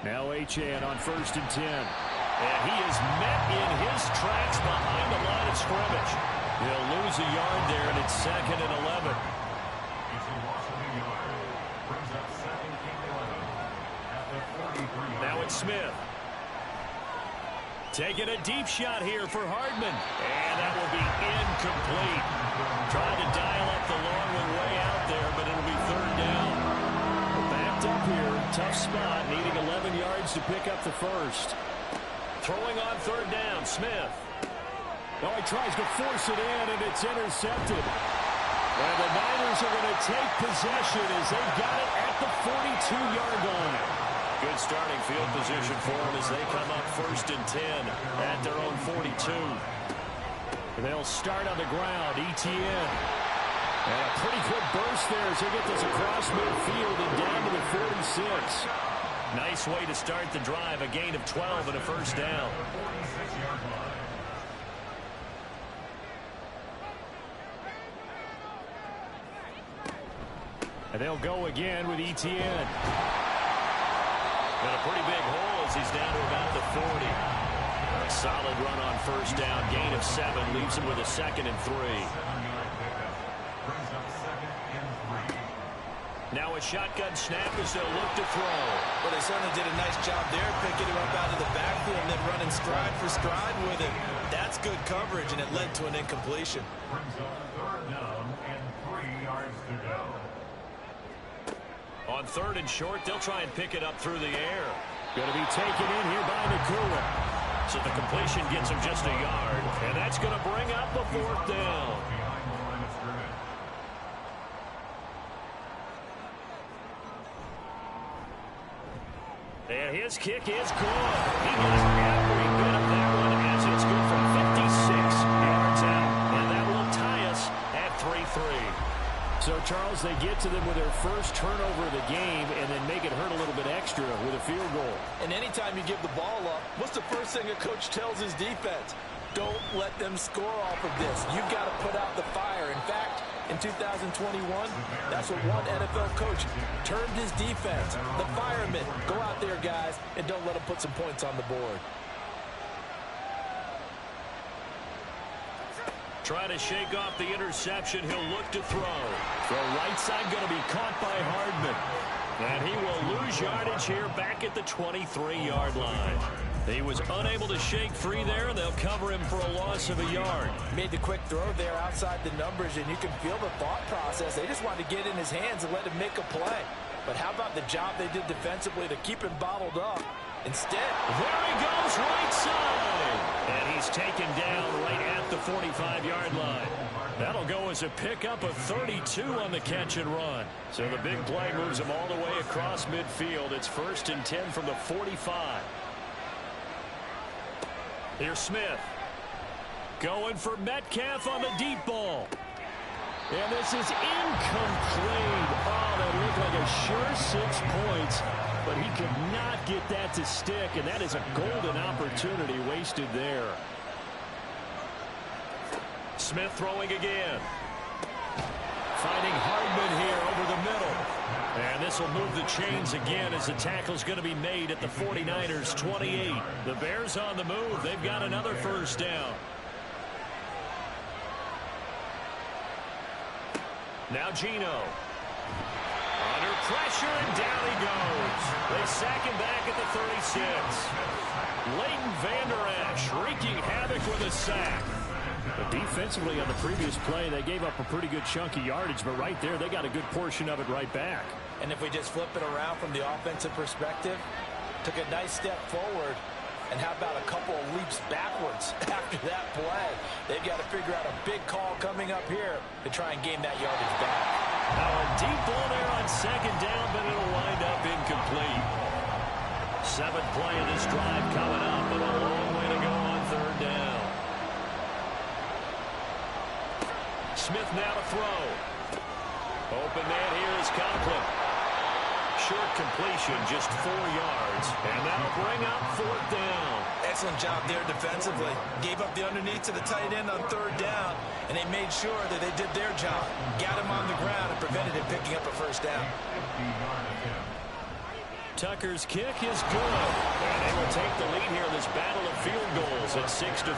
Now Achane on 1st and 10. And he is met in his tracks behind the line of scrimmage. He'll lose a yard there, and it's 2nd and 11. Now it's Smith. Taking a deep shot here for Hardman. And that will be incomplete. Trying to dial up the long one way out there, but it'll be 3rd down. Backed up here. Tough spot. Needing 11 yards to pick up the first. Throwing on 3rd down. Smith. Oh, he tries to force it in, and it's intercepted. And the Niners are going to take possession as they got it at the 42-yard line. Good starting field position for them as they come up 1st and 10 at their own 42. They'll start on the ground. Etienne. And a pretty quick burst there as they get this across midfield and down to the 46. Nice way to start the drive. A gain of 12 and a 1st down. And they'll go again with Etienne. And a pretty big hole as he's down to about the 40. A solid run on 1st down. Gain of 7 leaves him with a 2nd and 3. Now a shotgun snap as they'll look to throw. Well, they certainly did a nice job there, picking him up out of the backfield and then running stride for stride with him. That's good coverage, and it led to an incompletion. Brings up 3rd down and 3 yards to go. On 3rd and short, they'll try and pick it up through the air. Going to be taken in here by Nakua. So the completion gets him just a yard, and that's going to bring up a 4th down. Behind the line of scrimmage. And his kick is good. He gets every bit of that one as it's good from 56 yards out. And that will tie us at 3-3. So, Charles, they get to them with their first turnover of the game and then make it hurt a little bit extra with a field goal. And anytime you give the ball up, what's the first thing a coach tells his defense? Don't let them score off of this. You've got to put out the fire. In fact, in 2021, that's what one NFL coach termed his defense. The firemen. Go out there, guys, and don't let them put some points on the board. Trying to shake off the interception. He'll look to throw. The right side going to be caught by Hardman. And he will lose yardage here back at the 23-yard line. He was unable to shake free there, and they'll cover him for a loss of a yard. Made the quick throw there outside the numbers, and you can feel the thought process. They just wanted to get in his hands and let him make a play. But how about the job they did defensively to keep him bottled up? Instead, there he goes, right side. And he's taken down right at the 45-yard line. That'll go as a pickup of 32 on the catch and run. So the big play moves him all the way across midfield. It's 1st and 10 from the 45. Here's Smith. Going for Metcalf on the deep ball. And this is incomplete. Oh, that looked like a sure 6 points. But he could not get that to stick, and that is a golden opportunity wasted there. Smith throwing again. Finding Hardman here over the middle. And this this will move the chains again as the tackle's going to be made at the 49ers 28. The Bears on the move. They've got another first down. Now Geno. Under pressure, and down he goes. They sack him back at the 36. Leighton Vander Esch wreaking havoc with a sack. But defensively on the previous play, they gave up a pretty good chunk of yardage, but right there, they got a good portion of it right back. And if we just flip it around from the offensive perspective, took a nice step forward, and how about a couple of leaps backwards after that play? They've got to figure out a big call coming up here to try and gain that yardage back. Now a deep ball there on second down, but it'll wind up incomplete. 7th play of this drive coming up, but a long way to go on third down. Smith now to throw. Open man here is Conklin. Short completion, just 4 yards, and that'll bring up 4th down. Excellent job there defensively. Gave up the underneath to the tight end on third down, and they made sure that they did their job. Got him on the ground and prevented him picking up a first down. Tucker's kick is good, and they will take the lead here in this battle of field goals at 6-3.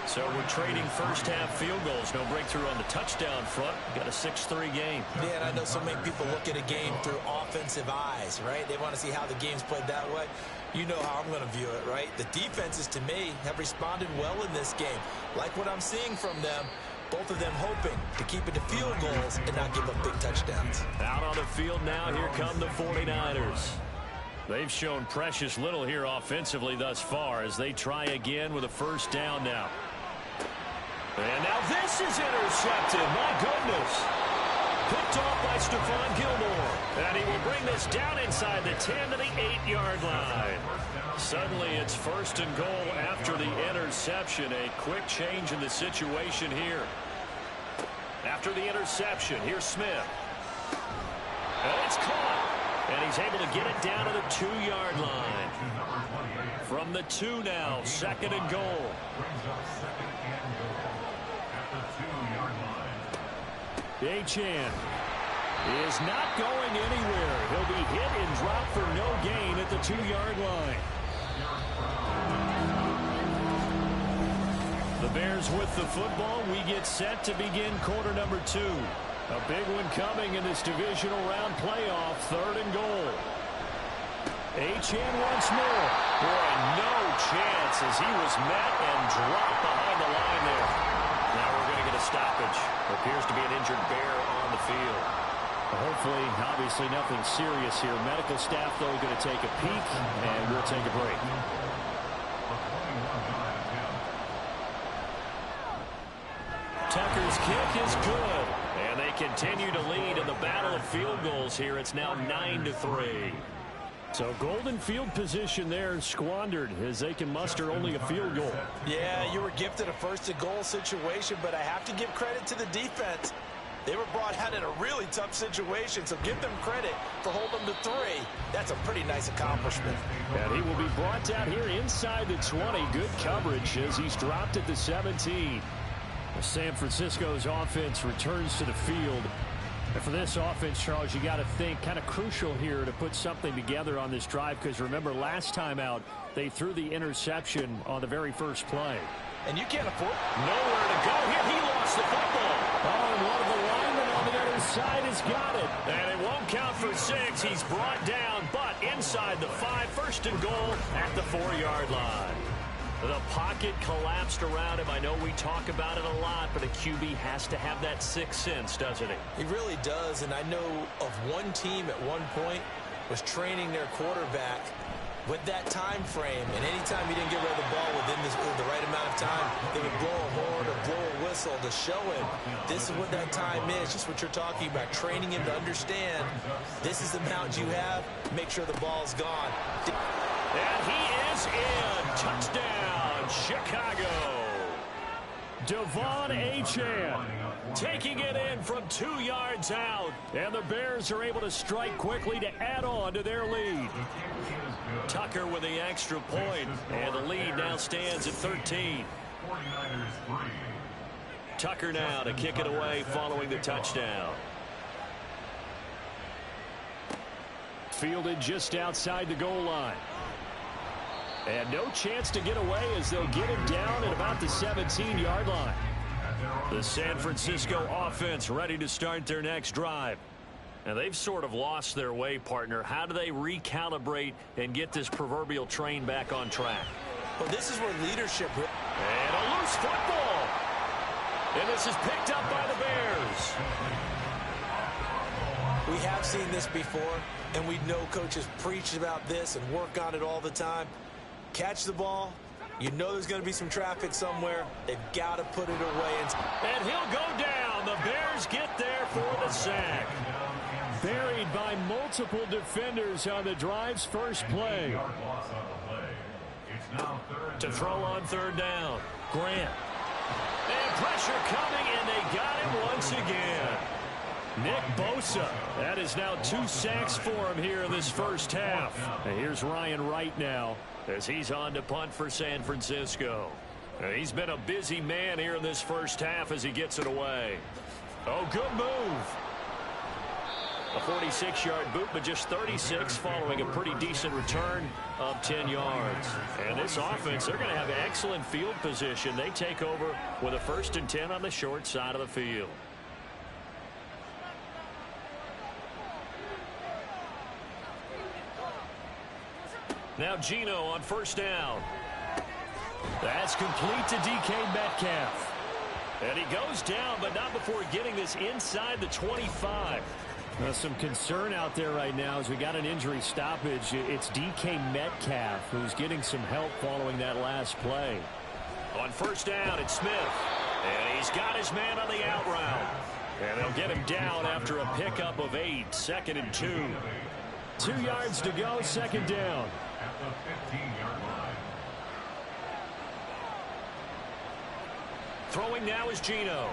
So we're trading first-half field goals. No breakthrough on the touchdown front. Got a 6-3 game. Yeah, and I know so many people look at a game through offensive eyes, right? They want to see how the game's played that way. You know how I'm going to view it, right? The defenses, to me, have responded well in this game. Like what I'm seeing from them, both of them hoping to keep it to field goals and not give up big touchdowns. Out on the field now, here come the 49ers. They've shown precious little here offensively thus far as they try again with a first down now. And now this is intercepted. My goodness. Picked off by Stephon Gilmore. And he will bring this down inside the 10 to the 8-yard line. Suddenly it's 1st and goal after the interception. A quick change in the situation here. After the interception, here's Smith. And it's caught. And he's able to get it down to the 2-yard line. From the 2 now, 2nd and goal. Achane is not going anywhere. He'll be hit and dropped for no gain at the 2-yard line. The Bears with the football. We get set to begin quarter number 2. A big one coming in this divisional round playoff. 3rd and goal. Achane once more. Boy, no chance as he was met and dropped behind the line there. Now we're going to get a stoppage. Appears to be an injured Bear on the field. Hopefully, obviously nothing serious here. Medical staff, though, going to take a peek, and we'll take a break. Tucker's kick is good, and they continue to lead in the battle of field goals here. It's now 9-3. So golden field position there squandered as they can muster only a field goal. Yeah, you were gifted a 1st and goal situation, but I have to give credit to the defense. They were brought out in a really tough situation, so give them credit for holding them to 3. That's a pretty nice accomplishment. And he will be brought down here inside the 20. Good coverage as he's dropped at the 17. San Francisco's offense returns to the field. And for this offense, Charles, you got to think kind of crucial here to put something together on this drive, because remember last time out they threw the interception on the very first play. And you can't afford nowhere to go here. He lost the football. Oh, and one of the linemen on the other side has got it. And it won't count for 6. He's brought down, but inside the 5, 1st and goal at the 4-yard line. The pocket collapsed around him. I know we talk about it a lot, but a QB has to have that 6th sense, doesn't he? He really does, and I know of one team at one point was training their quarterback with that time frame, and anytime he didn't get rid of the ball within the right amount of time, they would blow a horn or blow a whistle to show him this is what that time is, just what you're talking about, training him to understand this is the amount you have, make sure the ball's gone. And he is in. Touchdown, Chicago. Devon Achane taking it in from 2 yards out. And the Bears are able to strike quickly to add on to their lead. Tucker with the extra point, and the lead now stands at 13. Tucker now to kick it away following the touchdown. fielded just outside the goal line. And no chance to get away as they'll get him down at about the 17-yard line. The San Francisco offense ready to start their next drive. And they've sort of lost their way, partner. How do they recalibrate and get this proverbial train back on track? Well, this is where leadership... And a loose football. And this is picked up by the Bears. We have seen this before, and we know coaches preach about this and work on it all the time. Catch the ball. You know there's going to be some traffic somewhere. They've got to put it away. And he'll go down. The Bears get there for the sack. Buried by multiple defenders on the drive's first play. To throw on third down. Grant. And pressure coming, and they got him once again. Nick Bosa. That is now 2 sacks for him here in this first half. And here's Ryan Wright now as he's on to punt for San Francisco. He's been a busy man here in this first half as he gets it away. Oh, good move. A 46-yard boot, but just 36 following a pretty decent return of 10 yards. And this offense, they're going to have excellent field position. They take over with a 1st and 10 on the short side of the field. Now Geno on first down. That's complete to DK Metcalf. And he goes down, but not before getting this inside the 25. Some concern out there right now as we got an injury stoppage. It's DK Metcalf who's getting some help following that last play. On first down, it's Smith. And he's got his man on the out route. And they'll get him down after a pickup of 8. 2nd and 2. 2 yards to go, 2nd down. At the 15-yard line. Throwing now is Geno.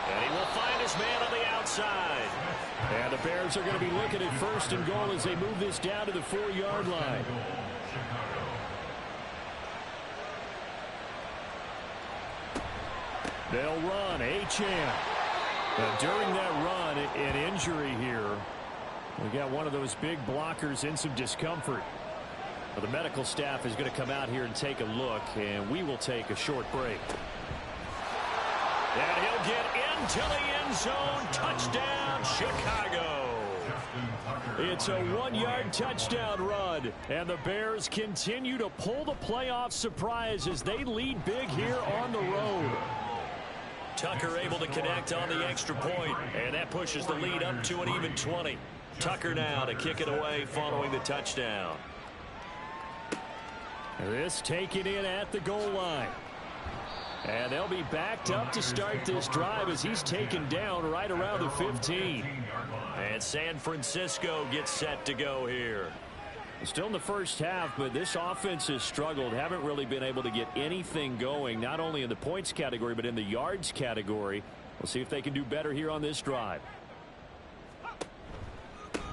And he will find his man on the outside. And the Bears are going to be looking at 1st and goal as they move this down to the 4-yard line. They'll run. Achane. During that run, an injury here. We got one of those big blockers in some discomfort. Well, the medical staff is going to come out here and take a look, and we will take a short break. And he'll get into the end zone. Touchdown, Chicago. It's a 1-yard touchdown run, and the Bears continue to pull the playoff surprise as they lead big here on the road. Tucker able to connect on the extra point, and that pushes the lead up to an even 20. Tucker now to kick it away following the touchdown. This taken in at the goal line. And they'll be backed up to start this drive as he's taken down right around the 15. And San Francisco gets set to go here. Still in the first half, but this offense has struggled. Haven't really been able to get anything going, not only in the points category, but in the yards category. We'll see if they can do better here on this drive.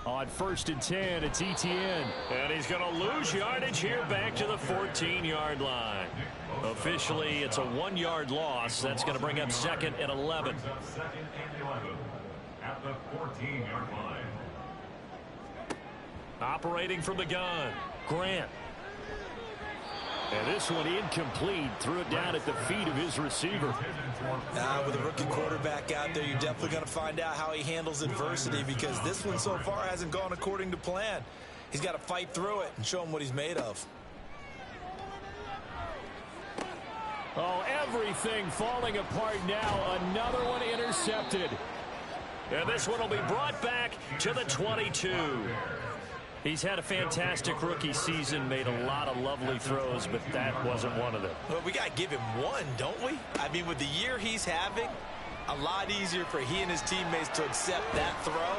On 1st and 10, it's Etienne. And he's going to lose yardage here back to the 14-yard line. Officially, it's a 1-yard loss. That's going to bring up 2nd and 11. At the 14-yard line. Operating from the gun, Grant. And this one incomplete. Threw it down at the feet of his receiver. With a rookie quarterback out there, you're definitely going to find out how he handles adversity, because this one so far hasn't gone according to plan. He's got to fight through it and show him what he's made of. Oh, everything falling apart now. Another one intercepted. And this one will be brought back to the 22. He's had a fantastic rookie season, made a lot of lovely throws, but that wasn't one of them. Well, we got to give him one, don't we? I mean, with the year he's having, a lot easier for he and his teammates to accept that throw,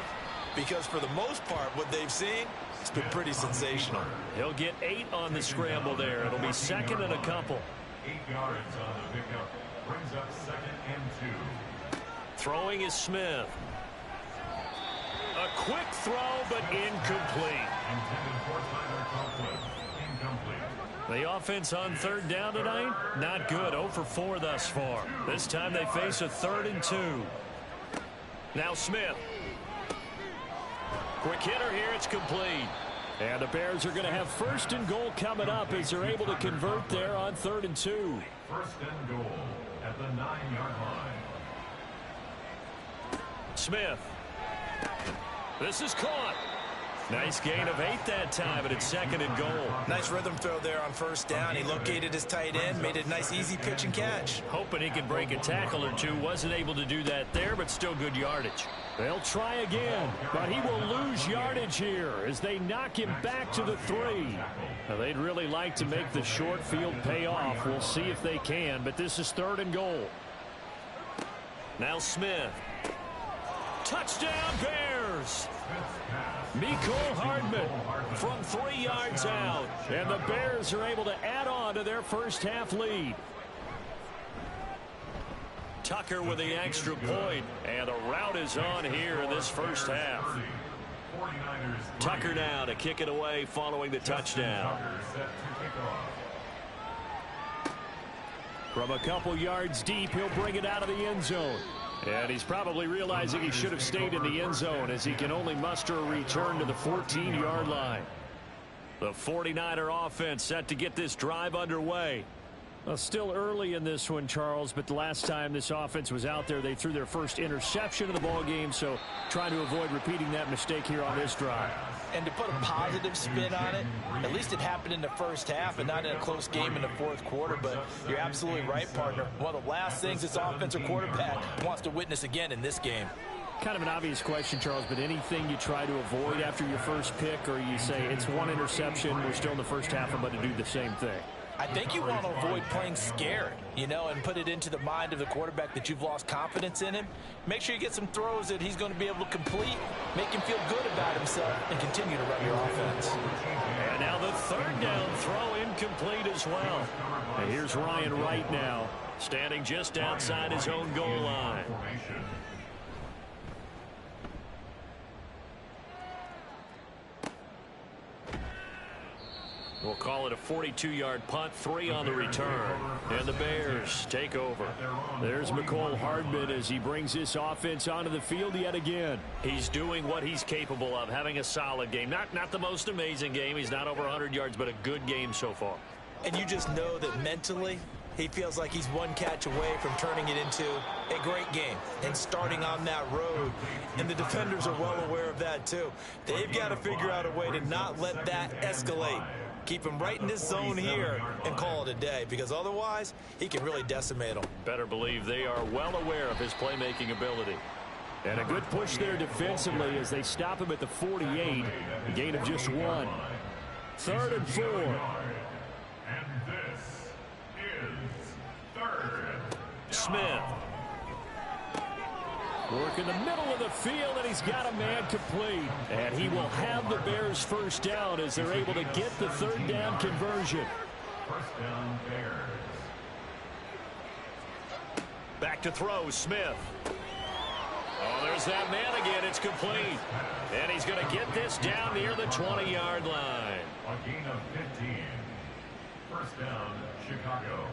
because for the most part, what they've seen, it's been pretty sensational. He'll get 8 on the scramble there. It'll be 2nd and a couple. 8 yards on the pickup. Brings up 2nd and 2. Throwing is Smith. A quick throw, but incomplete. Intended for Tyler Conklin. Incomplete. The offense on 3rd down tonight, not good. 0 for 4 thus far. This time they face a 3rd and 2. Now Smith. Quick hitter here. It's complete. And the Bears are going to have 1st and goal coming up as they're able to convert there on 3rd and 2. 1st and goal at the 9-yard line. Smith. This is caught. Nice gain of 8 that time, and it's 2nd and goal. Nice rhythm throw there on 1st down. He located his tight end, made it a nice easy pitch and catch. Hoping he can break a tackle or two. Wasn't able to do that there, but still good yardage. They'll try again, but he will lose yardage here as they knock him back to the 3. Now, they'd really like to make the short field pay off. We'll see if they can, but this is 3rd and goal. Now Smith. Touchdown Bears! Mecole Hardman from 3 yards out. And the Bears are able to add on to their first half lead. Tucker with the extra point. And the route is on here in this first half. Tucker now to kick it away following the touchdown. From a couple yards deep, he'll bring it out of the end zone. And he's probably realizing he should have stayed in the end zone as he can only muster a return to the 14-yard line. The 49er offense set to get this drive underway. Well, still early in this one, Charles, but the last time this offense was out there, they threw their first interception of the ball game, so trying to avoid repeating that mistake here on this drive. And to put a positive spin on it, at least it happened in the first half and not in a close game in the 4th quarter, but you're absolutely right, partner. One of the last things this offensive quarterback wants to witness again in this game. Kind of an obvious question, Charles, but anything you try to avoid after your first pick, or you say it's one interception, we're still in the first half, I'm going to do the same thing? I think you want to avoid playing scared, you know, and put it into the mind of the quarterback that you've lost confidence in him. Make sure you get some throws that he's going to be able to complete, make him feel good about himself, and continue to run your offense. And now the 3rd down throw incomplete as well. And here's Ryan Wright now, standing just outside his own goal line. We'll call it a 42-yard punt, 3 on the return. And the Bears take over. There's Mecole Hardman as he brings this offense onto the field yet again. He's doing what he's capable of, having a solid game. Not the most amazing game. He's not over 100 yards, but a good game so far. And you just know that mentally, he feels like he's one catch away from turning it into a great game and starting on that road. And the defenders are well aware of that, too. They've got to figure out a way to not let that escalate. Keep him right in this zone here and call it a day, because otherwise he can really decimate them. Better believe they are well aware of his playmaking ability. And a good push there defensively as they stop him at the 48. A gain of just 1. 3rd and 4. And this is 3rd. Smith. Work in the middle of the field, and he's got a man complete. And he will have the Bears first down as they're able to get the 3rd down conversion. 1st down Bears. Back to throw, Smith. Oh, there's that man again. It's complete. And he's going to get this down near the 20-yard line. A gain of 15. 1st down, Chicago.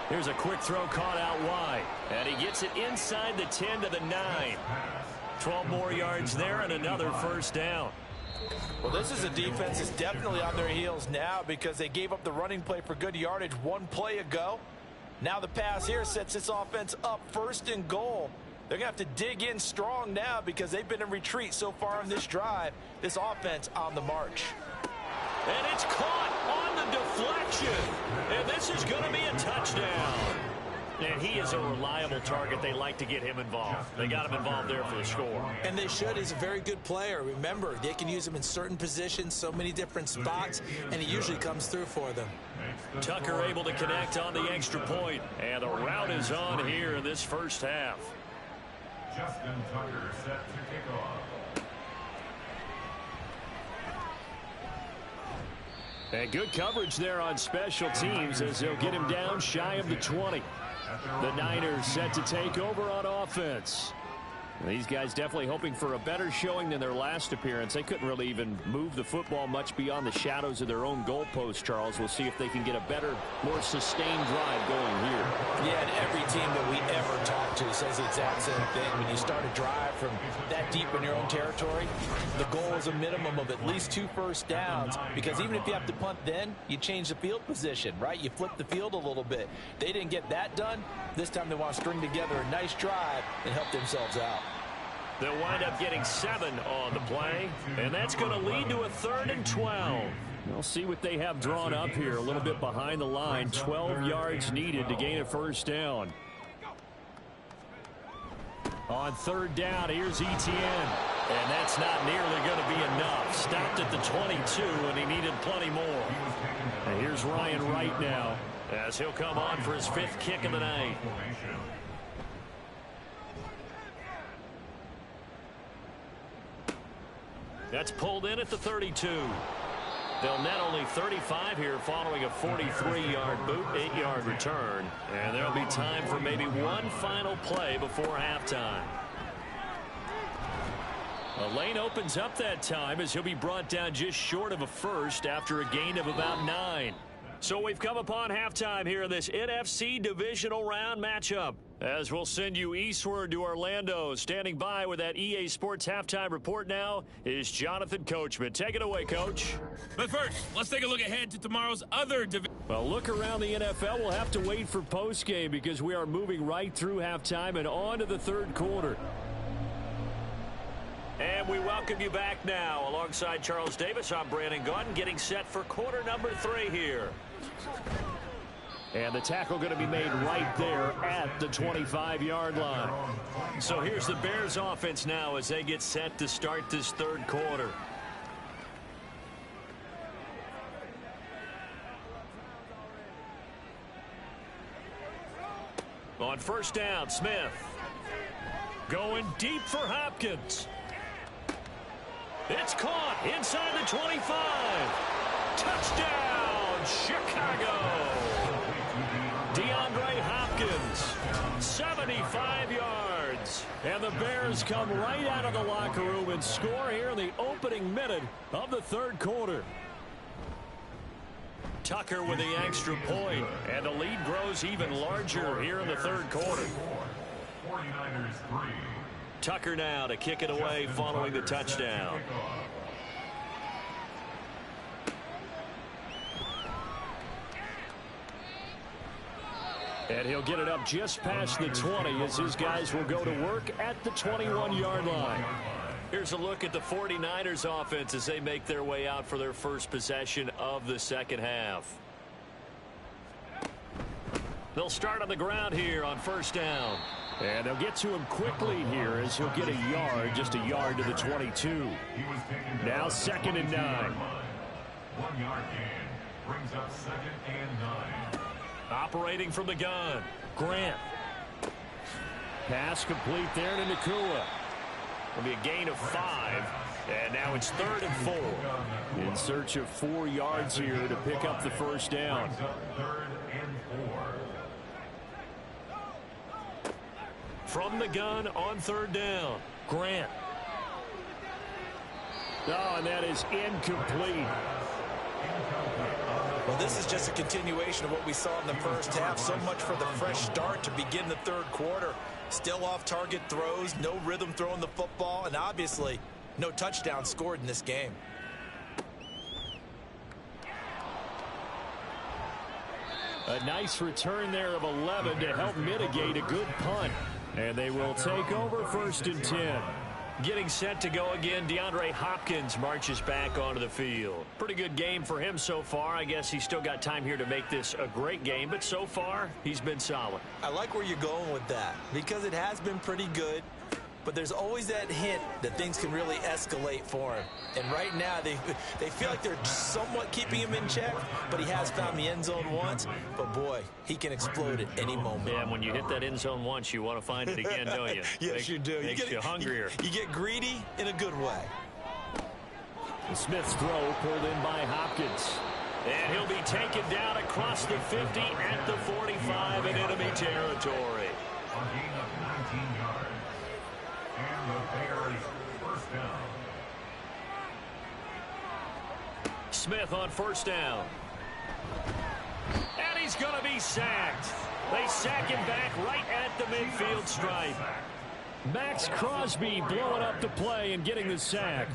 Here's a quick throw caught out wide. And he gets it inside the 10 to the 9. 12 more yards there and another first down. Well, this is a defense that's definitely on their heels now because they gave up the running play for good yardage one play ago. Now the pass here sets this offense up 1st and goal. They're going to have to dig in strong now because they've been in retreat so far on this drive. This offense on the march. And it's caught on the deflection. And this is going to be a touchdown. And he is a reliable target. They like to get him involved. They got him involved there for the score. And they should. He's a very good player. Remember, they can use him in certain positions, so many different spots, and he usually comes through for them. Tucker able to connect on the extra point. And the route is on here in this first half. Justin Tucker set to kick off. And good coverage there on special teams as they'll get him down shy of the 20. The Niners set to take over on offense. These guys definitely hoping for a better showing than their last appearance. They couldn't really even move the football much beyond the shadows of their own goalpost, Charles. We'll see if they can get a better, more sustained drive going here. Yeah, and every team that we ever talk to to says the exact same thing. When you start a drive from that deep in your own territory, the goal is a minimum of at least 2 first downs, because even if you have to punt then, you change the field position, right? You flip the field a little bit. They didn't get that done. This time they want to string together a nice drive and help themselves out. They'll wind up getting 7 on the play, and that's going to lead to a 3rd and 12. We'll see what they have drawn up here. A little bit behind the line. 12 yards needed to gain a first down. On 3rd down, here's Etienne. And that's not nearly going to be enough. Stopped at the 22, and he needed plenty more. And here's Ryan Wright now, as he'll come on for his 5th kick of the night. That's pulled in at the 32. They'll net only 35 here following a 43-yard boot, 8-yard return. And there'll be time for maybe one final play before halftime. A lane opens up that time as he'll be brought down just short of a first after a gain of about 9. So we've come upon halftime here in this NFC divisional round matchup, as we'll send you eastward to Orlando. Standing by with that EA Sports halftime report now is Jonathan Coachman. Take it away, Coach. But first, let's take a look ahead to tomorrow's other division. Well, look around the NFL. We'll have to wait for postgame because we are moving right through halftime and on to the 3rd quarter. And we welcome you back now. Alongside Charles Davis, I'm Brandon Gaudin, getting set for quarter number 3 here. And the tackle going to be made right there at the 25-yard line. So here's the Bears offense now as they get set to start this 3rd quarter. On 1st down, Smith. Going deep for Hopkins. It's caught inside the 25. Touchdown, Chicago. DeAndre Hopkins, 75 yards. And the Bears come right out of the locker room and score here in the opening minute of the 3rd quarter. Tucker with the extra point, and the lead grows even larger here in the 3rd quarter. 49ers 3. Tucker now to kick it away following the touchdown. And he'll get it up just past the 20 as his guys will go to work at the 21-yard line. Here's a look at the 49ers offense as they make their way out for their first possession of the 2nd half. They'll start on the ground here on 1st down. And they'll get to him quickly here as he'll get a yard, just a yard to the 22. Now 2nd and 9. 1 yard gain brings up 2nd and 9. Operating from the gun, Grant. Pass complete there to Nacua. Will be a gain of 5. And now it's 3rd and 4. In search of 4 yards here to pick up the first down. 3rd and 4. From the gun on 3rd down, Grant. Oh, and that is incomplete. Well, this is just a continuation of what we saw in the first half. So much for the fresh start to begin the 3rd quarter. Still off-target throws, no rhythm throwing the football, and obviously no touchdown scored in this game. A nice return there of 11 to help mitigate a good punt. And they will take over 1st and 10. Getting set to go again, DeAndre Hopkins marches back onto the field. Pretty good game for him so far. I guess he's still got time here to make this a great game, but so far, he's been solid. I like where you're going with that because it has been pretty good, but there's always that hint that things can really escalate for him. And right now, they feel like they're somewhat keeping him in check, but he has found the end zone once. But, boy, he can explode at any moment. Yeah, when you hit that end zone once, you want to find it again, don't you? Yes, you do. Makes you hungrier. You get greedy in a good way. Smith's throw pulled in by Hopkins. And he'll be taken down across the 50 at the 45 in enemy territory. A gain of 19 yards. And the Bears 1st down. Smith on 1st down. And he's going to be sacked. They sack him back right at the midfield stripe. Max Crosby blowing up the play and getting the sack.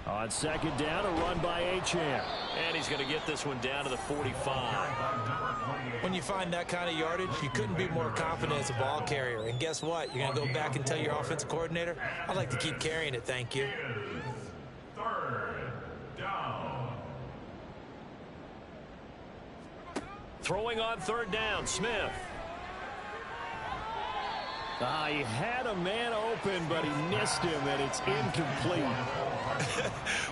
On second down, a run by Achane. And he's going to get this one down to the 45. When you find that kind of yardage, you couldn't be more confident as a ball carrier. And guess what? You're going to go back and tell your offensive coordinator, I'd like to keep carrying it, thank you. Third down. Throwing on third down, Smith. He had a man open, but he missed him, and it's incomplete.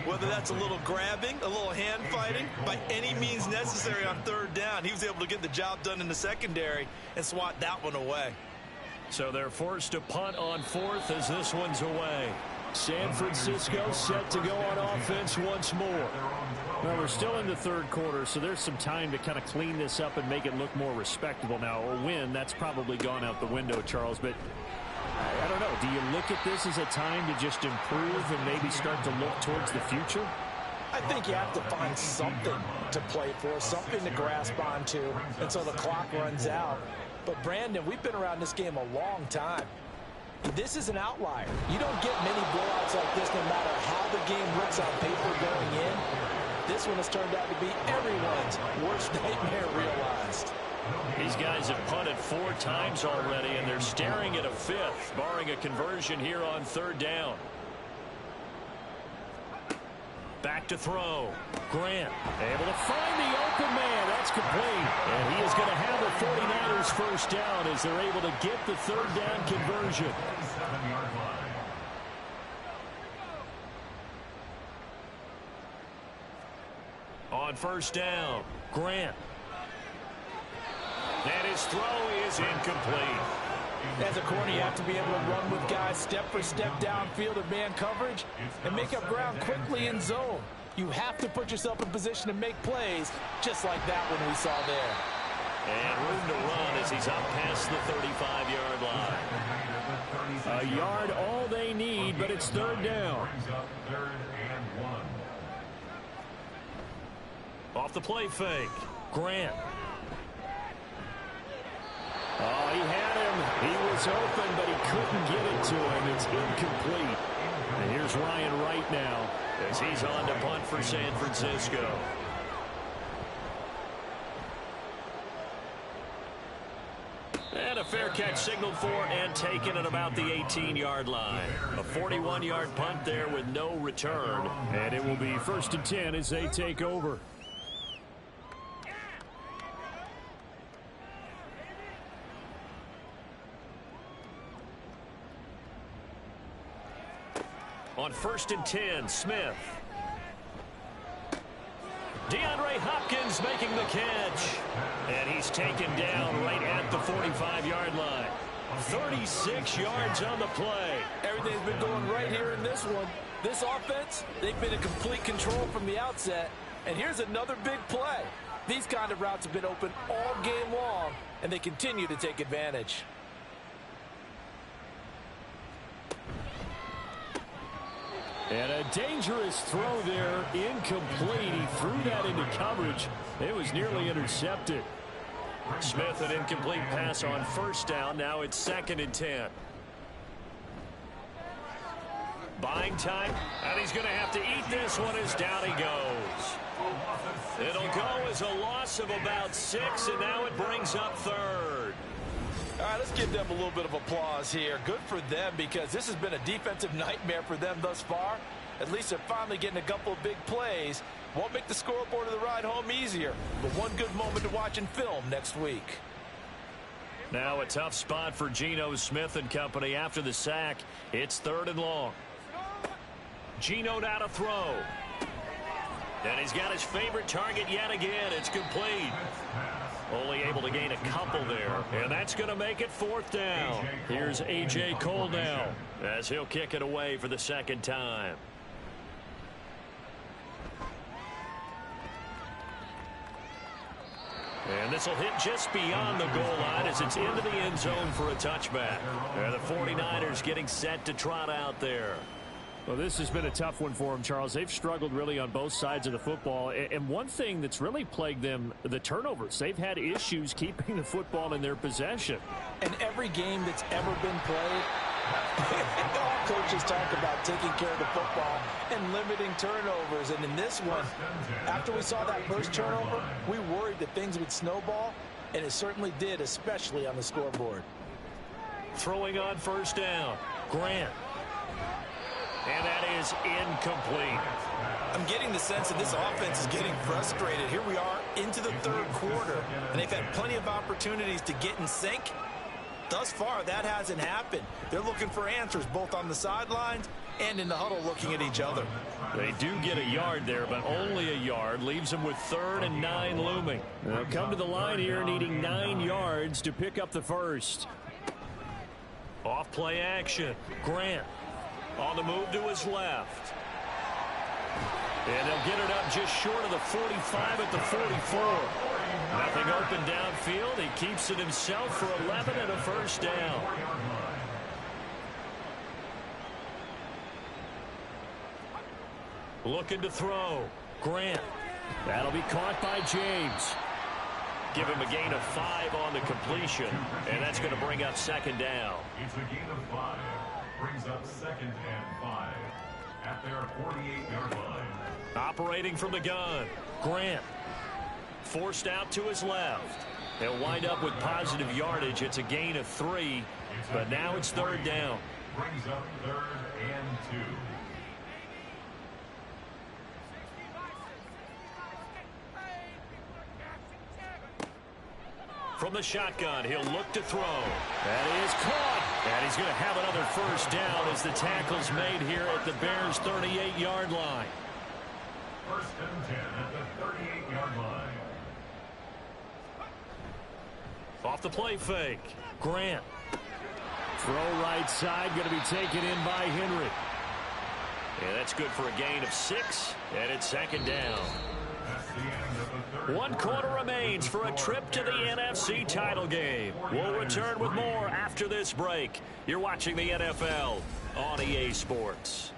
Whether that's a little grabbing, a little hand fighting, by any means necessary on third down, he was able to get the job done in the secondary and swat that one away. So they're forced to punt on fourth as this one's away. San Francisco set to go on offense once more. Well, we're still in the third quarter, so there's some time to kind of clean this up and make it look more respectable. Now, a win, that's probably gone out the window, Charles, but I don't know. Do you look at this as a time to just improve and maybe start to look towards the future? I think you have to find something to play for, something to grasp onto until the clock runs out. But, Brandon, we've been around this game a long time. This is an outlier. You don't get many blowouts like this no matter how the game looks on paper going in. This one has turned out to be everyone's worst nightmare realized. These guys have punted 4 times already, and they're staring at a 5th, barring a conversion here on third down. Back to throw. Grant able to find the open man. That's complete. And he is going to have the 49ers first down as they're able to get the third down conversion. On first down, Grant. And his throw is incomplete. As a corner, you have to be able to run with guys step for step downfield of man coverage and make up ground quickly in zone. You have to put yourself in position to make plays just like that one we saw there. And room to run as he's up past the 35-yard line. A yard all they need, but it's third down. Off the play fake, Grant. Oh, he had him. He was open, but he couldn't get it to him. It's incomplete. And here's Ryan Wright now as he's on to punt for San Francisco. And a fair catch signaled for and taken at about the 18-yard line. A 41-yard punt there with no return. And it will be 1st and 10 as they take over. On 1st and 10, Smith. DeAndre Hopkins making the catch. And he's taken down right at the 45-yard line. 36 yards on the play. Everything's been going right here in this one. This offense, they've been in complete control from the outset. And here's another big play. These kind of routes have been open all game long, and they continue to take advantage. And a dangerous throw there, incomplete. He threw that into coverage. It was nearly intercepted. Smith, an incomplete pass on first down. Now it's 2nd and 10. Buying time, and he's going to have to eat this one as down he goes. It'll go as a loss of about 6, and now it brings up third. All right, let's give them a little bit of applause here. Good for them because this has been a defensive nightmare for them thus far. At least they're finally getting a couple of big plays. Won't make the scoreboard of the ride home easier, but one good moment to watch in film next week. Now a tough spot for Geno Smith and company after the sack. It's 3rd and long. Geno now to throw. And he's got his favorite target yet again. It's complete. Only able to gain a couple there. And that's going to make it 4th down. Here's A.J. Cole now as he'll kick it away for the 2nd time. And this will hit just beyond the goal line as it's into the end zone for a touchback. And the 49ers getting set to trot out there. Well, this has been a tough one for them, Charles. They've struggled really on both sides of the football. And one thing that's really plagued them, the turnovers. They've had issues keeping the football in their possession. In every game that's ever been played, all coaches talk about taking care of the football and limiting turnovers. And in this one, after we saw that first turnover, we worried that things would snowball, and it certainly did, especially on the scoreboard. Throwing on first down, Grant. And that is incomplete. I'm getting the sense that this offense is getting frustrated. Here we are into the third quarter, and they've had plenty of opportunities to get in sync. Thus far, that hasn't happened. They're looking for answers both on the sidelines and in the huddle looking at each other. They do get a yard there, but only a yard. Leaves them with 3rd and 9 looming. They'll come to the line here needing 9 yards to pick up the first. Off play action. Grant on the move to his left. And they'll get it up just short of the 45 at the 44. Nothing open downfield. He keeps it himself for 11 and a first down. Looking to throw. Grant. That'll be caught by James. Give him a gain of 5 on the completion, and that's going to bring up 2nd down. It's a gain of 5. Brings up 2nd and 5 at their 48-yard line. Operating from the gun, Grant. Forced out to his left. They'll wind up with positive yardage. It's a gain of 3, but now it's 3rd down. Brings up 3rd and 2. From the shotgun, he'll look to throw. That is caught. And he's going to have another first down as the tackle's made here at the Bears' 38-yard line. 1st and 10 at the 38-yard line. Off the play fake. Grant. Throw right side, going to be taken in by Henry. And that's good for a gain of 6, and it's 2nd down. 1 quarter remains for a trip to the NFC title game. We'll return with more after this break. You're watching the NFL on EA Sports.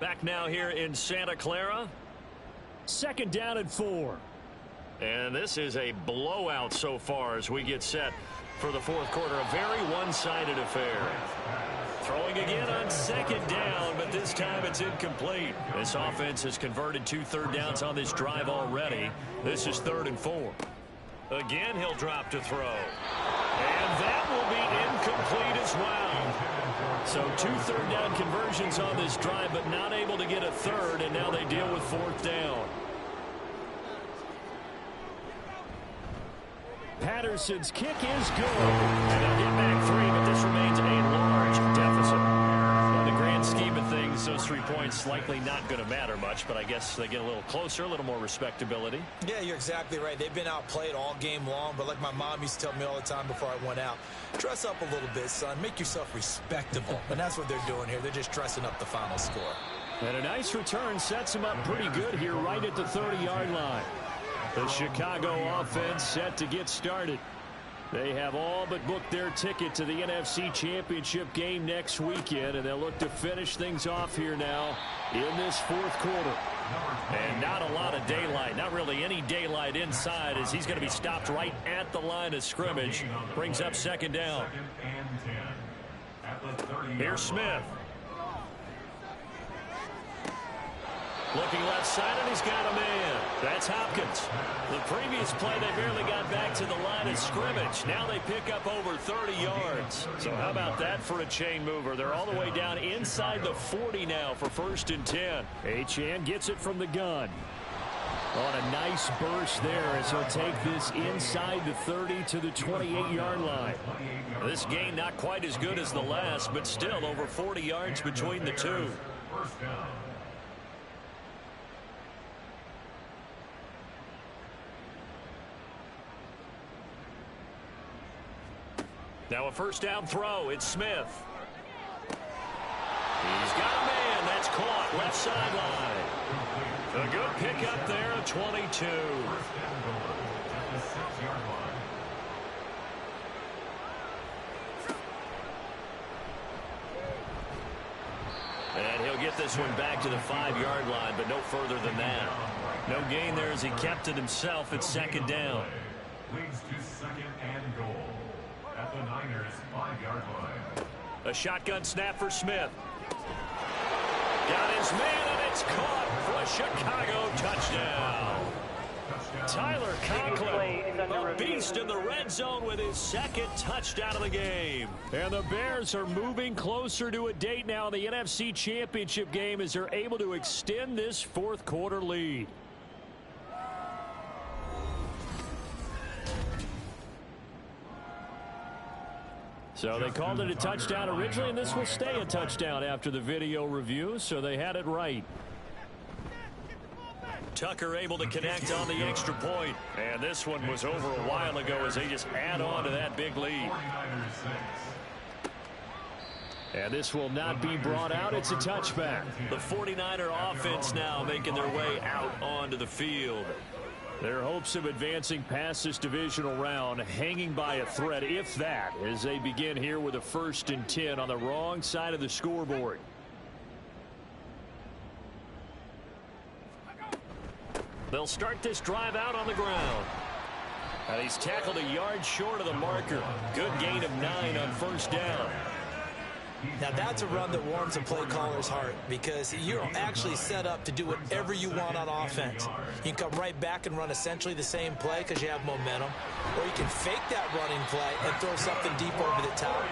Back now here in Santa Clara. 2nd down and 4. And this is a blowout so far as we get set for the 4th quarter. A very one-sided affair. Throwing again on 2nd down, but this time it's incomplete. This offense has converted 2 third downs on this drive already. This is 3rd and 4. Again, he'll drop to throw. And that will be incomplete as well. So 2 third down conversions on this drive, but not able to get a 3rd, and now they deal with 4th down. Patterson's kick is good. And they'll get back 3, but this remains a large deficit. In the grand scheme of things, those 3 points likely not going to matter much, but I guess they get a little closer, a little more respectability. Yeah, you're exactly right. They've been outplayed all game long, but like my mom used to tell me all the time before I went out, dress up a little bit, son. Make yourself respectable. And that's what they're doing here. They're just dressing up the final score. And a nice return sets them up pretty good here right at the 30-yard line. The Chicago offense set to get started. They have all but booked their ticket to the NFC Championship game next weekend, and they'll look to finish things off here now in this 4th quarter. And not a lot of daylight, not really any daylight inside, as he's going to be stopped right at the line of scrimmage. Brings up 2nd down. Here's Smith. Looking left side, and he's got a man. That's Hopkins. The previous play, they barely got back to the line of scrimmage. Now they pick up over 30 yards. So how about that for a chain mover? They're all the way down inside the 40 now for 1st and 10. Achane gets it from the gun. On a nice burst there as he'll take this inside the 30 to the 28-yard line. This gain not quite as good as the last, but still over 40 yards between the two. Now a 1st down throw. It's Smith. He's got a man. That's caught. Left sideline. A good pickup there at 22. And he'll this one back to the 5-yard line, but no further than that. No gain there as he kept it himself at second down. Leads to second and goal at the Niners' 5-yard line. A shotgun snap for Smith. Got his man, and it's caught for a Chicago touchdown. Tyler Conklin, a beast in the red zone with his second touchdown of the game. And the Bears are moving closer to a date now in the NFC Championship game as they're able to extend this fourth quarter lead. So they called it a touchdown originally, and this will stay a touchdown after the video review, so they had it right. Tucker able to connect on the extra point. And this one was over a while ago as they just add on to that big lead. And this will not be brought out. It's a touchback. The 49er offense now making their way out onto the field. Their hopes of advancing past this divisional round hanging by a thread, if that, as they begin here with a 1st and 10 on the wrong side of the scoreboard. They'll start this drive out on the ground. And he's tackled a yard short of the marker. Good gain of 9 on 1st down. Now that's a run that warms a play caller's heart because you're actually set up to do whatever you want on offense. You can come right back and run essentially the same play because you have momentum, or you can fake that running play and throw something deep over the top,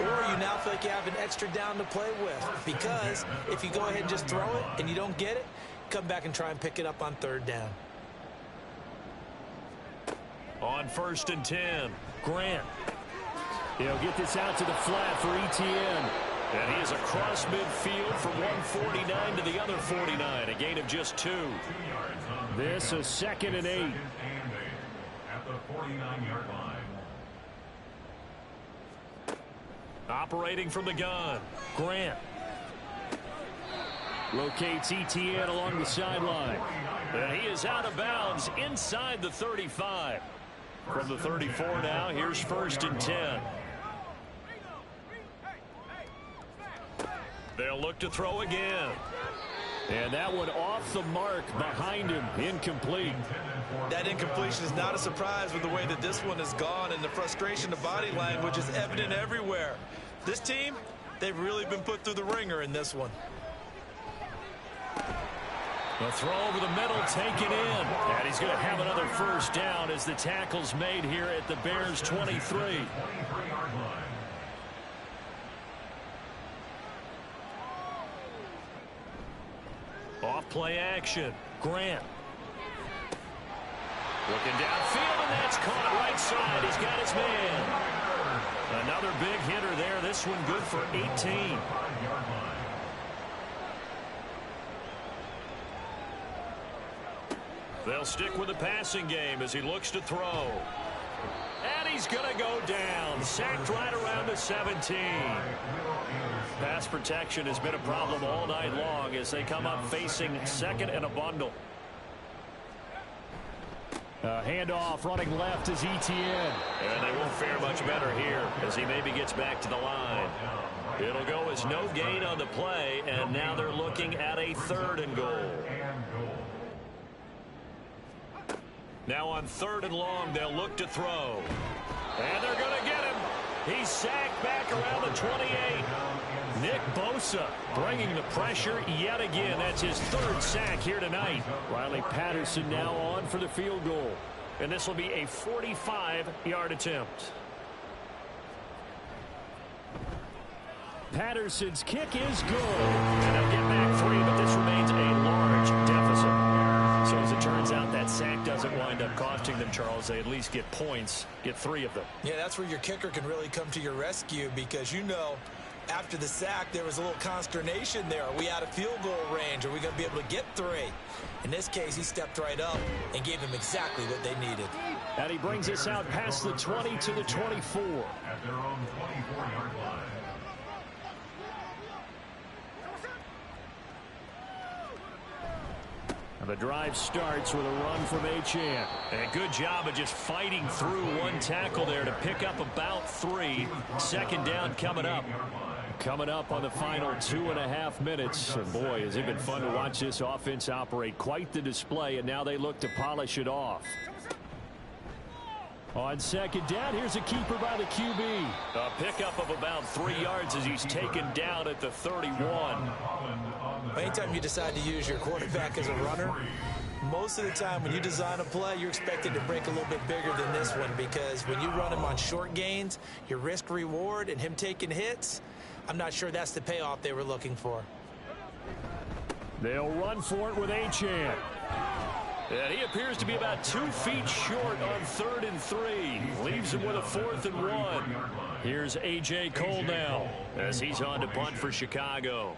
or you now feel like you have an extra down to play with because if you go ahead and just throw it and you don't get it, come back and try and pick it up on 3rd down. On 1st and 10, Grant. He'll get this out to the flat for Etienne. And he is across midfield from 149 to the other 49. A gain of just 2. This a 2nd and 8. At the 49-yard line. Operating from the gun, Grant. Locates Etienne along the sideline. And he is out of bounds inside the 35. From the 34 now, here's 1st and 10. They'll look to throw again. And that one off the mark behind him, incomplete. That incompletion is not a surprise with the way that this one has gone, and the frustration of body language is evident everywhere. This team, they've really been put through the ringer in this one. The throw over the middle taken in. And he's going to have another 1st down as the tackle's made here at the Bears 23. Off play action, Grant. Looking downfield, and that's caught right side. He's got his man. Another big hitter there. This one good for 18. They'll stick with the passing game as he looks to throw. And he's going to go down. Sacked right around the 17. Pass protection has been a problem all night long as they come up facing 2nd and a bundle. Handoff running left is Etienne. And they won't fare much better here as he maybe gets back to the line. It'll go as no gain on the play, and now they're looking at a 3rd and goal. Now on 3rd and long, they'll look to throw. And they're going to get him. He's sacked back around the 28. Nick Bosa bringing the pressure yet again. That's his 3rd sack here tonight. Riley Patterson now on for the field goal. And this will be a 45-yard attempt. Patterson's kick is good. And they'll get back 3, but this remains a large deficit. So as it turns out, that sack doesn't wind up costing them, Charles. They at least get points, get 3 of them. Yeah, that's where your kicker can really come to your rescue because, you know, after the sack, there was a little consternation there. Are we out of field goal range? Are we going to be able to get 3? In this case, he stepped right up and gave them exactly what they needed. And he brings us out past the 20 to the 24. At their own 24-yard line. And the drive starts with a run from Achane. And a good job of just fighting through one tackle there to pick up about 3. 2nd down coming up. Coming up on the final 2.5 minutes. And boy, has it been fun to watch this offense operate. Quite the display, and now they look to polish it off. On second down, here's a keeper by the QB. A pickup of about 3 yards as he's taken down at the 31. Anytime you decide to use your quarterback as a runner, most of the time when you design a play, you're expected to break a little bit bigger than this one, because when you run him on short gains, your risk reward and him taking hits, I'm not sure that's the payoff they were looking for. They'll run for it with Achane. And he appears to be about 2 feet short on 3rd and 3. Leaves him with a 4th and 1. Here's A.J. Cole now as he's on to punt for Chicago.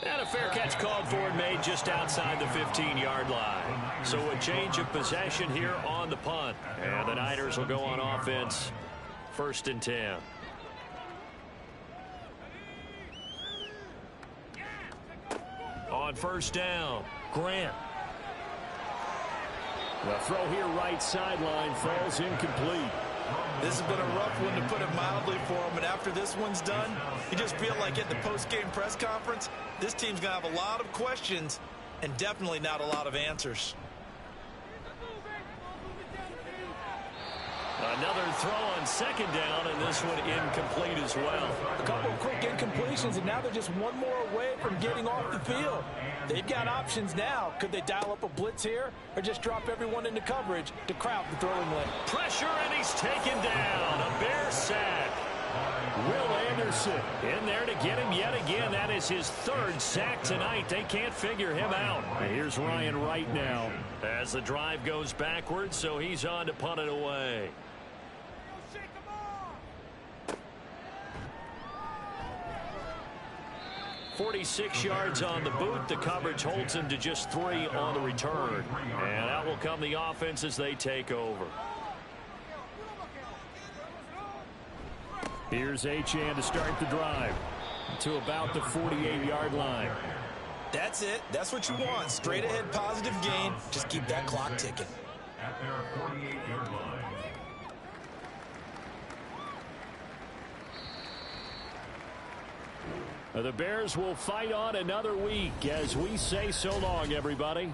And a fair catch called for and made just outside the 15-yard line. So a change of possession here on the punt. And the Niners will go on offense. 1st and 10. On 1st down, Grant. The throw here right sideline falls incomplete. This has been a rough one, to put it mildly, for him. And after this one's done, you just feel like at the post-game press conference, this team's going to have a lot of questions and definitely not a lot of answers. Another throw on 2nd down, and this one incomplete as well. A couple of quick incompletions, and now they're just one more away from getting off the field. They've got options now. Could they dial up a blitz here or just drop everyone into coverage to crowd the throwing lane? Pressure, and he's taken down. A Bear sack. Will Anderson in there to get him yet again. That is his 3rd sack tonight. They can't figure him out. And here's Ryan Wright now as the drive goes backwards, so he's on to punt it away. 46 yards on the boot. The coverage holds him to just 3 on the return. And out will come the offense as they take over. Here's Achane to start the drive to about the 48-yard line. That's it. That's what you want. Straight ahead positive gain. Just keep that clock ticking. At their 48-yard line. The Bears will fight on another week as we say so long, everybody.